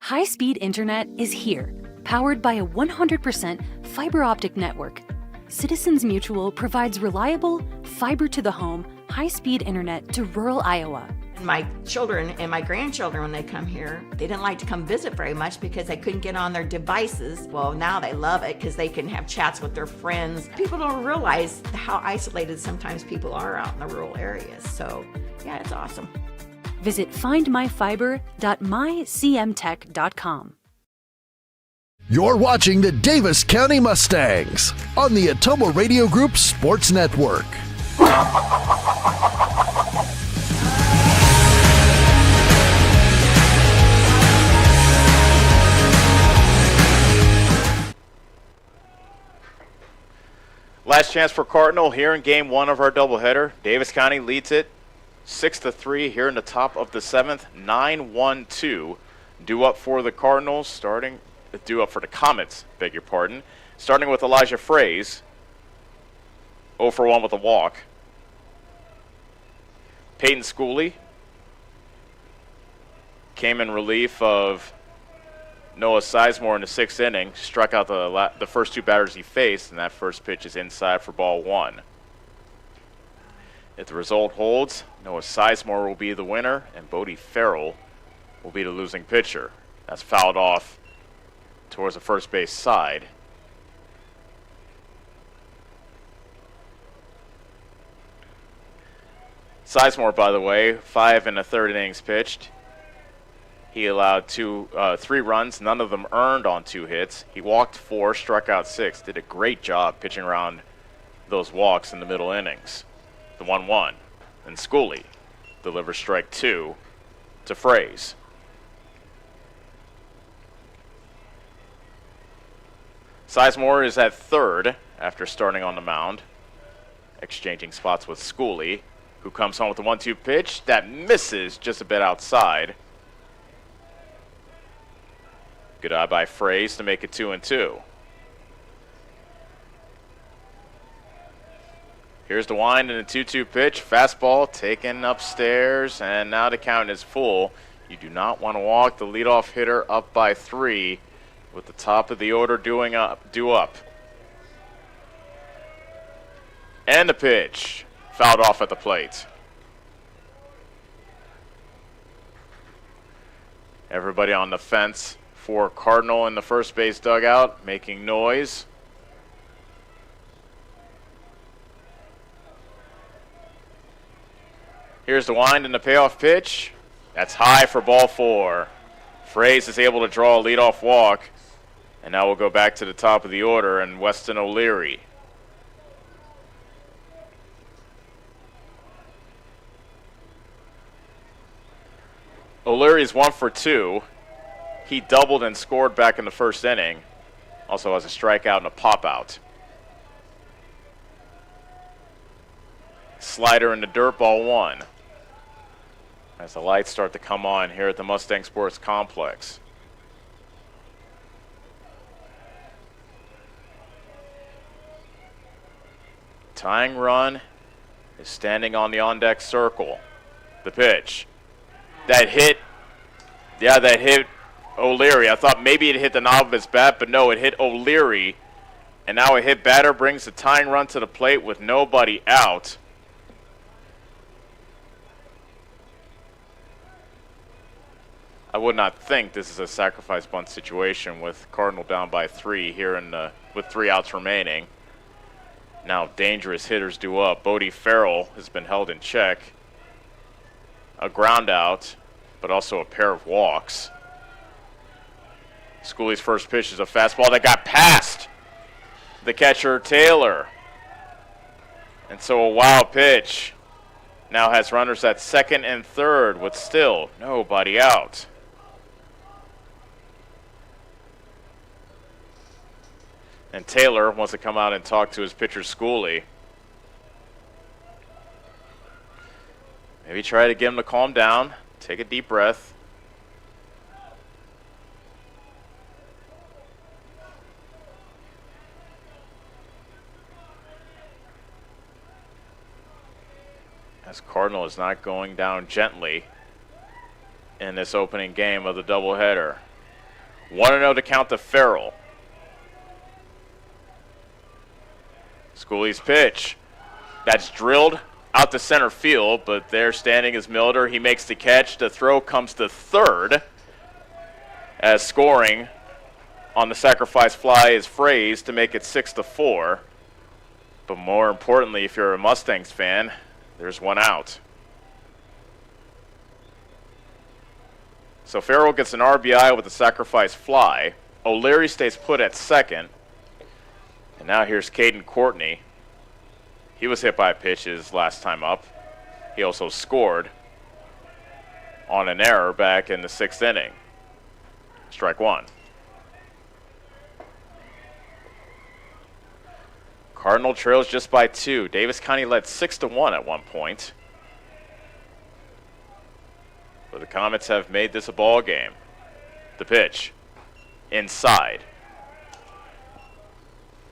High-speed internet is here, powered by a 100% fiber optic network. Citizens Mutual provides reliable, fiber-to-the-home, high-speed internet to rural Iowa. My children and my grandchildren, when they come here, they didn't like to come visit very much because they couldn't get on their devices. Well, now they love it because they can have chats with their friends. People don't realize how isolated sometimes people are out in the rural areas. So, yeah, it's awesome. Visit findmyfiber.mycmtech.com. You're watching the Davis County Mustangs on the Ottumwa Radio Group Sports Network. Last chance for Cardinal here in game one of our doubleheader. Davis County leads it 6-3 here in the top of the 7th, 9-1-2. Due up for the Cardinals, due up for the Comets, beg your pardon. Starting with Elijah Fraze, 0 for 1 with a walk. Peyton Schooley came in relief of Noah Sizemore in the 6th inning, struck out the first 2 batters he faced, and that first pitch is inside for ball 1. If the result holds, Noah Sizemore will be the winner, and Bodie Farrell will be the losing pitcher. That's fouled off towards the first base side. Sizemore, by the way, 5 1/3 innings pitched. He allowed 3 runs, none of them earned on 2 hits. He walked 4, struck out 6. Did a great job pitching around those walks in the middle innings. The 1-1. And Schooley delivers strike 2 to Fraze. Sizemore is at third after starting on the mound, exchanging spots with Schooley, who comes home with a 1-2 pitch that misses just a bit outside. Good eye by Fraze to make it 2-2. Here's the wind and a 2-2 pitch. Fastball taken upstairs, and now the count is full. You do not want to walk the leadoff hitter up by 3 with the top of the order due up. And the pitch. Fouled off at the plate. Everybody on the fence for Cardinal in the first base dugout making noise. Here's the wind and the payoff pitch. That's high for ball 4. Fraze is able to draw a leadoff walk. And now we'll go back to the top of the order and Weston O'Leary. O'Leary's 1 for 2. He doubled and scored back in the first inning. Also has a strikeout and a pop-out. Slider in the dirt, ball 1. As the lights start to come on here at the Mustang Sports Complex. Tying run is standing on the on-deck circle. The pitch. That hit O'Leary. I thought maybe it hit the knob of his bat, but no, it hit O'Leary. And now a hit batter brings the tying run to the plate with nobody out. I would not think this is a sacrifice bunt situation with Cardinal down by 3 here with 3 outs remaining. Now dangerous hitters due up. Bodie Farrell has been held in check. a ground out, but also a pair of walks. Schooley's first pitch is a fastball that got past the catcher, Taylor. And so a wild pitch now has runners at second and third with still nobody out. And Taylor wants to come out and talk to his pitcher, Schooley. Maybe try to get him to calm down, take a deep breath. As Cardinal is not going down gently in this opening game of the doubleheader. 1-0 to count to Farrell. Schooley's pitch. That's drilled out to center field, but there standing is Milder. He makes the catch. The throw comes to third as scoring on the sacrifice fly is phrased to make it 6-4. But more importantly, if you're a Mustangs fan, there's one out. So Farrell gets an RBI with a sacrifice fly. O'Leary stays put at second. And now here's Caden Courtney. He was hit by a pitch his last time up. He also scored on an error back in the 6th inning. Strike one. Cardinal trails just by 2. Davis County led 6-1 at one point. But the Comets have made this a ball game. The pitch. Inside.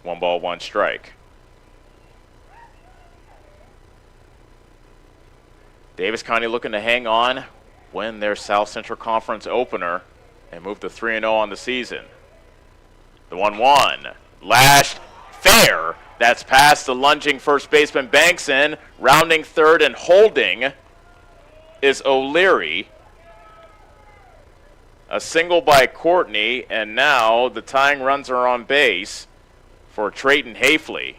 1 ball, 1 strike. Davis County looking to hang on, win their South Central Conference opener, and move to 3-0 on the season. The 1-1. Lashed. Fair. That's past the lunging first baseman Bankson. Rounding third and holding is O'Leary. A single by Courtney, and now the tying runs are on base for Trayton Hafley.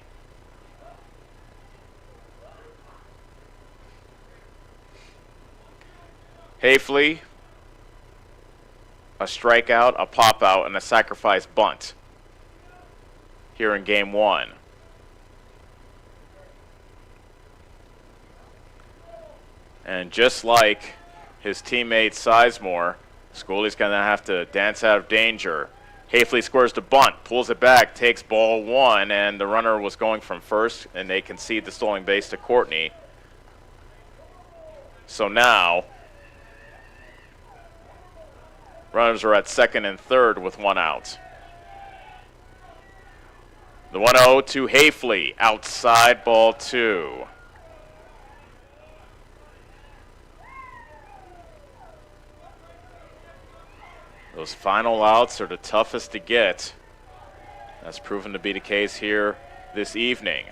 Hafley, a strikeout, a pop-out, and a sacrifice bunt here in game 1. And just like his teammate Sizemore, Schooley's going to have to dance out of danger. Hafley scores the bunt, pulls it back, takes ball 1, and the runner was going from first, and they concede the stolen base to Courtney. So now, runners are at second and third with 1 out. The 1-0 to Hafley, outside ball 2. Those final outs are the toughest to get. That's proven to be the case here this evening.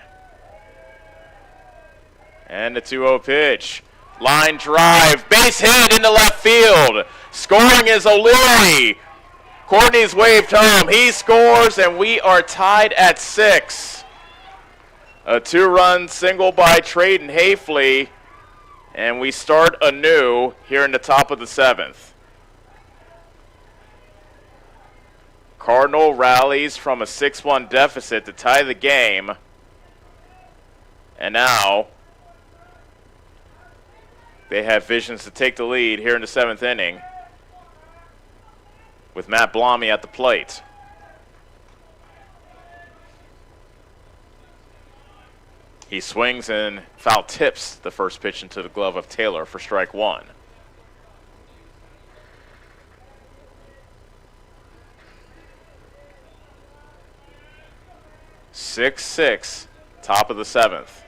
And the 2-0 pitch. Line drive, base hit into left field. Scoring is O'Leary. Courtney's waved home. He scores, and we are tied at 6. A 2-run single by Trayton Hafley, and we start anew here in the top of the 7th. Cardinal rallies from a 6-1 deficit to tie the game. And now they have visions to take the lead here in the 7th inning with Matt Blommy at the plate. He swings and foul tips the first pitch into the glove of Taylor for strike 1. Six, top of the 7th.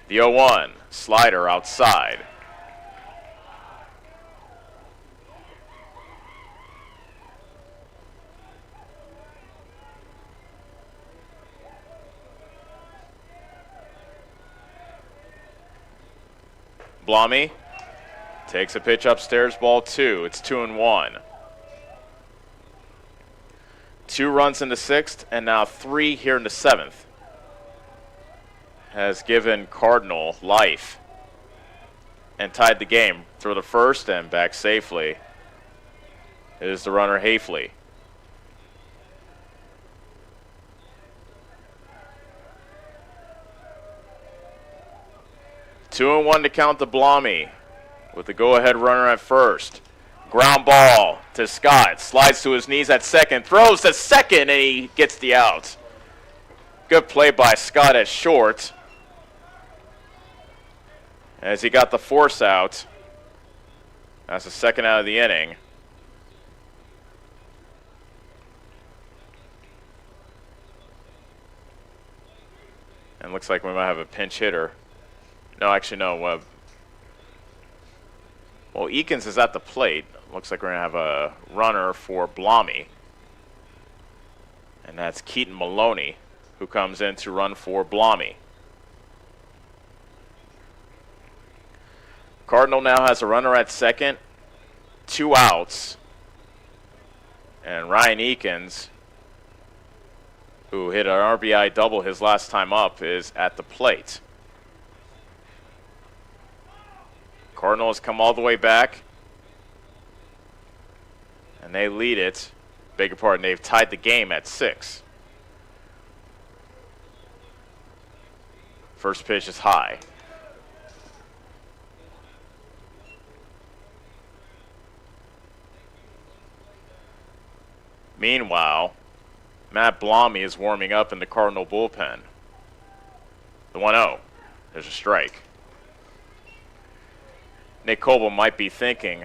The 0-1, slider outside. Blommy takes a pitch upstairs, ball 2. It's 2-1. 2 runs in the 6th, and now 3 here in the 7th. Has given Cardinal life and tied the game. Throw to first and back safely. It is the runner Hafley. Two and one to count to Blommy with the go-ahead runner at first. Ground ball to Scott. Slides to his knees at second. Throws to second, and he gets the out. Good play by Scott at short, as he got the force out. That's the second out of the inning. And looks like we might have a pinch hitter. No, actually, no. Well, Eakins is at the plate. Looks like we're going to have a runner for Blommy. And that's Keaton Maloney, who comes in to run for Blommy. Cardinal now has a runner at second, 2 outs. And Ryan Eakins, who hit an RBI double his last time up, is at the plate. Cardinals come all the way back, and they lead it. Beg your pardon, they've tied the game at 6. First pitch is high. Meanwhile, Matt Blommy is warming up in the Cardinal bullpen. The 1-0. There's a strike. Nick Coble might be thinking,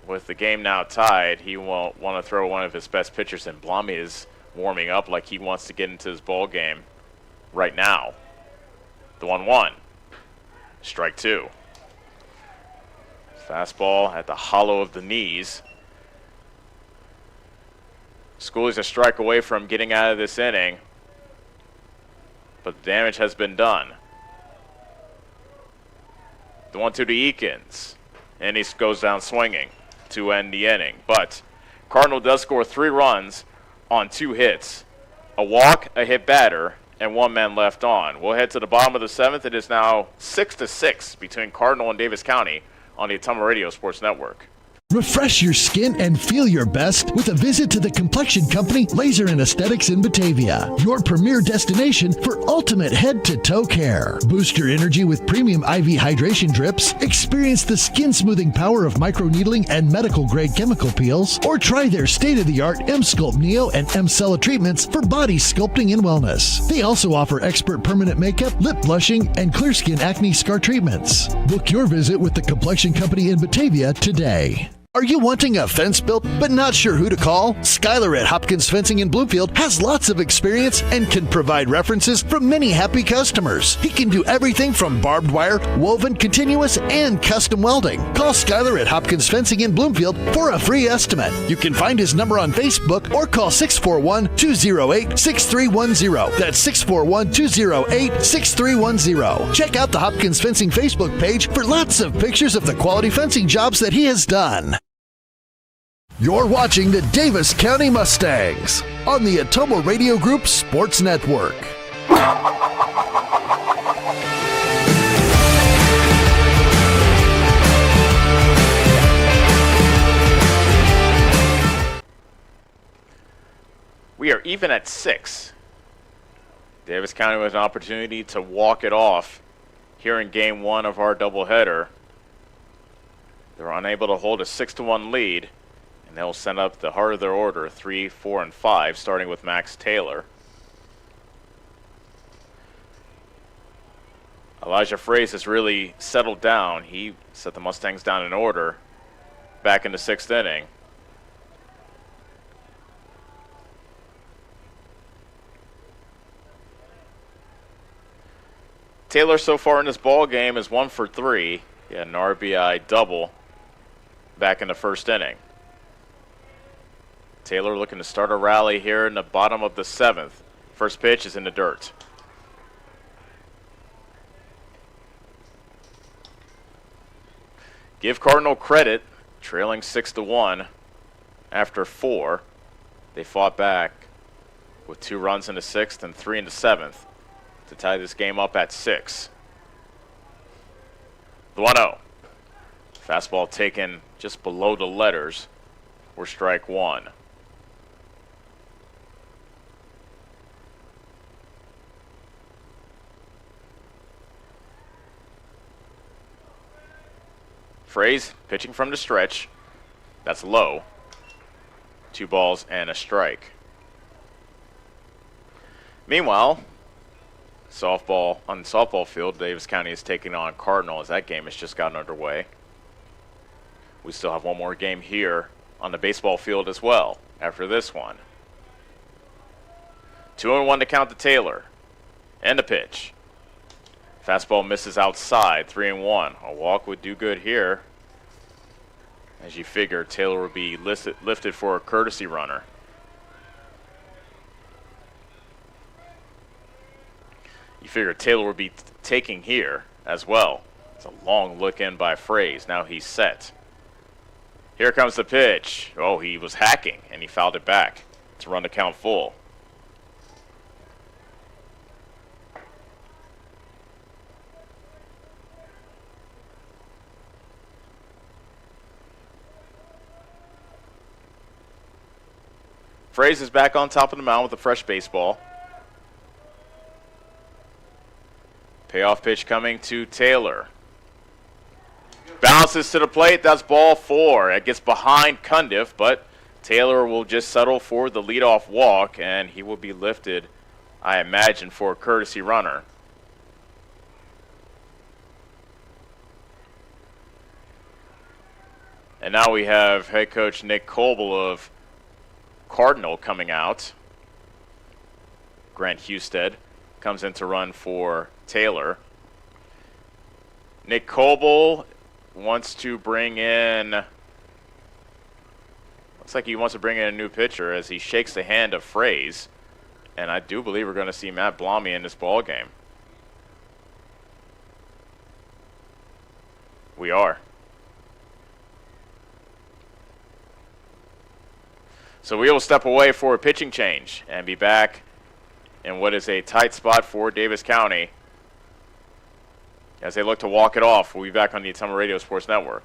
with the game now tied, he won't want to throw one of his best pitchers in. Blommy is warming up like he wants to get into his ball game right now. The 1-1. Strike 2. Fastball at the hollow of the knees. Schooley's a strike away from getting out of this inning, but the damage has been done. The 1-2 to Eakins, and he goes down swinging to end the inning. But Cardinal does score 3 runs on 2 hits, a walk, a hit batter, and 1 man left on. We'll head to the bottom of the 7th. It is now 6-6 between Cardinal and Davis County on the Ottumwa Radio Sports Network. Refresh your skin and feel your best with a visit to the complexion company Laser and Aesthetics in Batavia, your premier destination for ultimate head-to-toe care. Boost your energy with premium IV hydration drips, experience the skin-smoothing power of microneedling and medical-grade chemical peels, or try their state-of-the-art M-Sculpt Neo and M-Cella treatments for body sculpting and wellness. They also offer expert permanent makeup, lip blushing, and clear skin acne scar treatments. Book your visit with the complexion company in Batavia today. Are you wanting a fence built but not sure who to call? Skylar at Hopkins Fencing in Bloomfield has lots of experience and can provide references from many happy customers. He can do everything from barbed wire, woven, continuous, and custom welding. Call Skylar at Hopkins Fencing in Bloomfield for a free estimate. You can find his number on Facebook or call 641-208-6310. That's 641-208-6310. Check out the Hopkins Fencing Facebook page for lots of pictures of the quality fencing jobs that he has done. You're watching the Davis County Mustangs on the Ottumwa Radio Group Sports Network. We are even at 6. Davis County with an opportunity to walk it off here in Game 1 of our doubleheader. They're unable to hold a 6-1 lead. And they'll send up the heart of their order, 3, 4, and 5, starting with Max Taylor. Elijah Fraze has really settled down. He set the Mustangs down in order back in the 6th inning. Taylor so far in this ball game is 1 for 3. He had an RBI double back in the 1st inning. Taylor looking to start a rally here in the bottom of the 7th. First pitch is in the dirt. Give Cardinal credit, trailing 6-1 after 4. They fought back with 2 runs in the 6th and 3 in the 7th to tie this game up at 6. The 1-0. Fastball taken just below the letters for strike one. Fraze pitching from the stretch. That's low. 2 balls and a strike. Meanwhile, on the softball field, Davis County is taking on Cardinal as that game has just gotten underway. We still have one more game here on the baseball field as well after this one. 2-1 to count to Taylor. And the pitch. Fastball misses outside, 3-1. A walk would do good here. As you figure, Taylor would be lifted for a courtesy runner. You figure Taylor would be taking here as well. It's a long look in by Fraze. Now he's set. Here comes the pitch. Oh, he was hacking and he fouled it back to run the count full. Fraze is back on top of the mound with a fresh baseball. Payoff pitch coming to Taylor. Bounces to the plate. That's ball 4. It gets behind Cundiff, but Taylor will just settle for the leadoff walk, and he will be lifted, I imagine, for a courtesy runner. And now we have head coach Nick Coble of Cardinal coming out. Grant Husted comes in to run for Taylor. Nick Coble wants to bring in, looks like he wants to bring in a new pitcher as he shakes the hand of Fraze. And I do believe we're going to see Matt Blommy in this ball game. We are. So we will step away for a pitching change and be back in what is a tight spot for Davis County as they look to walk it off. We'll be back on the Ottumwa Radio Sports Network.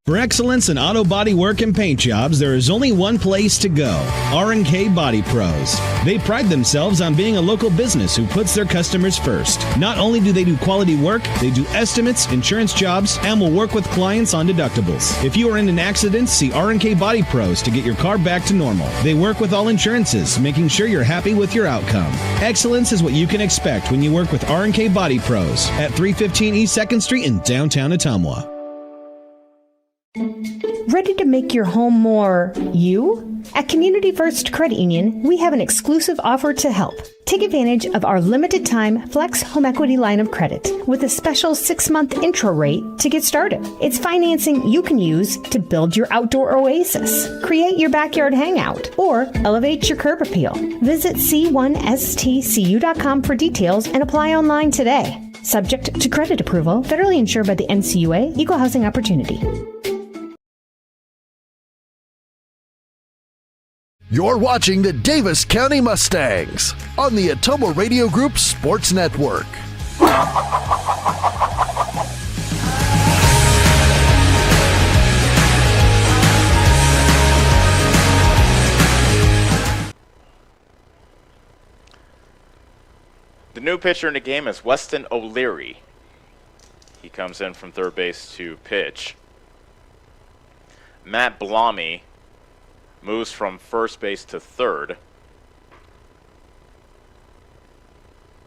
For excellence in auto body work and paint jobs, there is only one place to go, R&K Body Pros. They pride themselves on being a local business who puts their customers first. Not only do they do quality work, they do estimates, insurance jobs, and will work with clients on deductibles. If you are in an accident, see R&K Body Pros to get your car back to normal. They work with all insurances, making sure you're happy with your outcome. Excellence is what you can expect when you work with R&K Body Pros at 315 East 2nd Street in downtown Ottumwa. Ready to make your home more you? At Community First Credit Union, we have an exclusive offer to help. Take advantage of our limited time Flex Home Equity line of credit with a special 6-month intro rate to get started. It's financing you can use to build your outdoor oasis, create your backyard hangout, or elevate your curb appeal. Visit c1stcu.com for details and apply online today. Subject to credit approval, federally insured by the NCUA, Equal Housing Opportunity. You're watching the Davis County Mustangs on the Ottumwa Radio Group Sports Network. The new pitcher in the game is Weston O'Leary. He comes in from third base to pitch. Matt Blommy moves from first base to third.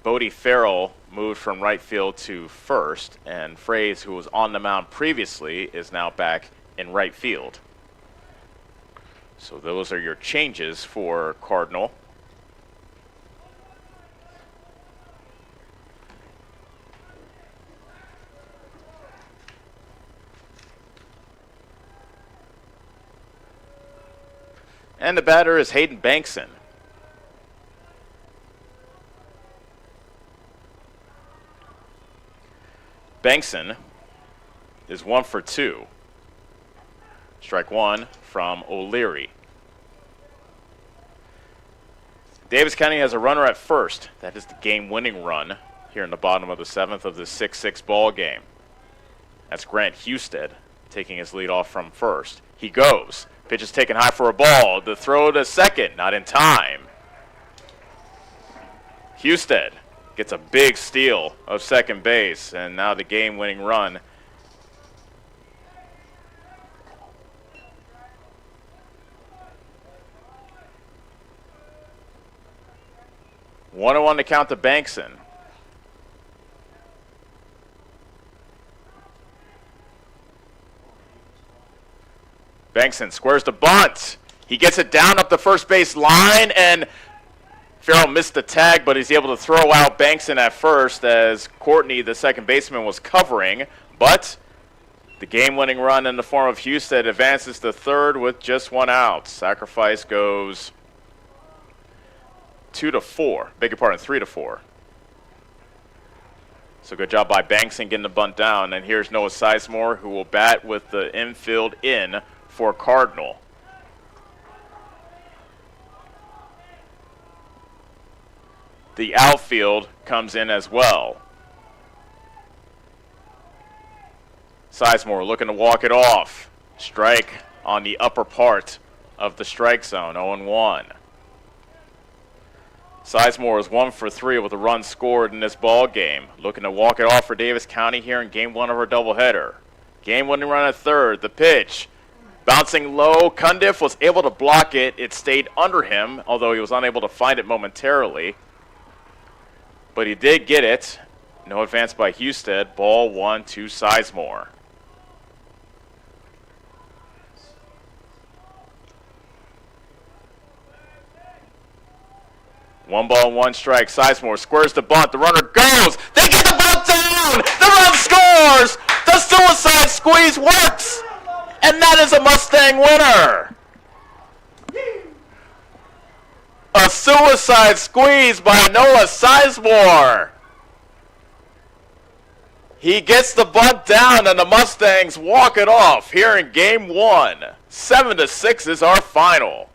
Bodie Farrell moved from right field to first, and Fraze, who was on the mound previously, is now back in right field. So those are your changes for Cardinal. And the batter is Hayden Bankson. Bankson is 1 for 2. Strike one from O'Leary. Davis County has a runner at first. That is the game-winning run here in the bottom of the 7th of the 6-6 ball game. That's Grant Husted. taking his lead off from first. He goes. Pitch is taken high for a ball. The throw to second, not in time. Husted gets a big steal of second base, and now the game-winning run. One on to count to Bankson. Bankson squares the bunt. He gets it down up the first base line, and Farrell missed the tag, but he's able to throw out Bankson at first as Courtney, the second baseman, was covering. But the game-winning run in the form of Husted advances to third with just one out. Sacrifice goes 2-4. Beg your pardon, 3-4. So good job by Bankson getting the bunt down. And here's Noah Sizemore, who will bat with the infield in for Cardinal. The outfield comes in as well. Sizemore looking to walk it off. Strike on the upper part of the strike zone, 0-1. Sizemore is 1 for 3 with a run scored in this ball game. Looking to walk it off for Davis County here in game 1 of our doubleheader. Game-winning run at third. The pitch. Bouncing low. Cundiff was able to block it. It stayed under him, although he was unable to find it momentarily. But he did get it. No advance by Husted. Ball 1 to Sizemore. One ball, one strike. Sizemore squares the bunt. The runner goes. They get the bunt down. The run scores. The suicide squeeze works. And that is a Mustang winner. A suicide squeeze by Noah Sizemore. He gets the bunt down, and the Mustangs walk it off here in game 1. 7-6 is our final.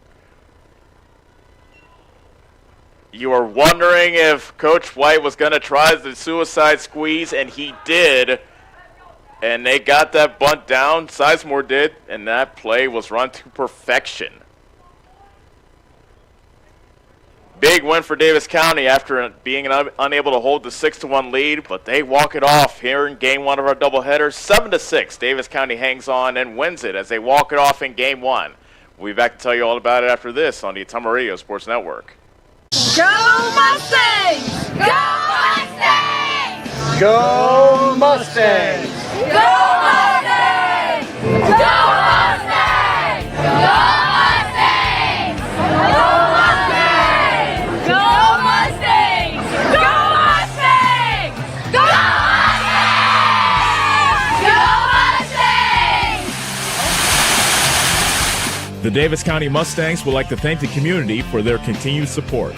You were wondering if Coach White was going to try the suicide squeeze, and he did. And they got that bunt down. Sizemore did, and that play was run to perfection. Big win for Davis County after being unable to hold the 6-1 lead, but they walk it off here in game 1 of our doubleheader. 7-6, Davis County hangs on and wins it as they walk it off in game 1. We'll be back to tell you all about it after this on the Ottumwa Radio Sports Network. Go Mustangs! Go Mustangs! Go Mustangs! Go Mustangs! Go Mustangs! Go Mustangs! Go Mustangs! Go Mustangs! Go Mustangs! Go Mustangs! Go Mustangs! The Davis County Mustangs would like to thank the community for their continued support.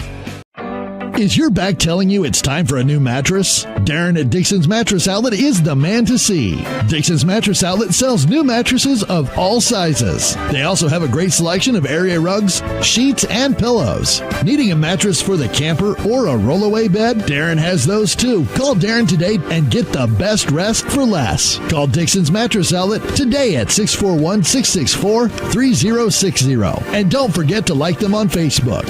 Is your back telling you it's time for a new mattress? Darren at Dixon's Mattress Outlet is the man to see. Dixon's Mattress Outlet sells new mattresses of all sizes. They also have a great selection of area rugs, sheets, and pillows. Needing a mattress for the camper or a rollaway bed? Darren has those too. Call Darren today and get the best rest for less. Call Dixon's Mattress Outlet today at 641-664-3060. And don't forget to like them on Facebook.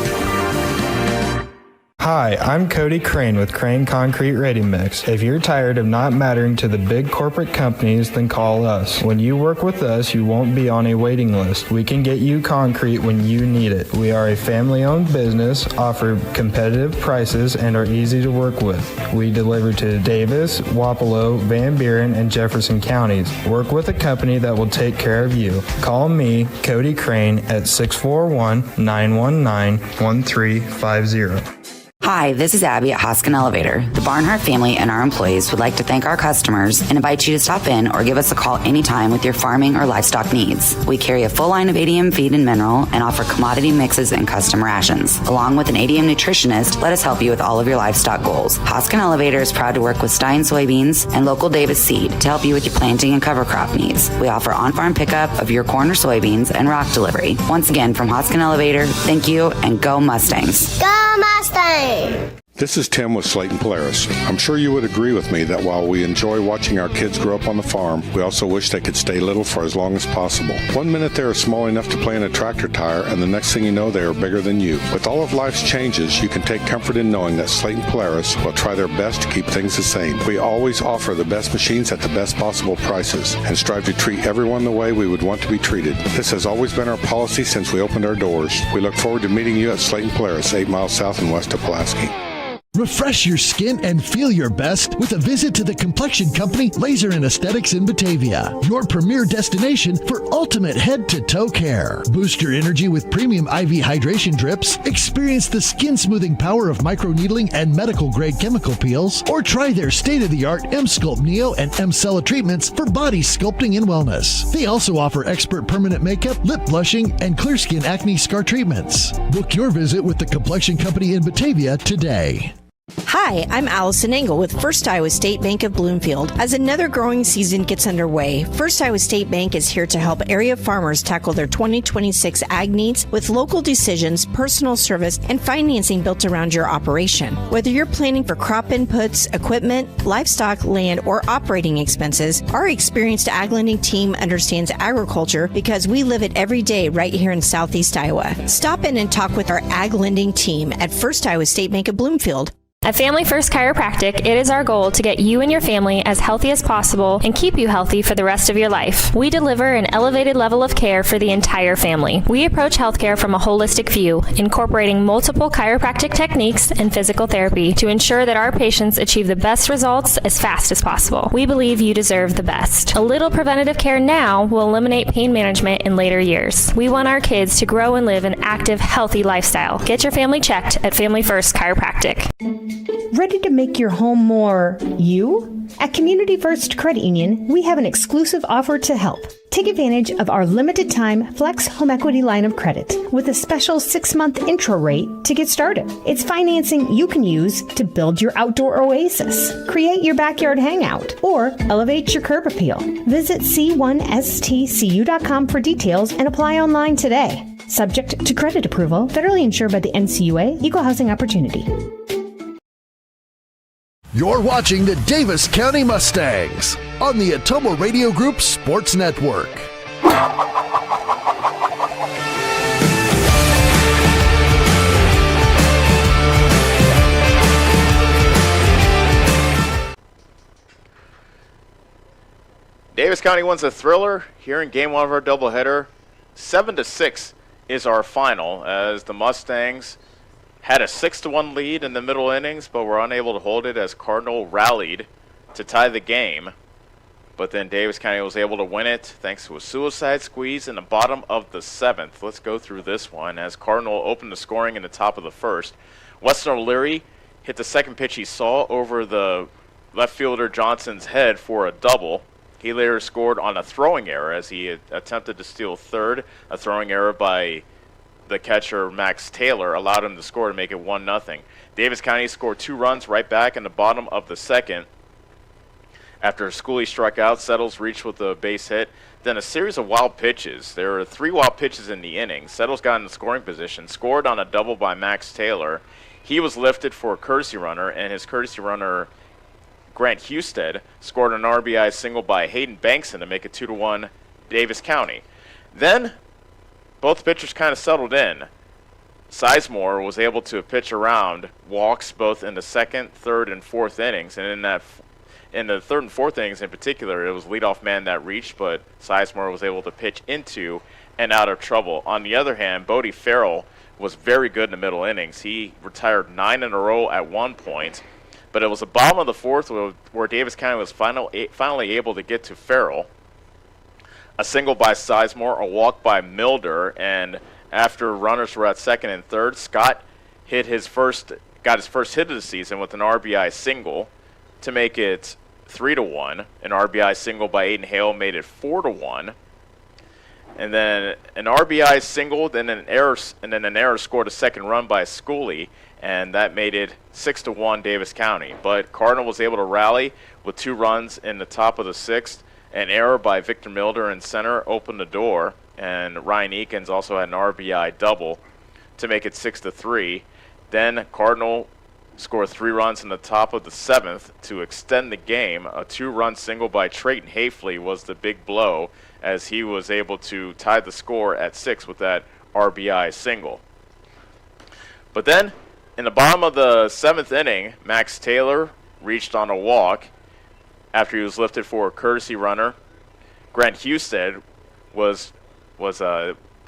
Hi, I'm Cody Crane with Crane Concrete Ready Mix. If you're tired of not mattering to the big corporate companies, then call us. When you work with us, you won't be on a waiting list. We can get you concrete when you need it. We are a family-owned business, offer competitive prices, and are easy to work with. We deliver to Davis, Wapello, Van Buren, and Jefferson counties. Work with a company that will take care of you. Call me, Cody Crane, at 641-919-1350. Hi, this is Abby at Hoskin Elevator. The Barnhart family and our employees would like to thank our customers and invite you to stop in or give us a call anytime with your farming or livestock needs. We carry a full line of ADM feed and mineral and offer commodity mixes and custom rations. Along with an ADM nutritionist, let us help you with all of your livestock goals. Hoskin Elevator is proud to work with Stein soybeans and local Davis seed to help you with your planting and cover crop needs. We offer on-farm pickup of your corn or soybeans and rock delivery. Once again, from Hoskin Elevator, thank you and go Mustangs. Go Mustangs! This is Tim with Slayton Polaris. I'm sure you would agree with me that while we enjoy watching our kids grow up on the farm, we also wish they could stay little for as long as possible. 1 minute they are small enough to play in a tractor tire, and the next thing you know, they are bigger than you. With all of life's changes, you can take comfort in knowing that Slayton Polaris will try their best to keep things the same. We always offer the best machines at the best possible prices and strive to treat everyone the way we would want to be treated. This has always been our policy since we opened our doors. We look forward to meeting you at Slayton Polaris, 8 miles south and west of Pulaski. Refresh your skin and feel your best with a visit to the complexion company Laser and Aesthetics in Batavia, your premier destination for ultimate head-to-toe care. Boost your energy with premium IV hydration drips, experience the skin-smoothing power of microneedling and medical-grade chemical peels, or try their state-of-the-art M-Sculpt Neo and M-Cella treatments for body sculpting and wellness. They also offer expert permanent makeup, lip blushing, and clear skin acne scar treatments. Book your visit with the complexion company in Batavia today. Hi, I'm Allison Engel with First Iowa State Bank of Bloomfield. As another growing season gets underway, First Iowa State Bank is here to help area farmers tackle their 2026 ag needs with local decisions, personal service, and financing built around your operation. Whether you're planning for crop inputs, equipment, livestock, land, or operating expenses, our experienced ag lending team understands agriculture because we live it every day right here in Southeast Iowa. Stop in and talk with our ag lending team at First Iowa State Bank of Bloomfield. At Family First Chiropractic, it is our goal to get you and your family as healthy as possible and keep you healthy for the rest of your life. We deliver an elevated level of care for the entire family. We approach healthcare from a holistic view, incorporating multiple chiropractic techniques and physical therapy to ensure that our patients achieve the best results as fast as possible. We believe you deserve the best. A little preventative care now will eliminate pain management in later years. We want our kids to grow and live an active, healthy lifestyle. Get your family checked at Family First Chiropractic. Ready to make your home more you? At Community First Credit Union, we have an exclusive offer to help. Take advantage of our limited time Flex Home Equity line of credit with a special 6-month intro rate to get started. It's financing you can use to build your outdoor oasis, create your backyard hangout, or elevate your curb appeal. Visit c1stcu.com for details and apply online today. Subject to credit approval, federally insured by the NCUA, Equal Housing Opportunity. You're watching the Davis County Mustangs on the Atomo Radio Group Sports Network. Davis County wins a thriller here in Game 1 of our doubleheader. 7-6 is our final as the Mustangs had a 6-1 lead in the middle innings, but were unable to hold it as Cardinal rallied to tie the game. But then Davis County was able to win it thanks to a suicide squeeze in the bottom of the 7th. Let's go through this one as Cardinal opened the scoring in the top of the first. Weston O'Leary hit the second pitch he saw over the left fielder Johnson's head for a double. He later scored on a throwing error as he attempted to steal third. A throwing error by the catcher Max Taylor allowed him to score to make it 1-0. Davis County scored 2 runs right back in the bottom of the second. After Schooley struck out, Settles reached with a base hit. Then a series of wild pitches. There were 3 wild pitches in the inning. Settles got in the scoring position, scored on a double by Max Taylor. He was lifted for a courtesy runner, and his courtesy runner, Grant Husted, scored an RBI single by Hayden Bankson to make it 2-1 Davis County. Then both pitchers kind of settled in. Sizemore was able to pitch around walks both in the second, third, and fourth innings. And in the third and fourth innings in particular, it was leadoff man that reached, but Sizemore was able to pitch into and out of trouble. On the other hand, Bodie Farrell was very good in the middle innings. He retired 9 in a row at one point, but it was the bottom of the fourth where Davis County was finally able to get to Farrell. A single by Sizemore, a walk by Milder, and after runners were at second and third, Scott got his first hit of the season with an RBI single to make it 3-1. An RBI single by Aiden Hale made it 4-1. And then an RBI single, then an error scored a second run by Schooley, and that made it 6-1 Davis County. But Cardinal was able to rally with 2 runs in the top of the 6th. An error by Victor Milder in center opened the door, and Ryan Eakins also had an RBI double to make it 6-3. Then Cardinal scored 3 runs in the top of the 7th to extend the game. A 2-run single by Trayton Hafley was the big blow, as he was able to tie the score at 6 with that RBI single. But then, in the bottom of the 7th inning, Max Taylor reached on a walk after he was lifted for a courtesy runner. Grant Husted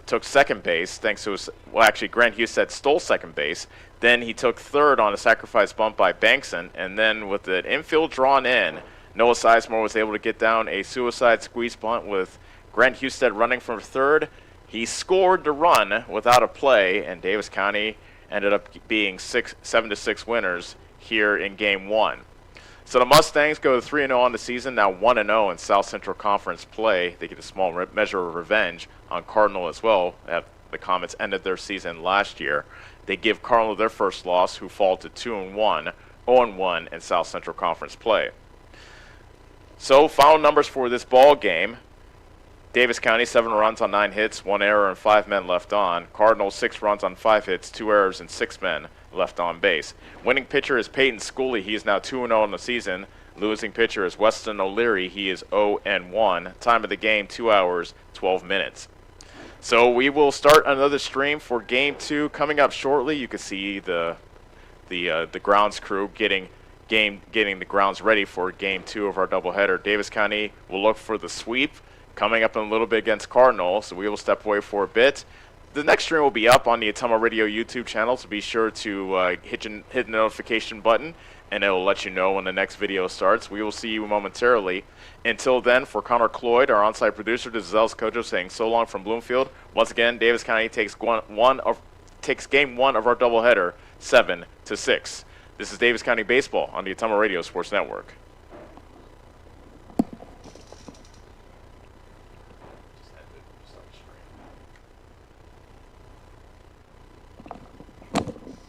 took second base thanks to Grant Husted stole second base. Then he took third on a sacrifice bunt by Bankson, and then with the infield drawn in, Noah Sizemore was able to get down a suicide squeeze bunt with Grant Husted running from third. He scored the run without a play, and Davis County ended up being 7-6 winners here in Game 1. So the Mustangs go 3-0 on the season, now 1-0 in South Central Conference play. They get a small measure of revenge on Cardinal as well. The Comets ended their season last year. They give Cardinal their first loss, who fall to 2-1, 0-1 in South Central Conference play. So final numbers for this ball game. Davis County, 7 runs on 9 hits, 1 error, and 5 men left on. Cardinals, 6 runs on 5 hits, 2 errors, and 6 men left on base. Winning pitcher is Peyton Schooley. He is now 2-0 in the season. Losing pitcher is Weston O'Leary. He is 0-1. Time of the game, 2 hours, 12 minutes. So we will start another stream for Game 2 coming up shortly. You can see the grounds crew getting the grounds ready for Game 2 of our doubleheader. Davis County will look for the sweep coming up in a little bit against Cardinal, so we will step away for a bit. The next stream will be up on the Ottumwa Radio YouTube channel, so be sure to hit the notification button, and it will let you know when the next video starts. We will see you momentarily. Until then, for Connor Cloyd, our on-site producer, this is Els Kojo saying so long from Bloomfield. Once again, Davis County takes Game 1 of our doubleheader, 7-6. This is Davis County Baseball on the Ottumwa Radio Sports Network.